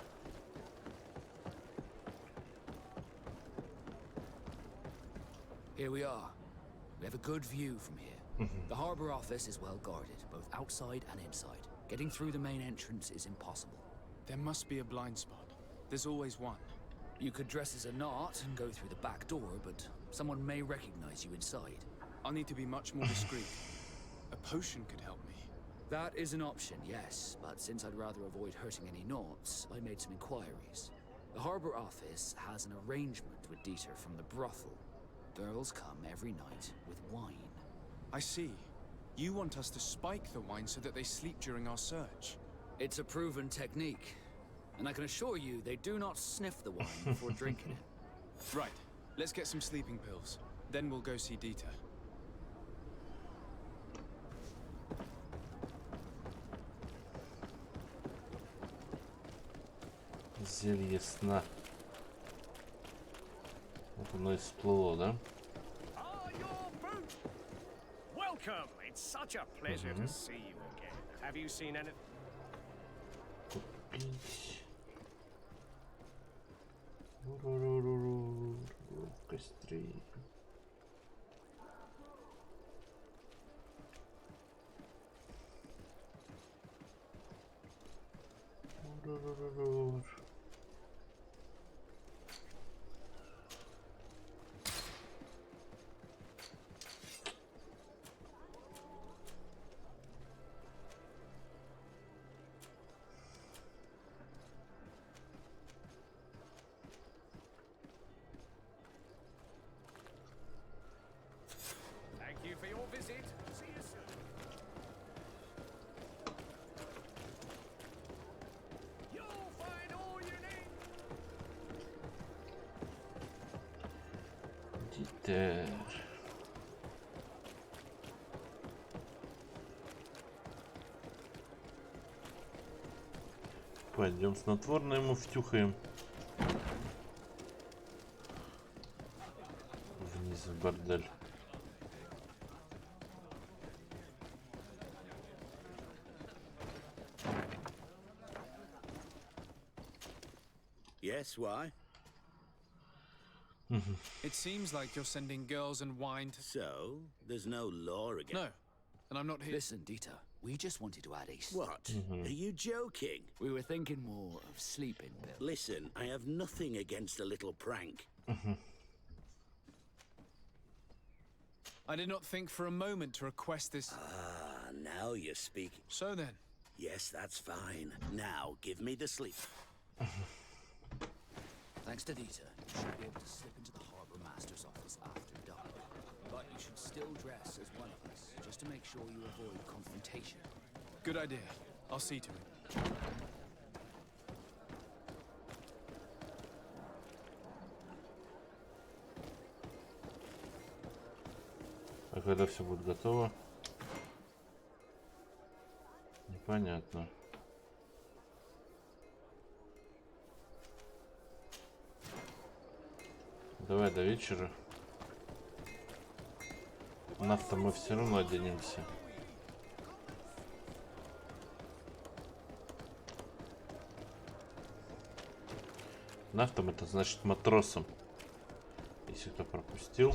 Here we are. We have a good view from here. The harbor office is well guarded, both outside and inside. Getting through the main entrance is impossible. There must be a blind spot. There's always one. You could dress as a knot and go through the back door, but someone may recognize you inside. I'll need to be much more discreet. A potion could help me. That is an option, yes, but since I'd rather avoid hurting any knots, I made some inquiries. The harbor office has an arrangement with Dieter from the brothel. Girls come every night with wine. I see. You want us to spike the wine so that they sleep during our search. It's a proven technique, and I can assure you they do not sniff the wine before drinking it. Right. Let's get some sleeping pills. Then we'll go see Dieter. Зелье сна. Вот оно и всплыло, да? such a pleasure to see you again. Have you seen anything? Кострей. Thank you for your visit. See you soon. You'll find all you need. Дитер. Пойдем снотворное ему втюхаем. Вниз в бордель. Yes, why? It seems like you're sending girls and wine to... So, there's no law again? No, and I'm not here... Listen, Dieter, we just wanted to add a... What? Are you joking? We were thinking more of sleeping pills. Listen, I have nothing against a little prank. I did not think for a moment to request this... Ah, now you're speaking. So then? Yes, that's fine. Now, give me the sleep. Thanks to Dieter, you should be able to slip into the Harbour Master's office after dark. But you should still dress as one of us, just to make sure you avoid confrontation. Good idea. I'll see to it. А когда все будет готово? Непонятно. Давай до вечера. Нас-то мы все равно оденемся. Нафтом это значит матросом. Если кто пропустил.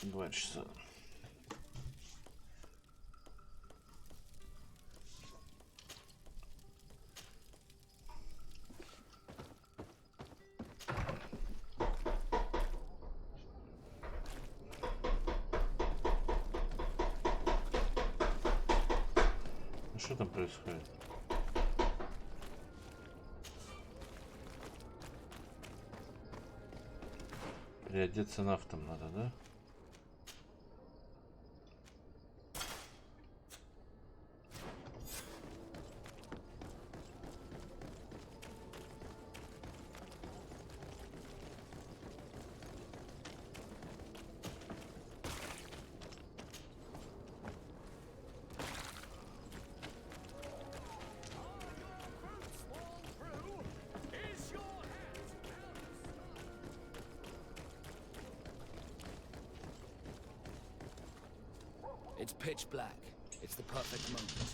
Два часа. Что там происходит? Переодеться нафтом надо, да? It's pitch black. It's the perfect moment.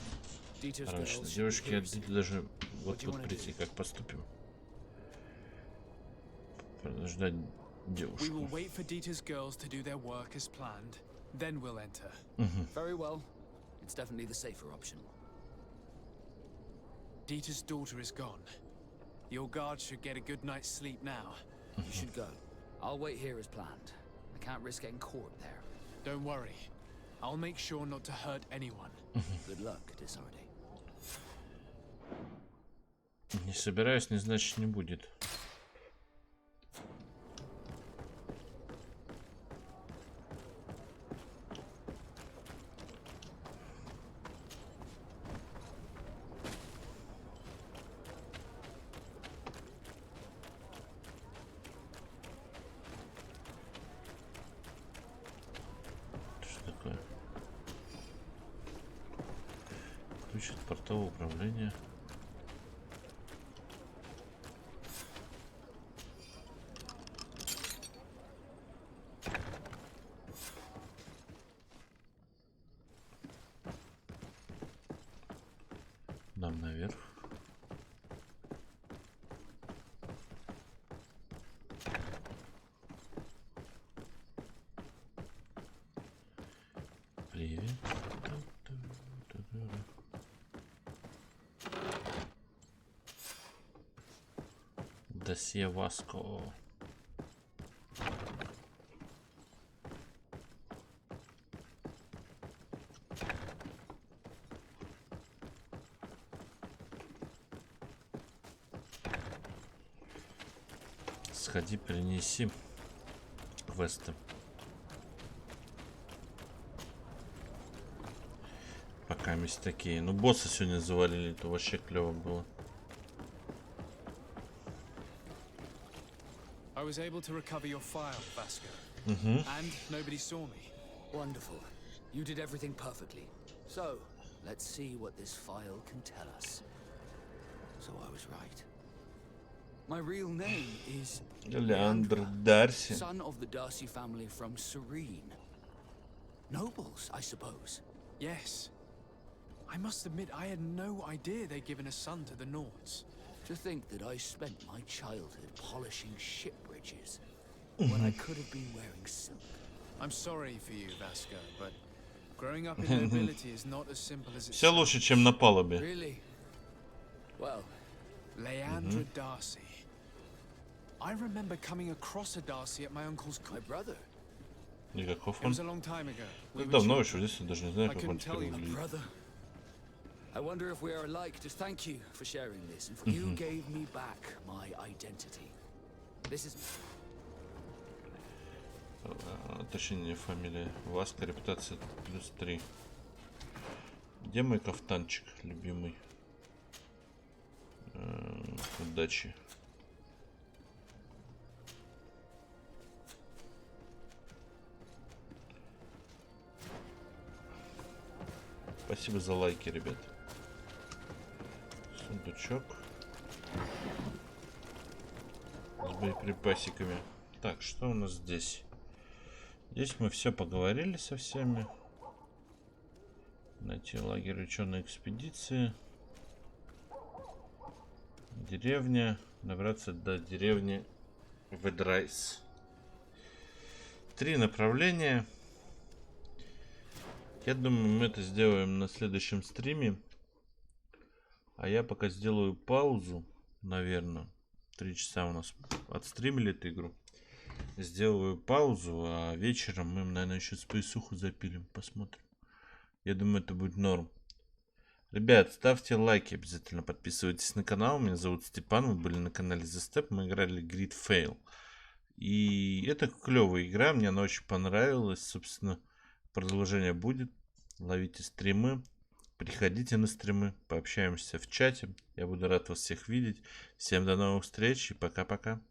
Dieter's Хорошо, girls девушки, should be отдайте даже вот What do you тут wanna прийти. do? Как поступим? Ждать We девушку. will wait for Dieter's girls to do their work as planned, then we'll enter. Very well. It's definitely the safer option. Dieter's daughter is gone. Your guard should get a good night's sleep now. You should go. I'll wait here as planned. I can't risk getting caught there. Don't worry. I'll make sure not to hurt anyone. Good luck, Desarde. Не собираюсь, не значит не будет. Что такое? Ключ от портового управления. Досье Васко. Сходи, принеси квесты. Пока есть такие. Ну, босса сегодня завалили, то вообще клево было. I was able to recover your file, Vasco. And nobody saw me. Wonderful. You did everything perfectly. So, let's see what this file can tell us. So I was right. My real name is Leandro Darcy, son of the Darcy family from Serene. Nobles, I suppose. Yes. I must admit, I had no idea they'd given a son to the Nords. To think that I spent my childhood polishing ship bridges when I could have been wearing silk. I'm sorry for you, Vasco, but growing up in nobility is not as simple as it Все лучше, чем на палубе. Really? Well, Leandro Darcy. I remember coming across a Darcy at my uncle's my brother. Никаков It он. was a long time ago. Это давно еще, здесь даже не знаю, как он теперь выглядит. Brother. I wonder if we are alike. Just thank you for sharing this, and for you gave me back my identity. This is. Точнее, фамилия Васко, репутация +3. Где мой кафтанчик, любимый? Удачи. Спасибо за лайки, ребят. Сундучок с боеприпасиками. Так, что у нас здесь? Здесь мы все поговорили со всеми. Найти лагерь ученой экспедиции. Деревня. Добраться до деревни Ведрайс. 3 направления. Я думаю, мы это сделаем на следующем стриме. А я пока сделаю паузу, наверное. 3 часа у нас отстримили эту игру. Сделаю паузу, а вечером мы, наверное, еще спейсуху запилим. Посмотрим. Я думаю, это будет норм. Ребят, ставьте лайки, обязательно подписывайтесь на канал. Меня зовут Степан, вы были на канале TheStep. Мы играли GREEDFALL. И это клевая игра, мне она очень понравилась. Собственно, продолжение будет. Ловите стримы. Приходите на стримы, пообщаемся в чате. Я буду рад вас всех видеть. Всем до новых встреч и пока-пока.